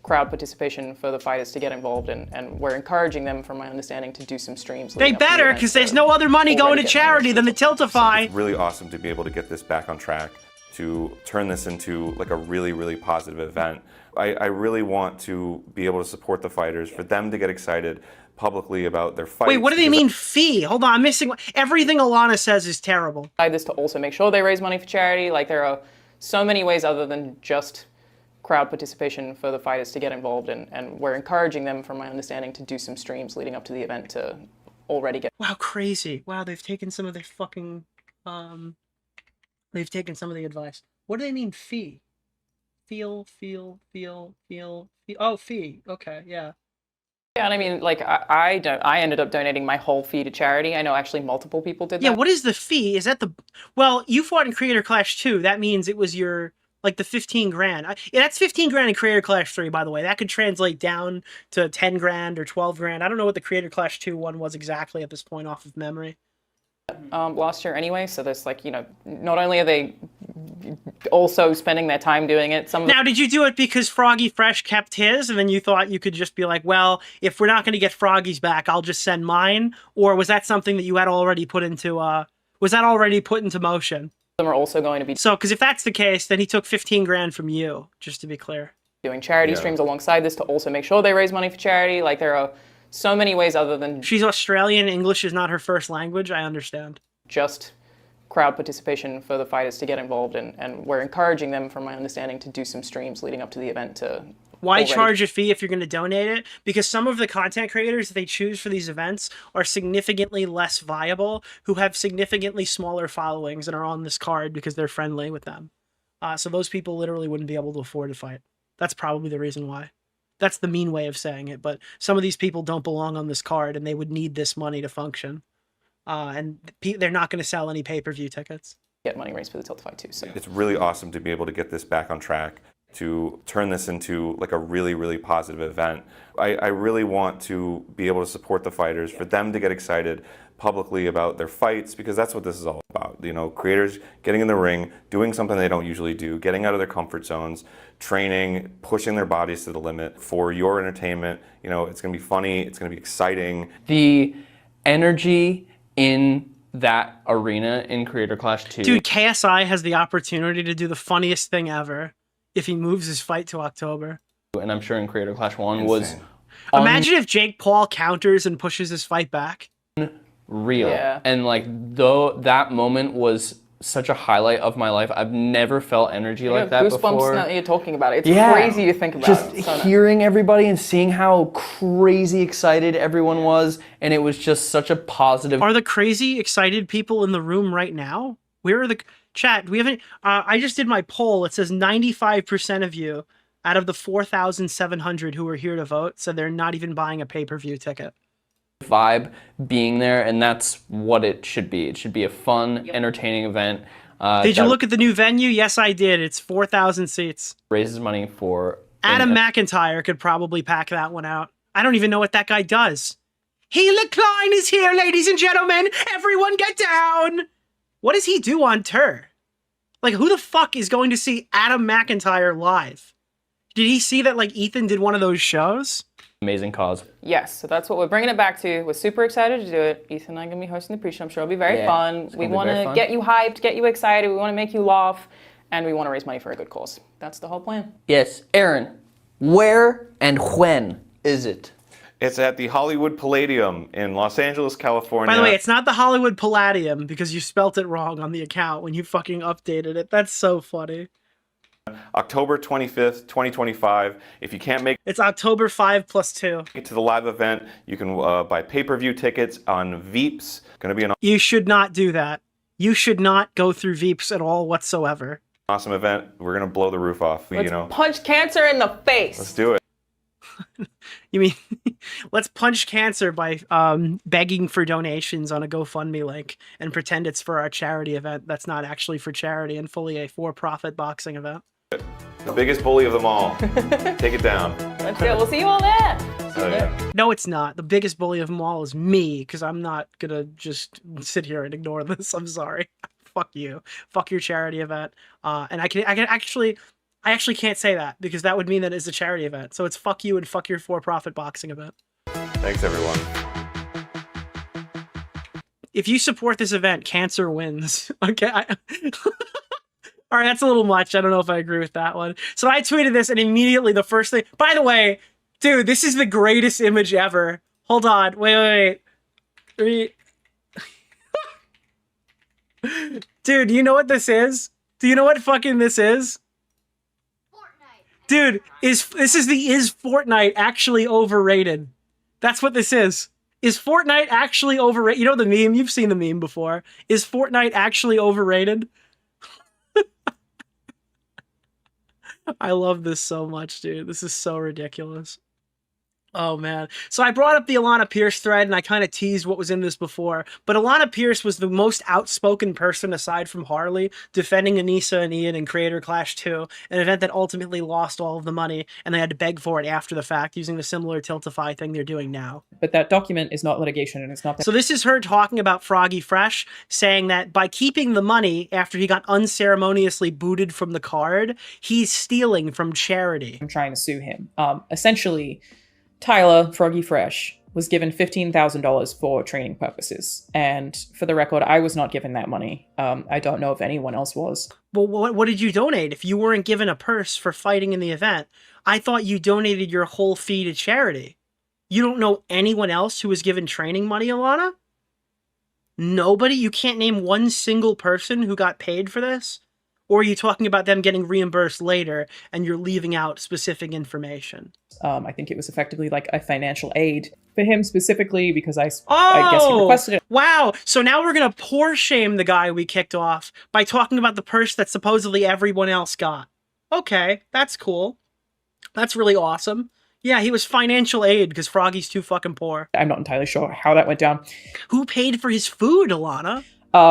[SPEAKER 10] crowd participation for the fighters to get involved in, and we're encouraging them, from my understanding, to do some streams.
[SPEAKER 4] They better, because there's no other money going to charity than the Tiltify.
[SPEAKER 8] It's really awesome to be able to get this back on track, to turn this into like a really, really positive event. I really want to be able to support the fighters, for them to get excited publicly about their fights.
[SPEAKER 4] Wait, what do they mean fee? Hold on, I'm missing. Everything Alana says is terrible.
[SPEAKER 10] This to also make sure they raise money for charity. Like there are so many ways other than just crowd participation for the fighters to get involved in, and we're encouraging them, from my understanding, to do some streams leading up to the event to already get...
[SPEAKER 4] Wow, crazy. Wow, they've taken some of their fucking, they've taken some of the advice. What do they mean fee? Feel. Oh, fee. Okay, yeah.
[SPEAKER 10] Yeah, and I mean, like, I ended up donating my whole fee to charity. I know actually multiple people did that.
[SPEAKER 4] Yeah, what is the fee? Is that the... Well, you fought in Creator Clash 2. That means it was your, like, the 15 grand. Yeah, that's 15 grand in Creator Clash 3, by the way. That could translate down to 10 grand or 12 grand. I don't know what the Creator Clash 2 one was exactly at this point off of memory.
[SPEAKER 10] Last year anyway, so there's like, you know, not only are they also spending their time doing it,
[SPEAKER 4] Now, did you do it because Froggy Fresh kept his, and then you thought you could just be like, well, if we're not going to get Froggy's back, I'll just send mine? Or was that something that you had already put into, was that already put into motion?
[SPEAKER 10] Them are also going to be...
[SPEAKER 4] So, because if that's the case, then he took 15 grand from you, just to be clear.
[SPEAKER 10] Doing charity streams alongside this to also make sure they raise money for charity. Like, there are so many ways other than...
[SPEAKER 4] She's Australian, English is not her first language, I understand.
[SPEAKER 10] Just crowd participation for the fighters to get involved in, and we're encouraging them, from my understanding, to do some streams leading up to the event to...
[SPEAKER 4] Why charge a fee if you're going to donate it? Because some of the content creators that they choose for these events are significantly less viable, who have significantly smaller followings and are on this card because they're friendly with them. So those people literally wouldn't be able to afford to fight. That's probably the reason why. That's the mean way of saying it, but some of these people don't belong on this card and they would need this money to function. And they're not going to sell any pay-per-view tickets.
[SPEAKER 10] Get money raised for the Tilt Fight too. So
[SPEAKER 8] it's really awesome to be able to get this back on track, to turn this into like a really, really positive event. I really want to be able to support the fighters, for them to get excited publicly about their fights, because that's what this is all about. You know, creators getting in the ring, doing something they don't usually do, getting out of their comfort zones, training, pushing their bodies to the limit for your entertainment. You know, it's going to be funny, it's going to be exciting.
[SPEAKER 9] The energy in that arena in Creator Clash 2.
[SPEAKER 4] Dude, KSI has the opportunity to do the funniest thing ever if he moves his fight to October.
[SPEAKER 9] And I'm sure in Creator Clash 1 was...
[SPEAKER 4] Imagine if Jake Paul counters and pushes his fight back.
[SPEAKER 9] Real. Yeah. And like, though that moment was such a highlight of my life. I've never felt energy like that before.
[SPEAKER 10] Goosebumps now that you're talking about it. It's crazy to think about.
[SPEAKER 9] Just hearing everybody and seeing how crazy excited everyone was, and it was just such a positive...
[SPEAKER 4] Are the crazy excited people in the room right now? Where are the... Chat, do we have any... I just did my poll. It says 95% of you out of the 4,700 who were here to vote said they're not even buying a pay-per-view ticket.
[SPEAKER 9] Vibe being there, and that's what it should be. It should be a fun, entertaining event.
[SPEAKER 4] Did you look at the new venue? Yes, I did. It's 4,000 seats.
[SPEAKER 9] Raises money for...
[SPEAKER 4] Adam McIntyre could probably pack that one out. I don't even know what that guy does. Hela Klein is here, ladies and gentlemen. Everyone get down. What does he do on tour? Like, who the fuck is going to see Adam McIntyre live? Did he see that, like, Ethan did one of those shows?
[SPEAKER 9] Amazing cause.
[SPEAKER 10] Yes, so that's what we're bringing it back to. We're super excited to do it. Ethan and I are going to be hosting the pre-show. I'm sure it'll be very fun. We want to get you hyped, get you excited. We want to make you laugh, and we want to raise money for a good cause. That's the whole plan.
[SPEAKER 9] Yes. Aaron, where and when is it?
[SPEAKER 8] It's at the Hollywood Palladium in Los Angeles, California.
[SPEAKER 4] By the way, it's not the Hollywood Palladium because you spelt it wrong on the account when you fucking updated it. That's so funny.
[SPEAKER 8] October 25th, 2025. If you can't make
[SPEAKER 4] it's October 5+2.
[SPEAKER 8] it to the live event, you can buy pay-per-view tickets on Veeps. Going to be an
[SPEAKER 4] You should not do that. You should not go through Veeps at all whatsoever.
[SPEAKER 8] awesome event. We're going to blow the roof off.
[SPEAKER 10] Let's punch cancer in the face.
[SPEAKER 8] Let's do it.
[SPEAKER 4] You mean, let's punch cancer by begging for donations on a GoFundMe link and pretend it's for our charity event that's not actually for charity and fully a for-profit boxing event.
[SPEAKER 8] The biggest bully of them all. Take it down.
[SPEAKER 10] Let's go. We'll see you all there.
[SPEAKER 8] Oh, yeah.
[SPEAKER 4] No, it's not. The biggest bully of them all is me, because I'm not going to just sit here and ignore this. I'm sorry. Fuck you. Fuck your charity event. And I actually can't say that because that would mean that it's a charity event. So it's fuck you and fuck your for-profit boxing event.
[SPEAKER 8] Thanks, everyone.
[SPEAKER 4] If you support this event, cancer wins. Okay. All right, that's a little much. I don't know if I agree with that one. So I tweeted this and immediately the first thing... By the way, dude, this is the greatest image ever. Hold on. Wait. Dude, do you know what this is? Do you know what fucking this is? Dude, is Fortnite actually overrated? That's what this is. Is Fortnite actually overrated? You know the meme? You've seen the meme before. Is Fortnite actually overrated? I love this so much, dude. This is so ridiculous. Oh man. So I brought up the Alana Pierce thread and I kind of teased what was in this before, but Alana Pierce was the most outspoken person aside from Harley defending Anissa and Ian in Creator Clash 2, an event that ultimately lost all of the money and they had to beg for it after the fact using the similar Tiltify thing they're doing now.
[SPEAKER 6] But that document is not litigation and it's not...
[SPEAKER 4] So this is her talking about Froggy Fresh, saying that by keeping the money after he got unceremoniously booted from the card, he's stealing from charity.
[SPEAKER 6] I'm trying to sue him. Essentially, Tyler, Froggy Fresh, was given $15,000 for training purposes. And for the record, I was not given that money. I don't know if anyone else was.
[SPEAKER 4] Well, what did you donate? If you weren't given a purse for fighting in the event, I thought you donated your whole fee to charity. You don't know anyone else who was given training money, Alana? Nobody? You can't name one single person who got paid for this? Or are you talking about them getting reimbursed later and you're leaving out specific information?
[SPEAKER 6] I think it was effectively like a financial aid for him specifically because I guess he requested it.
[SPEAKER 4] Wow. So now we're going to poor shame the guy we kicked off by talking about the purse that supposedly everyone else got. Okay, that's cool. That's really awesome. Yeah, he was financial aid because Froggy's too fucking poor.
[SPEAKER 6] I'm not entirely sure how that went down.
[SPEAKER 4] Who paid for his food, Alana?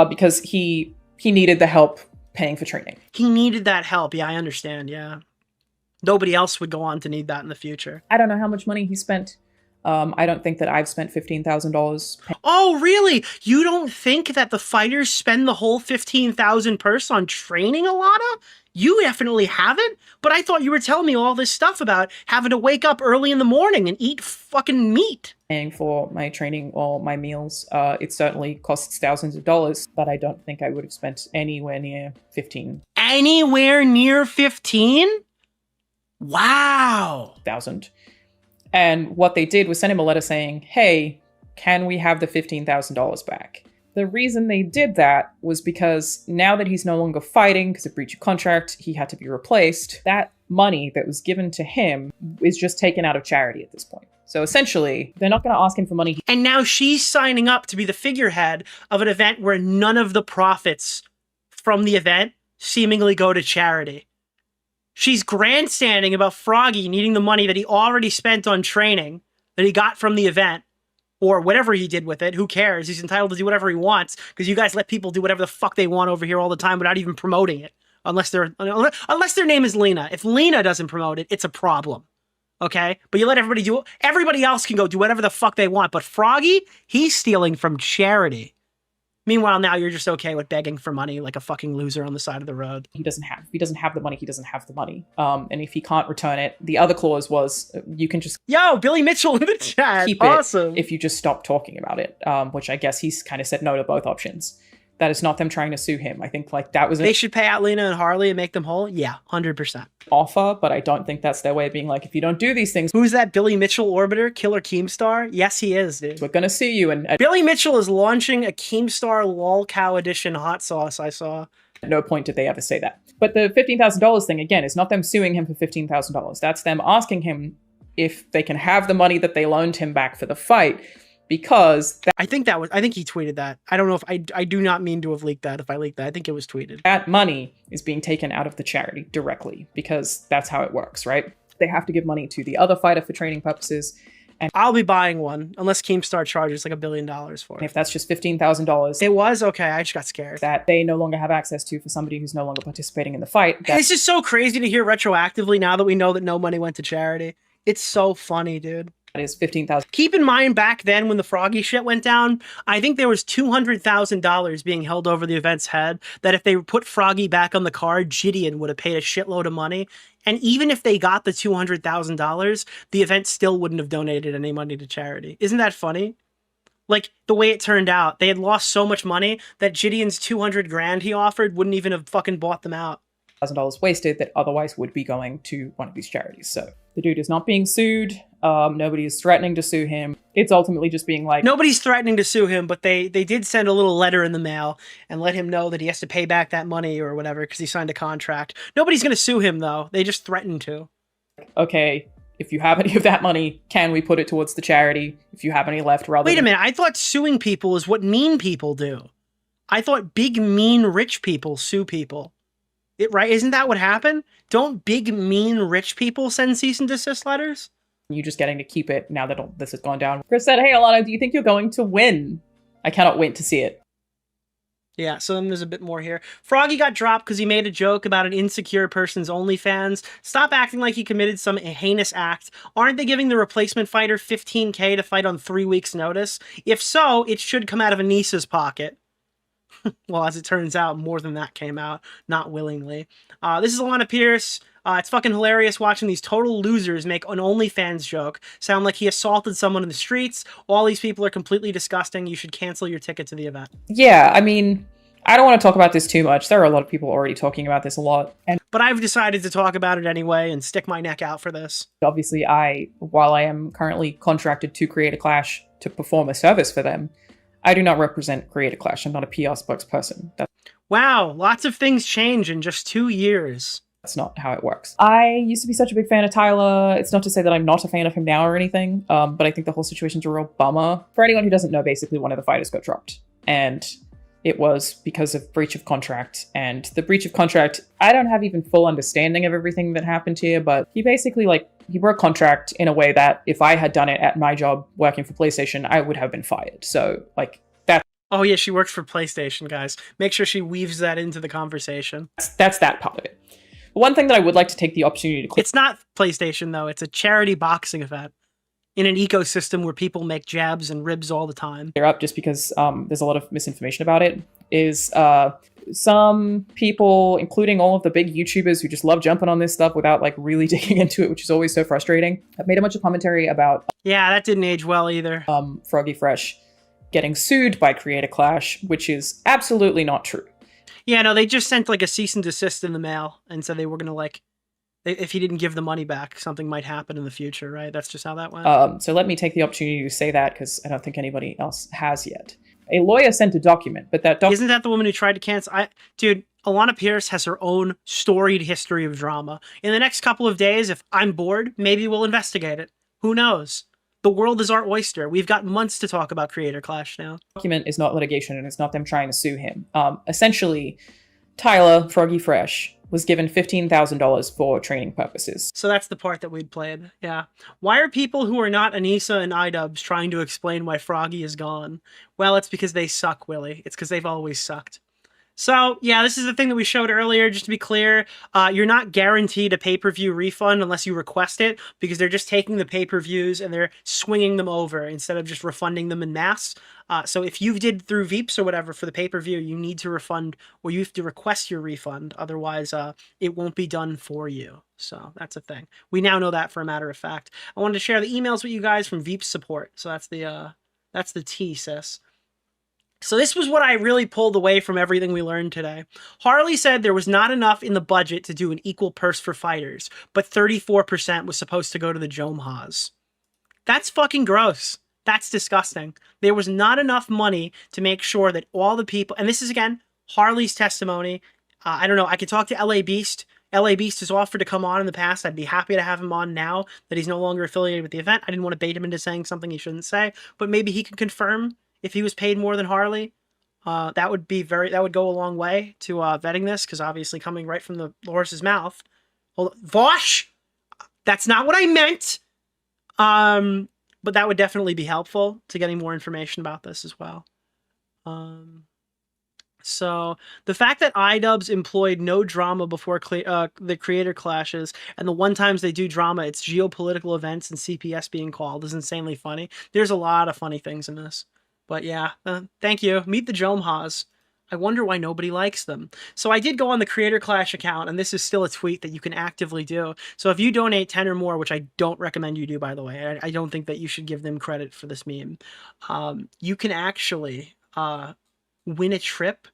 [SPEAKER 6] Because he needed the help paying for training.
[SPEAKER 4] He needed that help. Yeah, I understand. Yeah. Nobody else would go on to need that in the future.
[SPEAKER 6] I don't know how much money he spent. I don't think that I've spent $15,000.
[SPEAKER 4] Oh, really? You don't think that the fighters spend the whole $15,000 purse on training, Alana? You definitely haven't, but I thought you were telling me all this stuff about having to wake up early in the morning and eat fucking meat.
[SPEAKER 6] Paying for my training or my meals, it certainly costs thousands of dollars, but I don't think I would have spent anywhere near 15.
[SPEAKER 4] Anywhere near 15? Wow.
[SPEAKER 6] Thousand. And what they did was send him a letter saying, hey, can we have the $15,000 back? The reason they did that was because now that he's no longer fighting because of breach of contract, he had to be replaced. That money that was given to him is just taken out of charity at this point. So essentially, they're not going to ask him for money.
[SPEAKER 4] And now she's signing up to be the figurehead of an event where none of the profits from the event seemingly go to charity. She's grandstanding about Froggy needing the money that he already spent on training that he got from the event. Or whatever he did with it, who cares? He's entitled to do whatever he wants because you guys let people do whatever the fuck they want over here all the time without even promoting it. Unless their name is Lena. If Lena doesn't promote it, it's a problem. Okay? But you let everybody do it. Everybody else can go do whatever the fuck they want. But Froggy, he's stealing from charity. Meanwhile, now you're just okay with begging for money like a fucking loser on the side of the road.
[SPEAKER 6] He doesn't have the money. He doesn't have the money. And if he can't return it, the other clause was you can just...
[SPEAKER 4] Yo, Billy Mitchell in the chat.
[SPEAKER 6] Keep
[SPEAKER 4] awesome.
[SPEAKER 6] It if you just stop talking about it, which I guess he's kind of said no to both options. That is not them trying to sue him. I think like that was...
[SPEAKER 4] They should pay out Lena and Harley and make them whole? Yeah, 100%.
[SPEAKER 6] Offer, but I don't think that's their way of being like, if you don't do these things...
[SPEAKER 4] Who's that Billy Mitchell orbiter? Killer Keemstar? Yes, he is, dude.
[SPEAKER 6] We're gonna sue you and...
[SPEAKER 4] Billy Mitchell is launching a Keemstar lol cow edition hot sauce, I saw.
[SPEAKER 6] At no point did they ever say that. But the $15,000 thing, again, is not them suing him for $15,000. That's them asking him if they can have the money that they loaned him back for the fight. Because
[SPEAKER 4] I think he tweeted that. I don't know if I do not mean to have leaked that. If I leaked that, I think it was tweeted.
[SPEAKER 6] That money is being taken out of the charity directly because that's how it works, right? They have to give money to the other fighter for training purposes. And
[SPEAKER 4] I'll be buying one unless Keemstar charges like $1 billion for it.
[SPEAKER 6] If that's just $15,000,
[SPEAKER 4] it was okay. I just got scared
[SPEAKER 6] that they no longer have access to for somebody who's no longer participating in the fight.
[SPEAKER 4] This is so crazy to hear retroactively now that we know that no money went to charity. It's so funny, dude.
[SPEAKER 6] That is $15,000.
[SPEAKER 4] Keep in mind back then when the Froggy shit went down, I think there was $200,000 being held over the event's head that if they put Froggy back on the card, Gideon would have paid a shitload of money. And even if they got the $200,000, the event still wouldn't have donated any money to charity. Isn't that funny? Like the way it turned out, they had lost so much money that Gideon's $200,000 he offered wouldn't even have fucking bought them out.
[SPEAKER 6] $1,000 wasted that otherwise would be going to one of these charities. So the dude is not being sued. Nobody is threatening to sue him. It's ultimately just being like...
[SPEAKER 4] Nobody's threatening to sue him, but they did send a little letter in the mail and let him know that he has to pay back that money or whatever because he signed a contract. Nobody's going to sue him, though. They just threatened to.
[SPEAKER 6] Okay, if you have any of that money, can we put it towards the charity? If you have any left, rather
[SPEAKER 4] Wait a minute. I thought suing people is what mean people do. I thought big, mean, rich people sue people. Right? Isn't that what happened? Don't big, mean, rich people send cease and desist letters?
[SPEAKER 6] You just getting to keep it now that this has gone down. Chris said, hey, Alana, do you think you're going to win? I cannot wait to see it.
[SPEAKER 4] Yeah, so then there's a bit more here. Froggy got dropped because he made a joke about an insecure person's OnlyFans. Stop acting like he committed some heinous act. Aren't they giving the replacement fighter $15K to fight on 3 weeks' notice? If so, it should come out of Anissa's pocket. Well, as it turns out, more than that came out, not willingly. This is Alana Pierce. It's fucking hilarious watching these total losers make an OnlyFans joke sound like he assaulted someone in the streets. All these people are completely disgusting. You should cancel your ticket to the event.
[SPEAKER 6] Yeah, I mean, I don't want to talk about this too much. There are a lot of people already talking about this a lot.
[SPEAKER 4] But I've decided to talk about it anyway and stick my neck out for this.
[SPEAKER 6] Obviously, while I am currently contracted to Creator Clash to perform a service for them, I do not represent Creator Clash. I'm not a PR spokesperson.
[SPEAKER 4] Wow, lots of things change in just 2 years.
[SPEAKER 6] That's not how it works. I used to be such a big fan of Tyler. It's not to say that I'm not a fan of him now or anything, but I think the whole situation's a real bummer. For anyone who doesn't know, basically one of the fighters got dropped. And it was because of breach of contract. And the breach of contract, I don't have even full understanding of everything that happened here, but he basically, he broke contract in a way that if I had done it at my job working for PlayStation, I would have been fired. So, that.
[SPEAKER 4] Oh yeah, she works for PlayStation, guys. Make sure she weaves that into the conversation.
[SPEAKER 6] That's that part of it. One thing that I would like to take the opportunity to...
[SPEAKER 4] It's not PlayStation, though. It's a charity boxing event in an ecosystem where people make jabs and ribs all the time.
[SPEAKER 6] They're up just because there's a lot of misinformation about it. Is some people, including all of the big YouTubers who just love jumping on this stuff without really digging into it, which is always so frustrating, have made a bunch of commentary about...
[SPEAKER 4] Yeah, that didn't age well either.
[SPEAKER 6] Froggy Fresh getting sued by Creator Clash, which is absolutely not true.
[SPEAKER 4] Yeah, no, they just sent a cease and desist in the mail and said they were going to if he didn't give the money back, something might happen in the future, right? That's just how that went.
[SPEAKER 6] So let me take the opportunity to say that because I don't think anybody else has yet. A lawyer sent a document, but that
[SPEAKER 4] Isn't that the woman who tried to cancel? Dude, Alana Pierce has her own storied history of drama. In the next couple of days, if I'm bored, maybe we'll investigate it. Who knows? The world is our oyster. We've got months to talk about Creator Clash now.
[SPEAKER 6] Document is not litigation, and it's not them trying to sue him. Essentially, Tyler, Froggy Fresh, was given $15,000 for training purposes.
[SPEAKER 4] So that's the part that we'd played, yeah. Why are people who are not Anissa and iDubbbz trying to explain why Froggy is gone? Well, it's because they suck, Willie. It's because they've always sucked. So, yeah, this is the thing that we showed earlier, just to be clear. You're not guaranteed a pay-per-view refund unless you request it, because they're just taking the pay-per-views and they're swinging them over instead of just refunding them en masse. So if you did through Veeps or whatever for the pay-per-view, you need to refund, or you have to request your refund. Otherwise, it won't be done for you. So that's a thing. We now know that for a matter of fact. I wanted to share the emails with you guys from Veeps support. So that's the T, sis. So this was what I really pulled away from everything we learned today. Harley said there was not enough in the budget to do an equal purse for fighters, but 34% was supposed to go to the Jomhas. That's fucking gross. That's disgusting. There was not enough money to make sure that all the people, and this is again, Harley's testimony. I don't know, I could talk to LA Beast. LA Beast has offered to come on in the past. I'd be happy to have him on now that he's no longer affiliated with the event. I didn't want to bait him into saying something he shouldn't say, but maybe he could confirm if he was paid more than Harley. That would go a long way to vetting this, because obviously coming right from the horse's mouth. Hold on. Vosh! That's not what I meant! But that would definitely be helpful to getting more information about this as well. So the fact that iDubbbz employed no drama before the Creator Clashes, and the one times they do drama, it's geopolitical events and CPS being called, is insanely funny. There's a lot of funny things in this. But yeah, thank you. Meet the Jomhas. I wonder why nobody likes them. So I did go on the Creator Clash account, and this is still a tweet that you can actively do. So if you donate 10 or more, which I don't recommend you do, by the way, I don't think that you should give them credit for this meme, you can actually win a trip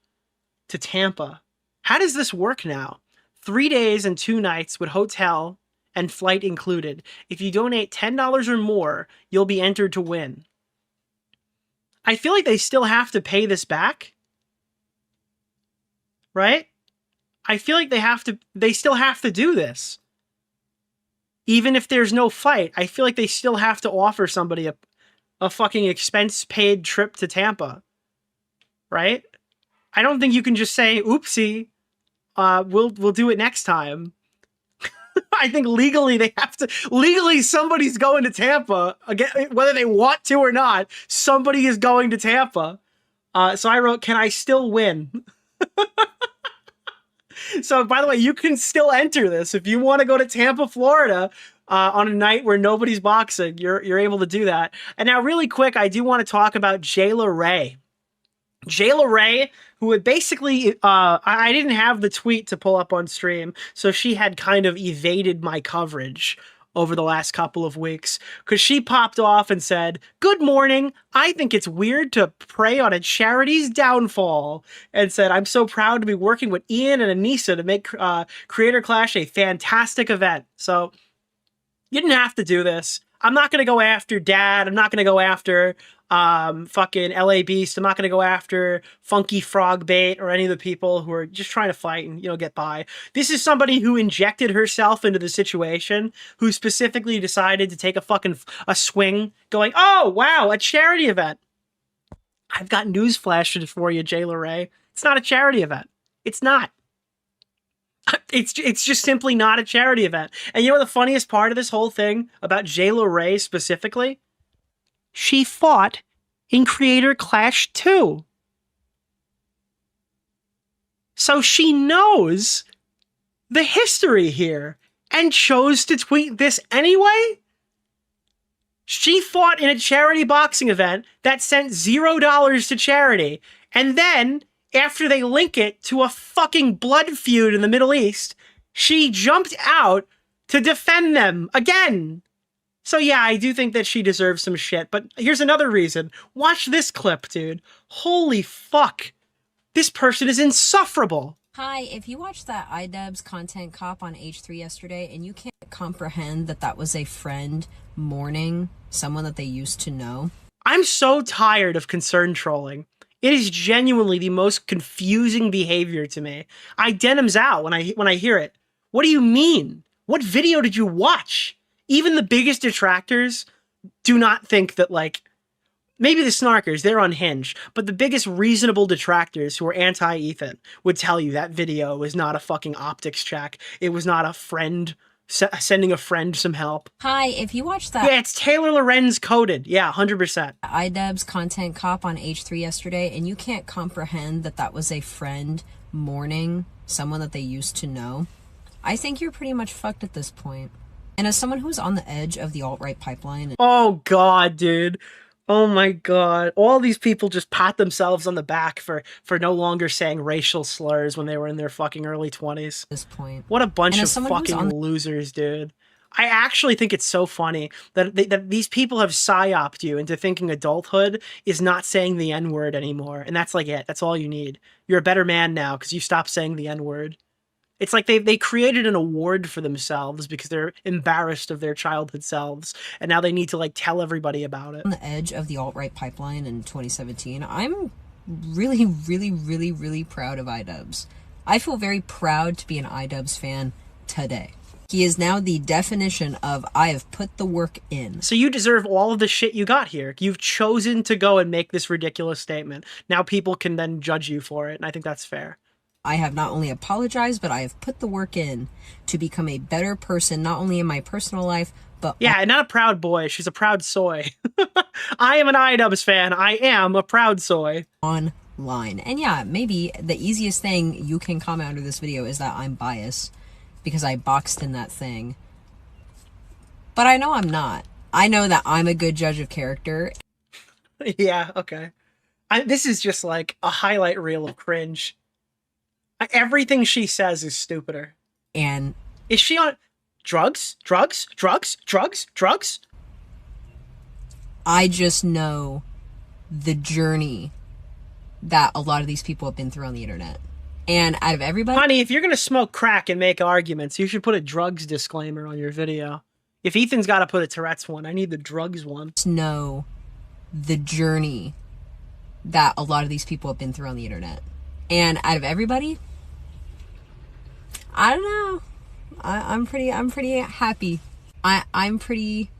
[SPEAKER 4] to Tampa. How does this work now? 3 days and 2 nights with hotel and flight included. If you donate $10 or more, you'll be entered to win. I feel like they still have to pay this back. Right? I feel like they still have to do this. Even if there's no fight, I feel like they still have to offer somebody a fucking expense-paid trip to Tampa. Right? I don't think you can just say, oopsie, we'll do it next time. I think legally they have to. Legally, somebody's going to Tampa again, whether they want to or not. Somebody is going to Tampa. So I wrote, "Can I still win?" So, by the way, you can still enter this if you want to go to Tampa, Florida, on a night where nobody's boxing. You're able to do that. And now, really quick, I do want to talk about Jayla Ray. Jayla Ray, who had basically, I didn't have the tweet to pull up on stream, so she had kind of evaded my coverage over the last couple of weeks, because she popped off and said, "Good morning, I think it's weird to prey on a charity's downfall," and said, "I'm so proud to be working with Ian and Anissa to make Creator Clash a fantastic event." So, you didn't have to do this. I'm not going to go after Dad. I'm not going to go after fucking LA Beast. I'm not going to go after Funky Frog Bait or any of the people who are just trying to fight and, get by. This is somebody who injected herself into the situation, who specifically decided to take a swing going, "Oh, wow, a charity event." I've got news flashes for you, Jayla Ray. It's not a charity event. It's not. It's just simply not a charity event. And you know the funniest part of this whole thing about Jayla Ray specifically? She fought in Creator Clash 2. So she knows the history here and chose to tweet this anyway? She fought in a charity boxing event that sent $0 to charity, and then after they link it to a fucking blood feud in the Middle East, she jumped out to defend them again. So yeah, I do think that she deserves some shit, but here's another reason. Watch this clip, dude. Holy fuck. This person is insufferable.
[SPEAKER 12] Hi, if you watched that iDubbbz content cop on H3 yesterday and you can't comprehend that that was a friend mourning someone that they used to know.
[SPEAKER 4] I'm so tired of concern trolling. It is genuinely the most confusing behavior to me. I denims out when I hear it. What do you mean? What video did you watch? Even the biggest detractors do not think that, maybe the snarkers, they're unhinged, but the biggest reasonable detractors who are anti-Ethan would tell you that video was not a fucking optics check. It was not a friend sending a friend some help.
[SPEAKER 12] Hi, if you watched that...
[SPEAKER 4] Yeah, it's Taylor Lorenz coded. Yeah, 100%.
[SPEAKER 12] iDubbbz content cop on H3 yesterday, and you can't comprehend that that was a friend mourning someone that they used to know. I think you're pretty much fucked at this point. And as someone who's on the edge of the alt-right pipeline...
[SPEAKER 4] Oh, God, dude. Oh, my God. All these people just pat themselves on the back for no longer saying racial slurs when they were in their fucking early 20s.
[SPEAKER 12] This point.
[SPEAKER 4] What a bunch of fucking losers, dude. I actually think it's so funny that these people have psyoped you into thinking adulthood is not saying the N-word anymore. And that's it. That's all you need. You're a better man now because you stopped saying the N-word. It's like they created an award for themselves because they're embarrassed of their childhood selves, and now they need to tell everybody about it.
[SPEAKER 12] On the edge of the alt-right pipeline in 2017, I'm really, really, really, really proud of iDubbbz. I feel very proud to be an iDubbbz fan today. He is now the definition of I have put the work in.
[SPEAKER 4] So you deserve all of the shit you got here. You've chosen to go and make this ridiculous statement. Now people can then judge you for it, and I think that's fair.
[SPEAKER 12] I have not only apologized, but I have put the work in to become a better person, not only in my personal life, but...
[SPEAKER 4] Yeah, not a proud boy. She's a proud soy. I am an iDubbbz fan. I am a proud soy.
[SPEAKER 12] Online. And yeah, maybe the easiest thing you can comment under this video is that I'm biased because I boxed in that thing. But I know I'm not. I know that I'm a good judge of character.
[SPEAKER 4] Yeah, okay. This is just a highlight reel of cringe. Everything she says is stupider.
[SPEAKER 12] And
[SPEAKER 4] is she on drugs? Drugs? Drugs? Drugs? Drugs?
[SPEAKER 12] I just know the journey that a lot of these people have been through on the internet. And out of everybody...
[SPEAKER 4] Honey, if you're going to smoke crack and make arguments, you should put a drugs disclaimer on your video. If Ethan's got to put a Tourette's one, I need the drugs one.
[SPEAKER 12] Just know the journey that a lot of these people have been through on the internet. And out of everybody, I don't know. I'm pretty happy. I'm pretty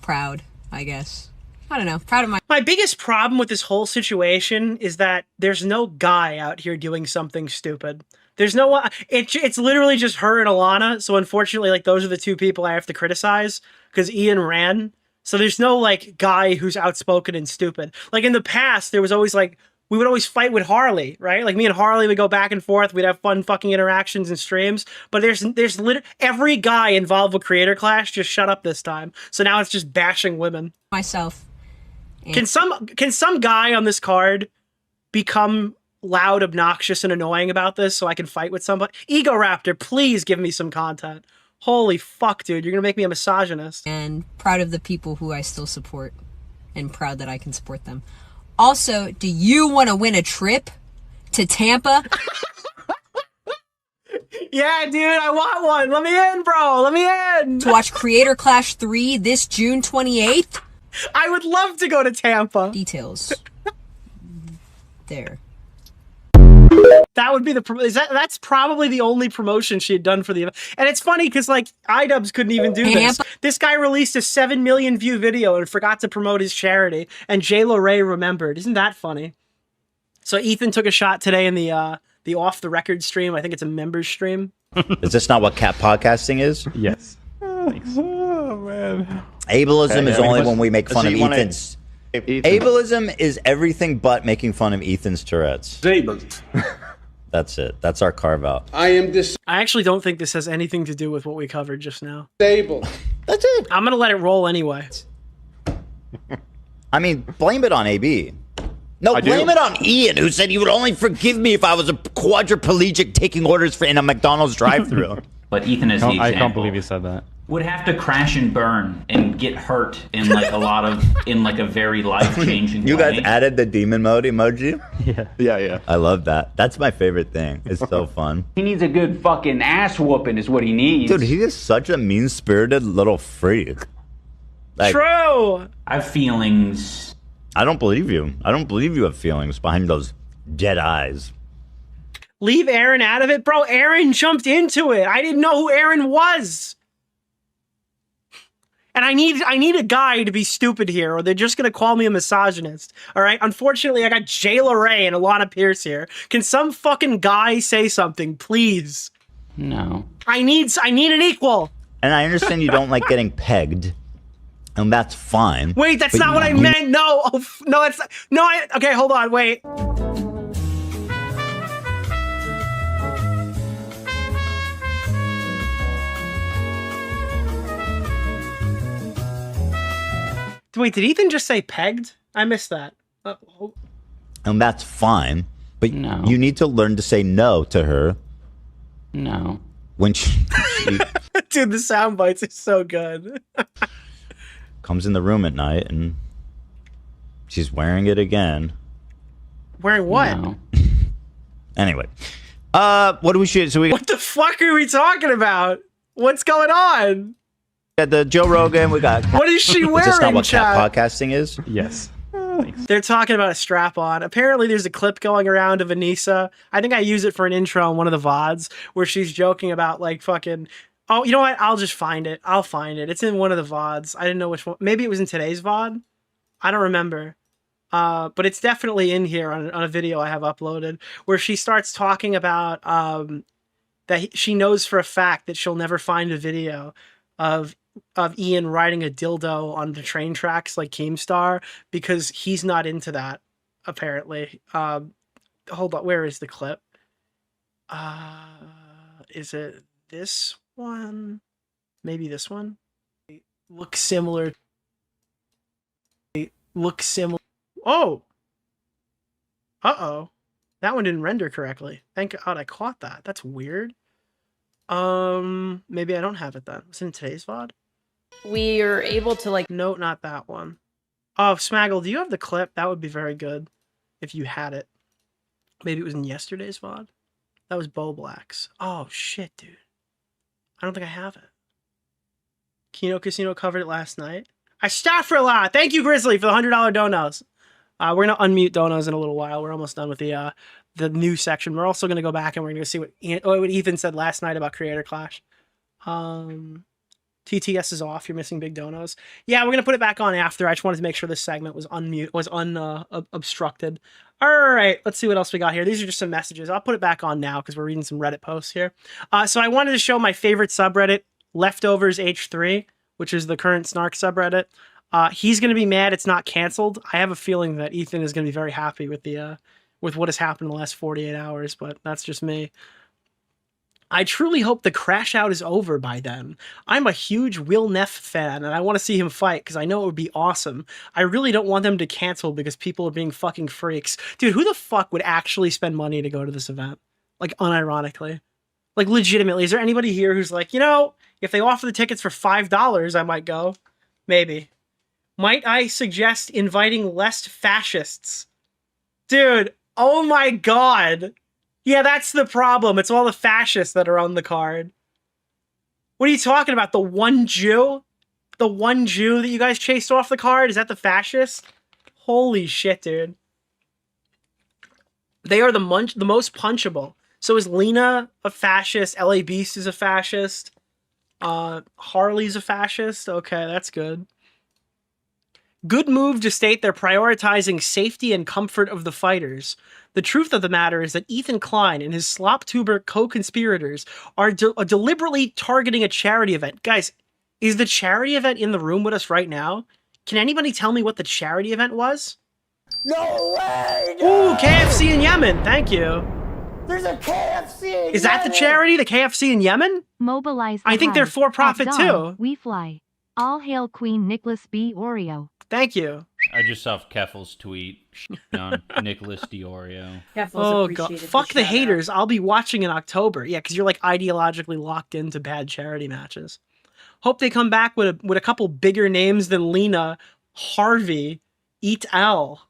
[SPEAKER 12] proud, I guess. I don't know, proud of
[SPEAKER 4] My biggest problem with this whole situation is that there's no guy out here doing something stupid. There's no one. It's literally just her and Alana. So unfortunately, like, those are the two people I have to criticize because Ian ran. So there's no, like, guy who's outspoken and stupid. Like, in the past, there was always, like, we would always fight with Harley, right? Like, me and Harley would go back and forth. We'd have fun fucking interactions and streams. But there's every guy involved with Creator Clash just shut up this time. So now it's just bashing women.
[SPEAKER 12] Myself.
[SPEAKER 4] Can some guy on this card become loud, obnoxious, and annoying about this so I can fight with somebody? Ego Raptor, please give me some content. Holy fuck, dude. You're gonna make me a misogynist.
[SPEAKER 12] And proud of the people who I still support. And proud that I can support them. Also, do you want to win a trip to Tampa?
[SPEAKER 4] Yeah, dude, I want one. Let me in, bro. Let me in.
[SPEAKER 12] To watch Creator Clash 3 this June 28th?
[SPEAKER 4] I would love to go to Tampa.
[SPEAKER 12] Details. There.
[SPEAKER 4] That would be that's probably the only promotion she had done for the event. And it's funny because, like, iDubbbz couldn't even do this. This guy released a 7 million view video and forgot to promote his charity, and J-Lo Ray remembered. Isn't that funny? So Ethan took a shot today in the off the record stream. I think it's a members stream.
[SPEAKER 3] Is this not what cat podcasting is?
[SPEAKER 13] Yes. Oh man.
[SPEAKER 3] Ableism is only when we make fun of Ethan's. Ableism is everything but making fun of Ethan's Tourette's. That's it. That's our carve out.
[SPEAKER 4] I actually don't think this has anything to do with what we covered just now.
[SPEAKER 3] Disabled. That's it.
[SPEAKER 4] I'm gonna let it roll anyway.
[SPEAKER 3] I mean, blame it on AB. No, blame it on Ian, who said he would only forgive me if I was a quadriplegic taking orders in a McDonald's drive-thru.
[SPEAKER 14] But Ethan is the example.
[SPEAKER 13] I can't believe you said that.
[SPEAKER 14] Would have to crash and burn and get hurt in like a very life-changing way.
[SPEAKER 3] You guys added the demon mode emoji?
[SPEAKER 13] Yeah.
[SPEAKER 3] I love that. That's my favorite thing. It's so fun.
[SPEAKER 1] He needs a good fucking ass whooping is what he needs.
[SPEAKER 3] Dude, he is such a mean-spirited little freak. Like,
[SPEAKER 4] True!
[SPEAKER 14] I have feelings.
[SPEAKER 3] I don't believe you. I don't believe you have feelings behind those dead eyes.
[SPEAKER 4] Leave Aaron out of it? Bro, Aaron jumped into it. I didn't know who Aaron was. And I need a guy to be stupid here, or they're just gonna call me a misogynist. All right. Unfortunately, I got J-Lo Ray and Alana Pierce here. Can some fucking guy say something, please?
[SPEAKER 1] No.
[SPEAKER 4] I need an equal.
[SPEAKER 3] And I understand you don't like getting pegged, and that's fine.
[SPEAKER 4] Wait, that's not what I meant. No, no, it's no. Okay, hold on. Wait. Wait, did Ethan just say pegged? I missed that.
[SPEAKER 3] And that's fine, but you need to learn to say no to her.
[SPEAKER 1] No.
[SPEAKER 3] When she
[SPEAKER 4] Dude, the sound bites are so good.
[SPEAKER 3] comes in the room at night and she's wearing it again.
[SPEAKER 4] Wearing what?
[SPEAKER 1] No.
[SPEAKER 3] Anyway, what do we shoot? So
[SPEAKER 4] What the fuck are we talking about? What's going on?
[SPEAKER 3] got the Joe Rogan. We got.
[SPEAKER 4] What is she wearing?
[SPEAKER 3] Is this not what
[SPEAKER 4] chat?
[SPEAKER 3] cat podcasting is?
[SPEAKER 13] Yes.
[SPEAKER 4] They're talking about a strap-on. Apparently, there's a clip going around of Anissa. I think I use it for an intro on one of the VODs where she's joking about like fucking. Oh, you know what? I'll just find it. I'll find it. It's in one of the VODs. I didn't know which one. Maybe it was in today's VOD. I don't remember. But it's definitely in here on a video I have uploaded where she starts talking about that she knows for a fact that she'll never find a video of Ian riding a dildo on the train tracks like Keemstar because he's not into that, apparently. Hold on, where is the clip? Is it this one? Maybe this one? Looks similar. Looks similar. Oh! Uh-oh. That one didn't render correctly. Thank God I caught that. That's weird. Maybe I don't have it then. It's in today's VOD.
[SPEAKER 2] We are able to like.
[SPEAKER 4] No, not that one. Oh, Smaggle, do you have the clip? That would be very good if you had it. Maybe it was in yesterday's VOD. That was Bo Black's. Oh shit, dude. I don't think I have it. Kino Casino covered it last night. I stopped for a lot. Thank you, Grizzly, for the $100 donos. We're gonna unmute donos in a little while. We're almost done with the new section. We're also gonna go back and we're gonna see what Ethan said last night about Creator Clash. TTS is off. You're missing big donos. Yeah, we're gonna put it back on after. I just wanted to make sure this segment was obstructed. All right, let's see what else we got here. These are just some messages. I'll put it back on now because we're reading some Reddit posts here. So I wanted to show my favorite subreddit, Leftovers H3, which is the current Snark subreddit. He's gonna be mad it's not canceled. I have a feeling that Ethan is gonna be very happy with the with what has happened in the last 48 hours, but that's just me. I truly hope the crash out is over by then. I'm a huge Will Neff fan, and I want to see him fight because I know it would be awesome. I really don't want them to cancel because people are being fucking freaks. Dude, who the fuck would actually spend money to go to this event? Like, unironically. Like, legitimately. Is there anybody here who's like, you know, if they offer the tickets for $5, I might go? Maybe. Might I suggest inviting less fascists? Dude, oh my god. Yeah, that's the problem. It's all the fascists that are on the card. What are you talking about? The one Jew? The one Jew that you guys chased off the card? Is that the fascist? Holy shit, dude. They are the most punchable. So is Lena a fascist? LA Beast is a fascist. Harley's a fascist. Okay, that's good. Good move to state they're prioritizing safety and comfort of the fighters. The truth of the matter is that Ethan Klein and his slop-tuber co-conspirators are deliberately targeting a charity event. Guys, is the charity event in the room with us right now? Can anybody tell me what the charity event was?
[SPEAKER 11] No way!
[SPEAKER 4] Ooh, KFC in Yemen. Thank you.
[SPEAKER 11] There's a KFC in
[SPEAKER 4] Is that the charity, the KFC in Yemen?
[SPEAKER 15] Mobilize.
[SPEAKER 4] I think they're for profit too.
[SPEAKER 15] We fly. All hail Queen Nicholas DeOrio.
[SPEAKER 4] Thank you.
[SPEAKER 14] I just saw Keffel's tweet on Nicholas DeOrio.
[SPEAKER 4] Oh god, fuck the haters. I'll be watching in October. Yeah, because you're like ideologically locked into bad charity matches. Hope they come back with a couple bigger names than Lena, Harvey, et al.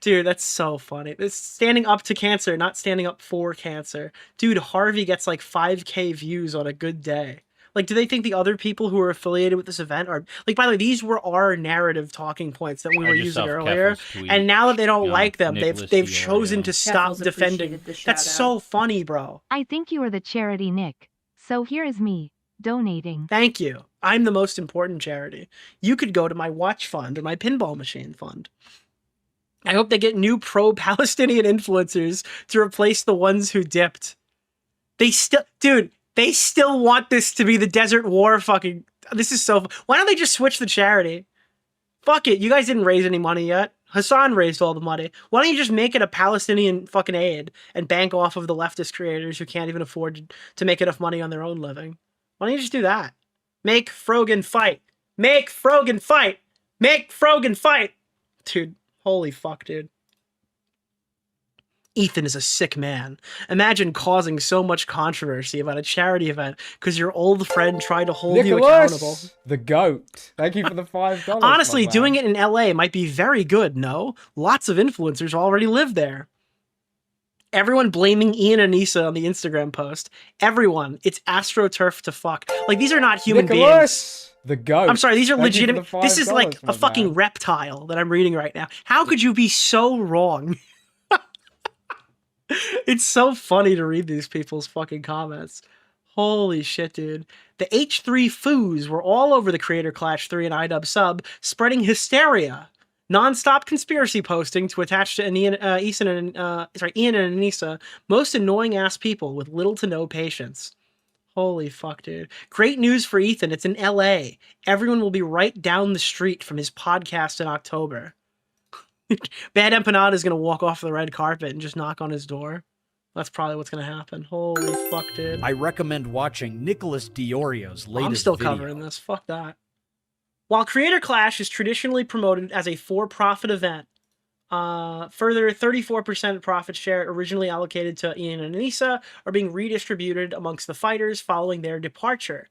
[SPEAKER 4] Dude, that's so funny. It's standing up to cancer, not standing up for cancer. Dude, Harvey gets like 5K views on a good day. Like, do they think the other people who are affiliated with this event are... Like, by the way, these were our narrative talking points that we were using earlier. And now that they don't like them, they've chosen to stop defending. That's so funny, bro.
[SPEAKER 15] I think you are the charity, Nick. So here is me, donating.
[SPEAKER 4] Thank you. I'm the most important charity. You could go to my watch fund or my pinball machine fund. I hope they get new pro-Palestinian influencers to replace the ones who dipped. They still... Dude... They still want this to be the Desert War fucking... This is so... Why don't they just switch the charity? Fuck it. You guys didn't raise any money yet. Hassan raised all the money. Why don't you just make it a Palestinian fucking aid and bank off of the leftist creators who can't even afford to make enough money on their own living? Why don't you just do that? Make Frogan fight. Make Frogan fight. Make Frogan fight. Dude, holy fuck, dude. Ethan is a sick man. Imagine causing so much controversy about a charity event because your old friend tried to hold you accountable.
[SPEAKER 16] The GOAT. Thank you for the $5.
[SPEAKER 4] Honestly, doing it in LA might be very good, no? Lots of influencers already live there. Everyone blaming Ian and Anissa on the Instagram post. Everyone. It's AstroTurf to fuck. Like, these are not human beings.
[SPEAKER 16] The GOAT.
[SPEAKER 4] I'm sorry, these are legitimate. This is like a fucking reptile that I'm reading right now. How could you be so wrong? It's so funny to read these people's fucking comments. Holy shit, dude. The H3 foos were all over the Creator Clash 3 and iDubbbz sub, spreading hysteria. Non-stop conspiracy posting to attach to Ian and Anissa, most annoying ass people with little to no patience. Holy fuck, dude. Great news for Ethan. It's in LA. Everyone will be right down the street from his podcast in October. Bad Empanada is going to walk off the red carpet and just knock on his door. That's probably what's going to happen. Holy fuck, dude.
[SPEAKER 17] I recommend watching Nicholas DeOrio's latest
[SPEAKER 4] I'm still
[SPEAKER 17] video.
[SPEAKER 4] covering this. Fuck that. While Creator Clash is traditionally promoted as a for-profit event, further 34% profit share originally allocated to Ian and Anissa are being redistributed amongst the fighters following their departure.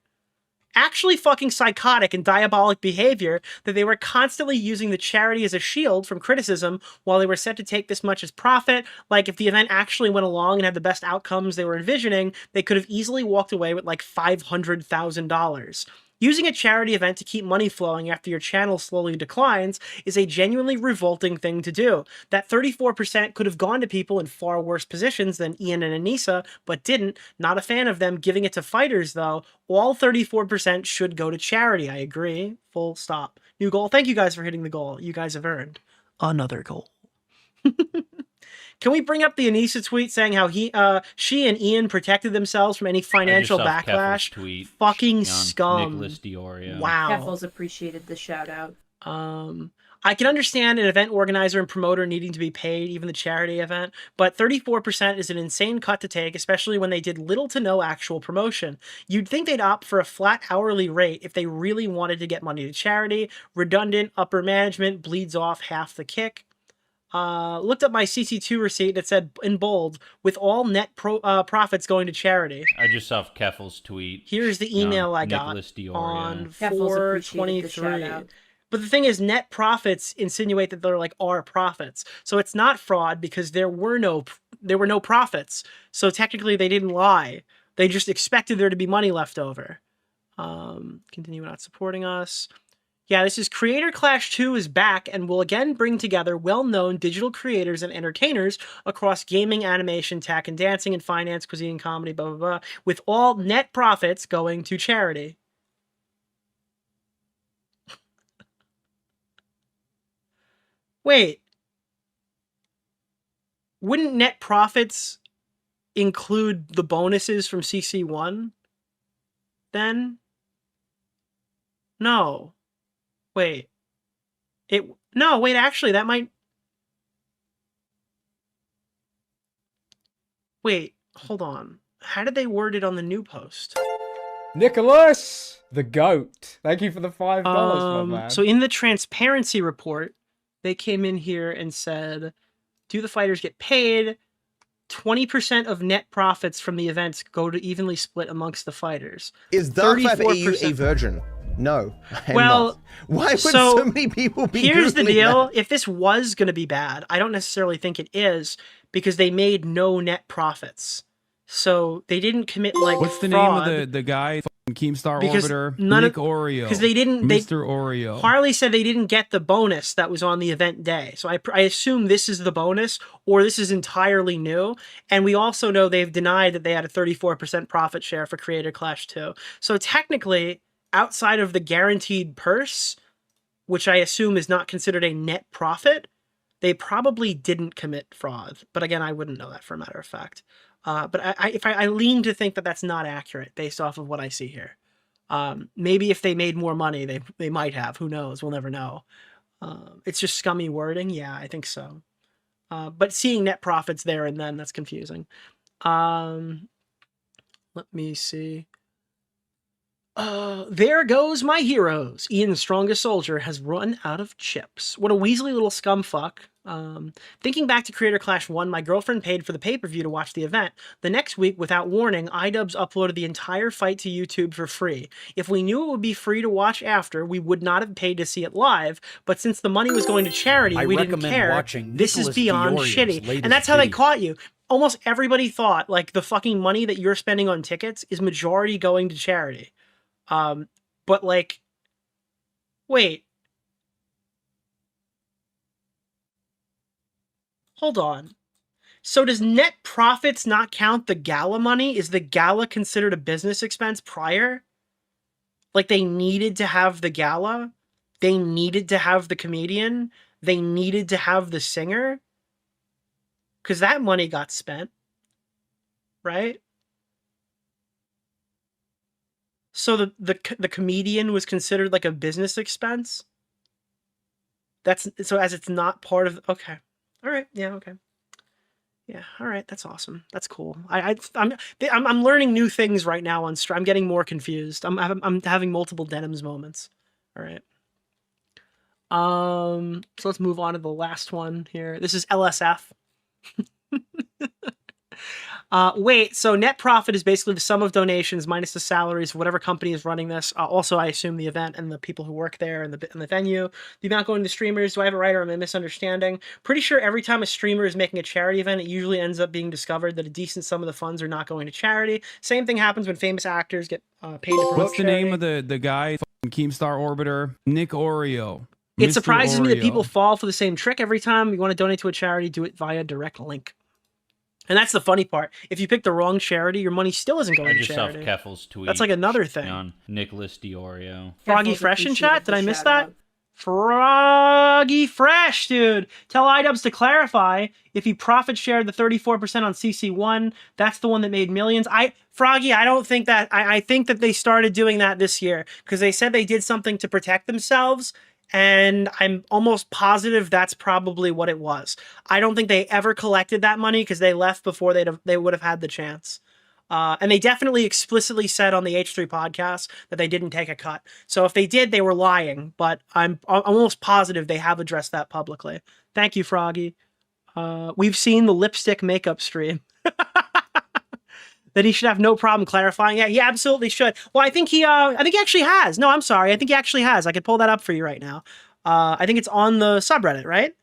[SPEAKER 4] Actually fucking psychotic and diabolic behavior that they were constantly using the charity as a shield from criticism while they were set to take this much as profit. Like, if the event actually went along and had the best outcomes they were envisioning, they could have easily walked away with like $500,000. Using a charity event to keep money flowing after your channel slowly declines is a genuinely revolting thing to do. That 34% could have gone to people in far worse positions than Ian and Anissa, but didn't. Not a fan of them giving it to fighters, though. All 34% should go to charity. I agree. Full stop. New goal. Thank you guys for hitting the goal. You guys have earned another goal. Can we bring up the Anissa tweet saying how she and Ian protected themselves from any financial backlash?
[SPEAKER 14] Tweet,
[SPEAKER 4] Fucking scum.
[SPEAKER 14] Nicholas DeOrio.
[SPEAKER 4] Wow.
[SPEAKER 2] Keffels appreciated the shout out.
[SPEAKER 4] I can understand an event organizer and promoter needing to be paid, even the charity event, but 34% is an insane cut to take, especially when they did little to no actual promotion. You'd think they'd opt for a flat hourly rate if they really wanted to get money to charity. Redundant upper management bleeds off half the kick. Looked up my CC2 receipt that said in bold, with all net profits going to charity.
[SPEAKER 14] I just saw Keffel's tweet.
[SPEAKER 4] Here's the email I got
[SPEAKER 14] Nicholas DeOrio.
[SPEAKER 4] on
[SPEAKER 2] Keffels
[SPEAKER 4] 4/23. But the thing is, net profits insinuate that there are profits. So it's not fraud because there were no profits. So technically they didn't lie. They just expected there to be money left over. Continue not supporting us. Yeah, this is Creator Clash 2 is back and will again bring together well-known digital creators and entertainers across gaming, animation, tech, and dancing, and finance, cuisine, comedy, blah, blah, blah, with all net profits going to charity. Wait. Wouldn't net profits include the bonuses from CC1? Then? No. Wait. No, wait, actually, that might... Wait, hold on. How did they word it on the new post?
[SPEAKER 16] Nicholas, the GOAT. Thank you for the $5, my man.
[SPEAKER 4] So in the transparency report, they came in here and said, do the fighters get paid? 20% of net profits from the events go to evenly split amongst the fighters.
[SPEAKER 18] Is Dark Life AU a virgin? No.
[SPEAKER 4] Well,
[SPEAKER 18] why would so many people be
[SPEAKER 4] Here's the
[SPEAKER 18] Googling
[SPEAKER 4] deal.
[SPEAKER 18] that?
[SPEAKER 4] If this was going to be bad, I don't necessarily think it is, because they made no net profits. So they didn't commit
[SPEAKER 19] What's the
[SPEAKER 4] fraud.
[SPEAKER 19] name of the guy? Keemstar
[SPEAKER 4] Because
[SPEAKER 19] Orbiter?
[SPEAKER 4] none
[SPEAKER 19] Nick
[SPEAKER 4] of-
[SPEAKER 19] Oreo.
[SPEAKER 4] because they didn't-
[SPEAKER 19] Mr. Oreo.
[SPEAKER 4] Harley said they didn't get the bonus that was on the event day. So I assume this is the bonus, or this is entirely new. And we also know they've denied that they had a 34% profit share for Creator Clash 2. So technically, outside of the guaranteed purse, which I assume is not considered a net profit, they probably didn't commit fraud. But again, I wouldn't know that for a matter of fact. But I lean to think that that's not accurate based off of what I see here. Maybe if they made more money, they might have. Who knows? We'll never know. It's just scummy wording. Yeah, I think so. But seeing net profits there and then, that's confusing. Let me see. There goes my heroes. Ian's strongest soldier has run out of chips. What a Weasley little scumfuck. Thinking back to Creator Clash 1, my girlfriend paid for the pay-per-view to watch the event. The next week, without warning, iDubbbz uploaded the entire fight to YouTube for free. If we knew it would be free to watch after, we would not have paid to see it live, but since the money was going to charity, we didn't care. This is beyond shitty. And that's how they caught you. Almost everybody thought, the fucking money that you're spending on tickets is majority going to charity. But wait. Hold on. So does net profits not count the gala money? Is the gala considered a business expense prior? They needed to have the gala? They needed to have the comedian? They needed to have the singer? Because that money got spent. Right? So the comedian was considered a business expense? So as it's not part of... Okay. All right. Yeah. Okay. Yeah. All right. That's awesome. That's cool. I'm learning new things right now on stream. I'm getting more confused. I'm having multiple Denims moments. All right. So let's move on to the last one here. This is LSF. Wait, so net profit is basically the sum of donations minus the salaries of whatever company is running this. Also, I assume the event and the people who work there and the venue. The amount going to streamers, do I have it right or am I misunderstanding? Pretty sure every time a streamer is making a charity event, it usually ends up being discovered that a decent sum of the funds are not going to charity. Same thing happens when famous actors get paid to promote
[SPEAKER 19] What's the
[SPEAKER 4] charity.
[SPEAKER 19] name of the guy, Keemstar Orbiter? Nick DeOrio.
[SPEAKER 4] It surprises me that people fall for the same trick every time. You want to donate to a charity, do it via direct link. And that's the funny part. If you pick the wrong charity, your money still isn't going to charity.
[SPEAKER 14] Keffel's tweet.
[SPEAKER 4] That's like another thing.
[SPEAKER 14] On Nicholas DeOrio.
[SPEAKER 4] Froggy Fresh in chat? Did I miss that? Froggy Fresh, dude. Tell iDubbbz to clarify if he profit shared the 34% on CC1. That's the one that made millions. Froggy, I don't think that. I think that they started doing that this year because they said they did something to protect themselves. And I'm almost positive that's probably what it was. I don't think they ever collected that money because they left before they would have had the chance. And they definitely explicitly said on the H3 podcast that they didn't take a cut. So if they did, they were lying. But I'm almost positive they have addressed that publicly. Thank you, Froggy. We've seen the lipstick makeup stream. That he should have no problem clarifying. Yeah, he absolutely should. Well, I think he actually has. No, I'm sorry. I think he actually has. I could pull that up for you right now. I think it's on the subreddit, right?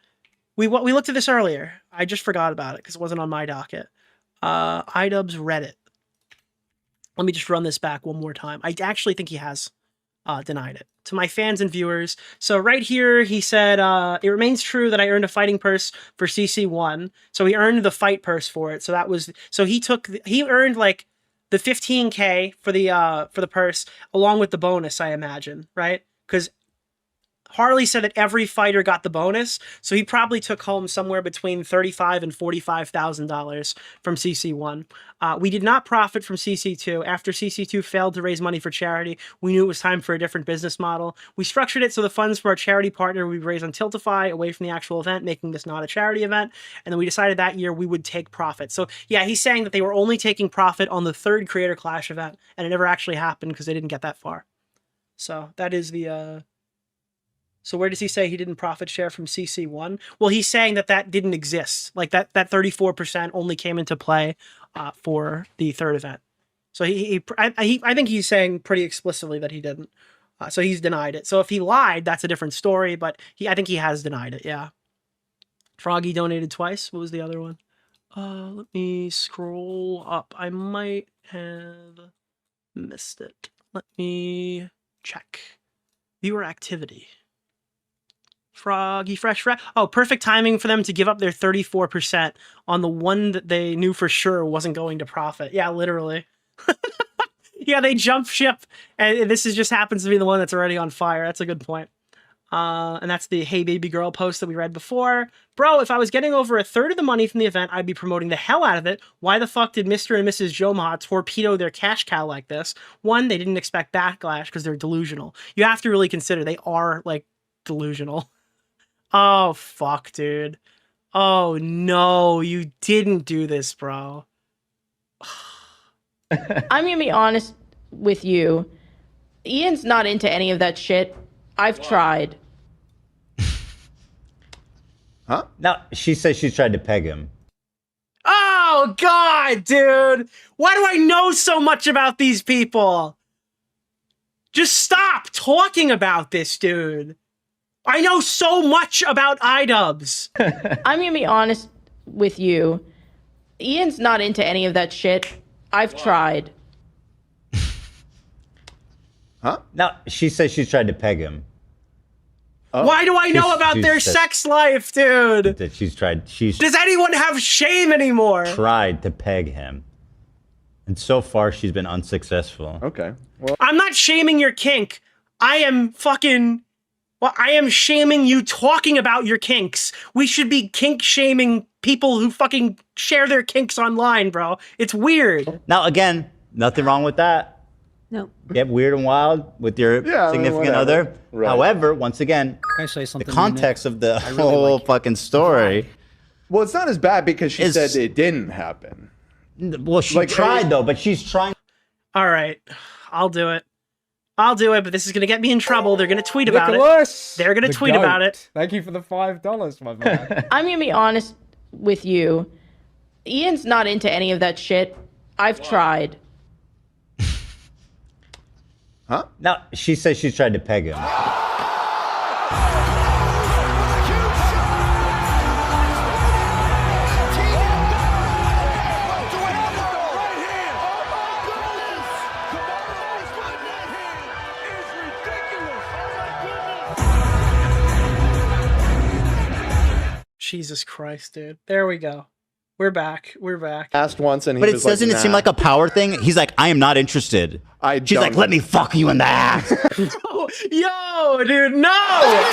[SPEAKER 4] We looked at this earlier. I just forgot about it because it wasn't on my docket. iDubbbz Reddit. Let me just run this back one more time. I actually think he has denied it. To my fans and viewers. So right here, he said, it remains true that I earned a fighting purse for CC1. So he earned the fight purse for it. So that was, so he earned like the 15K for the purse along with the bonus, I imagine, right? Because Harley said that every fighter got the bonus, so he probably took home somewhere between $35,000 and $45,000 from CC1. We did not profit from CC2. After CC2 failed to raise money for charity, we knew it was time for a different business model. We structured it so the funds for our charity partner would be raised on Tiltify away from the actual event, making this not a charity event. And then we decided that year we would take profit. So yeah, he's saying that they were only taking profit on the third Creator Clash event, and it never actually happened because they didn't get that far. So that is the... So where does he say he didn't profit share from CC1? Well, he's saying that didn't exist. Like that 34% only came into play for the third event. So I think he's saying pretty explicitly that he didn't. So he's denied it. So if he lied, that's a different story. But I think he has denied it. Yeah. Froggy donated twice. What was the other one? Let me scroll up. I might have missed it. Let me check. Viewer activity. Froggy Fresh. Oh, perfect timing for them to give up their 34% on the one that they knew for sure wasn't going to profit. Yeah, literally. Yeah, they jump ship, and this just happens to be the one that's already on fire. That's a good point. And that's the Hey Baby Girl post that we read before. Bro, if I was getting over a third of the money from the event, I'd be promoting the hell out of it. Why the fuck did Mr. and Mrs. Joma torpedo their cash cow like this? One, they didn't expect backlash because they're delusional. You have to really consider they are, like, delusional. Oh, fuck, dude. Oh, no, you didn't do this, bro.
[SPEAKER 2] I'm gonna be honest with you. Ian's not into any of that shit. I've tried.
[SPEAKER 3] Huh? No, she says she's tried to peg him.
[SPEAKER 4] Oh, God, dude. Why do I know so much about these people? Just stop talking about this, dude. I know so much about iDubbbz.
[SPEAKER 2] I'm gonna be honest with you. Ian's not into any of that shit. I've tried.
[SPEAKER 3] Huh? No, she says she's tried to peg him.
[SPEAKER 4] Why do I know about their sex life, dude?
[SPEAKER 3] That she's tried.
[SPEAKER 4] Does anyone have shame anymore?
[SPEAKER 3] Tried to peg him. And so far, she's been unsuccessful.
[SPEAKER 13] Okay. Well,
[SPEAKER 4] I'm not shaming your kink. I am shaming you talking about your kinks. We should be kink shaming people who fucking share their kinks online, bro. It's weird.
[SPEAKER 3] Now, again, nothing wrong with that.
[SPEAKER 2] No.
[SPEAKER 3] Get weird and wild with your significant other. Right. However, once again,
[SPEAKER 11] Can I say something
[SPEAKER 3] the context of the whole fucking story.
[SPEAKER 13] Well, it's not as bad because she said it didn't happen.
[SPEAKER 3] Well, she tried, though, but she's trying.
[SPEAKER 4] All right. I'll do it. But this is going to get me in trouble. They're going to tweet about
[SPEAKER 16] Nicholas,
[SPEAKER 4] it. They're going to tweet about it.
[SPEAKER 16] Thank you for the $5, my man.
[SPEAKER 2] I'm going to be honest with you. Ian's not into any of that shit. I've tried.
[SPEAKER 3] Huh? No, she says she's tried to peg him.
[SPEAKER 4] Jesus Christ, dude. There we go. We're back. We're back.
[SPEAKER 13] Asked once and he
[SPEAKER 3] But
[SPEAKER 13] was
[SPEAKER 3] doesn't
[SPEAKER 13] like,
[SPEAKER 3] it seem
[SPEAKER 13] nah.
[SPEAKER 3] like a power thing? He's like, I am not interested. She's like, let me fuck you in the ass.
[SPEAKER 4] Yo, dude, no!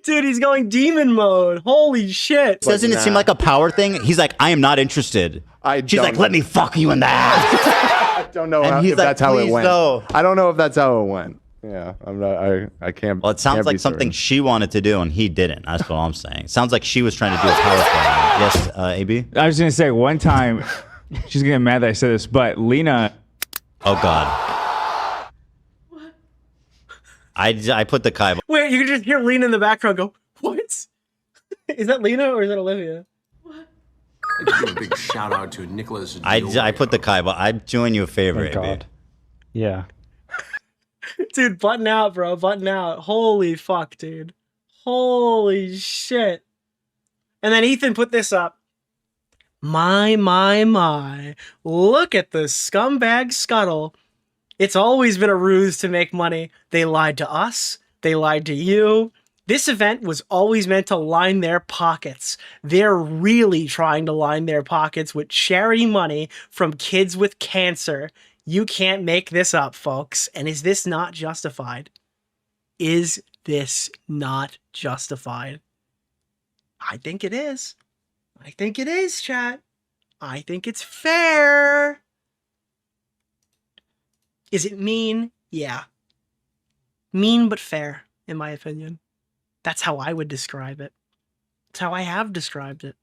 [SPEAKER 4] Dude, he's going demon mode. Holy shit.
[SPEAKER 3] Doesn't it seem like a power thing? He's like, I am not interested. She's like, let me fuck you in the ass.
[SPEAKER 13] I don't know if that's how it went. I don't know if that's how it went. Yeah, I'm not. I can't.
[SPEAKER 3] Well, it sounds like something she wanted to do and he didn't. That's what I'm saying. It sounds like she was trying to do a power thing. Yes, AB?
[SPEAKER 20] I was going to say, one time, she's getting mad that I said this, but Lena.
[SPEAKER 3] Oh, God. What? I put the Kai.
[SPEAKER 4] Wait, you can just hear Lena in the background go, what? Is that Lena or is that Olivia?
[SPEAKER 21] I'd give a big shout out to Nicholas DeOrio.
[SPEAKER 3] I put the Kai, but I'm doing you a favor, AB.
[SPEAKER 20] God. Yeah.
[SPEAKER 4] Dude, button out, bro. Button out. Holy fuck, dude. Holy shit. And then Ethan put this up. My. Look at the scumbag scuttle. It's always been a ruse to make money. They lied to us. They lied to you. This event was always meant to line their pockets. They're really trying to line their pockets with charity money from kids with cancer. You can't make this up, folks. And is this not justified? Is this not justified? I think it is. I think it is, chat. I think it's fair. Is it mean? Yeah. Mean but fair, in my opinion. That's how I would describe it. That's how I have described it.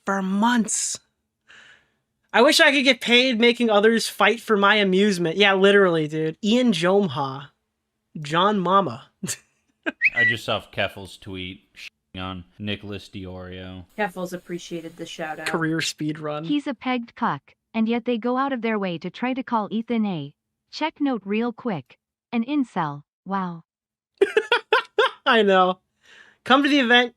[SPEAKER 4] For months. I wish I could get paid making others fight for my amusement. Yeah, literally, dude. Ian Jomha. John Mama.
[SPEAKER 14] I just saw Keffel's tweet on Nicholas DeOrio.
[SPEAKER 2] Keffel's appreciated the shout out.
[SPEAKER 4] Career speed run.
[SPEAKER 15] He's a pegged cuck, and yet they go out of their way to try to call Ethan a check note real quick. An incel. Wow.
[SPEAKER 4] I know. Come to the event.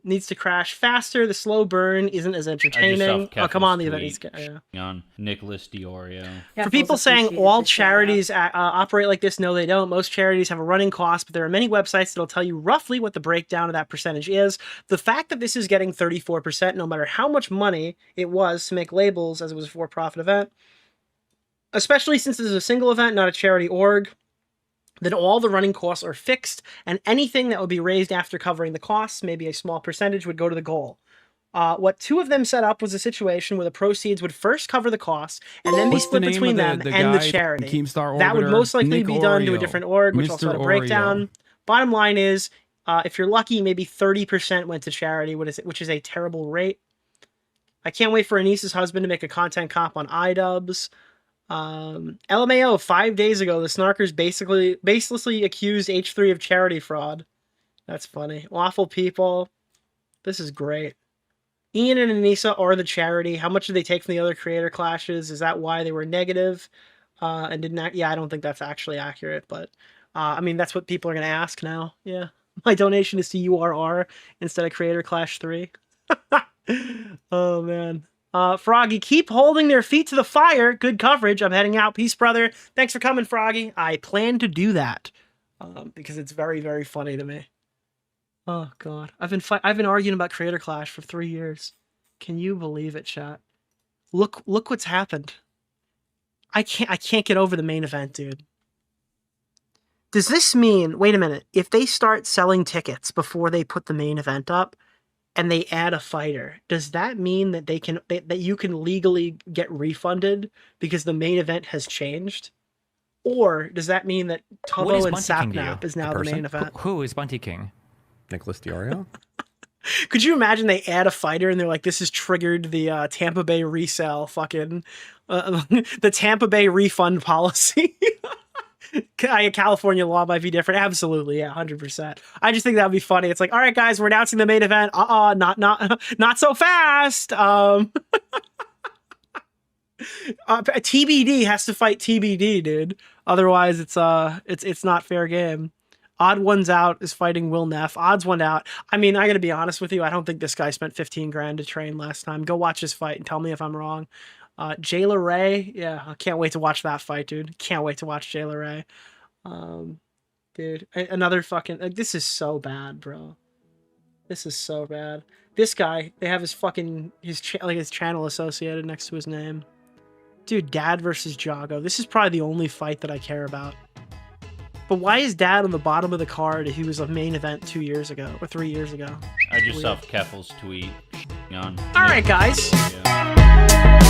[SPEAKER 4] Needs to crash faster. The slow burn isn't as entertaining. Oh, come on, the event needs to. Yeah.
[SPEAKER 14] On Nicholas DeOrio.
[SPEAKER 4] For people saying all charities operate like this, no, they don't. Most charities have a running cost, but there are many websites that'll tell you roughly what the breakdown of that percentage is. The fact that this is getting 34%, no matter how much money it was to make labels as it was a for-profit event, especially since this is a single event, not a charity org, then all the running costs are fixed, and anything that would be raised after covering the costs, maybe a small percentage, would go to the goal. What two of them set up was a situation where the proceeds would first cover the costs and then be split between them and the charity. That would most likely be done to a different org, which also had a breakdown. Bottom line is, if you're lucky, maybe 30% went to charity, which is a terrible rate. I can't wait for Anissa's husband to make a content comp on iDubbbz. LMAO, 5 days ago, the snarkers baselessly accused H3 of charity fraud. That's funny. Awful people. This is great. Ian and Anissa are the charity. How much did they take from the other creator clashes? Is that why they were negative? And didn't act? Yeah, I don't think that's actually accurate, but I mean, that's what people are going to ask now. Yeah. My donation is to URR instead of Creator Clash 3. Oh, man. Froggy, keep holding their feet to the fire. Good coverage. I'm heading out. Peace, brother. Thanks for coming, Froggy. I plan to do that because it's very, very funny to me. Oh God, I've been arguing about Creator Clash for 3 years. Can you believe it, chat? Look what's happened. I can't get over the main event, dude. Does this mean? Wait a minute. If they start selling tickets before they put the main event up, and they add a fighter, does that mean that that you can legally get refunded because the main event has changed? Or does that mean that Tubbo and Sapnap is now the main event?
[SPEAKER 22] Who is Bunty King?
[SPEAKER 13] Nicholas DeOrio?
[SPEAKER 4] Could you imagine they add a fighter and they're like, this has triggered the Tampa Bay resale fucking, the Tampa Bay refund policy. California law might be different. Absolutely, yeah, 100%. I just think that would be funny. It's like, all right, guys, we're announcing the main event. Not so fast. TBD has to fight TBD, dude. Otherwise, it's not fair game. Odd Ones Out is fighting Will Neff. Odds One Out. I mean, I gotta be honest with you. I don't think this guy spent 15 grand to train last time. Go watch his fight and tell me if I'm wrong. Jayla Ray. Yeah, I can't wait to watch that fight, dude. Can't wait to watch Jayla Ray. Dude, another fucking. Like, this is so bad, bro. This is so bad. This guy, they have his fucking his channel associated next to his name. Dude, Dad versus Jago. This is probably the only fight that I care about. But why is Dad on the bottom of the card? He was a main event 2 years ago or 3 years ago.
[SPEAKER 14] I just saw Keffel's tweet on.
[SPEAKER 4] All right, guys. Yeah.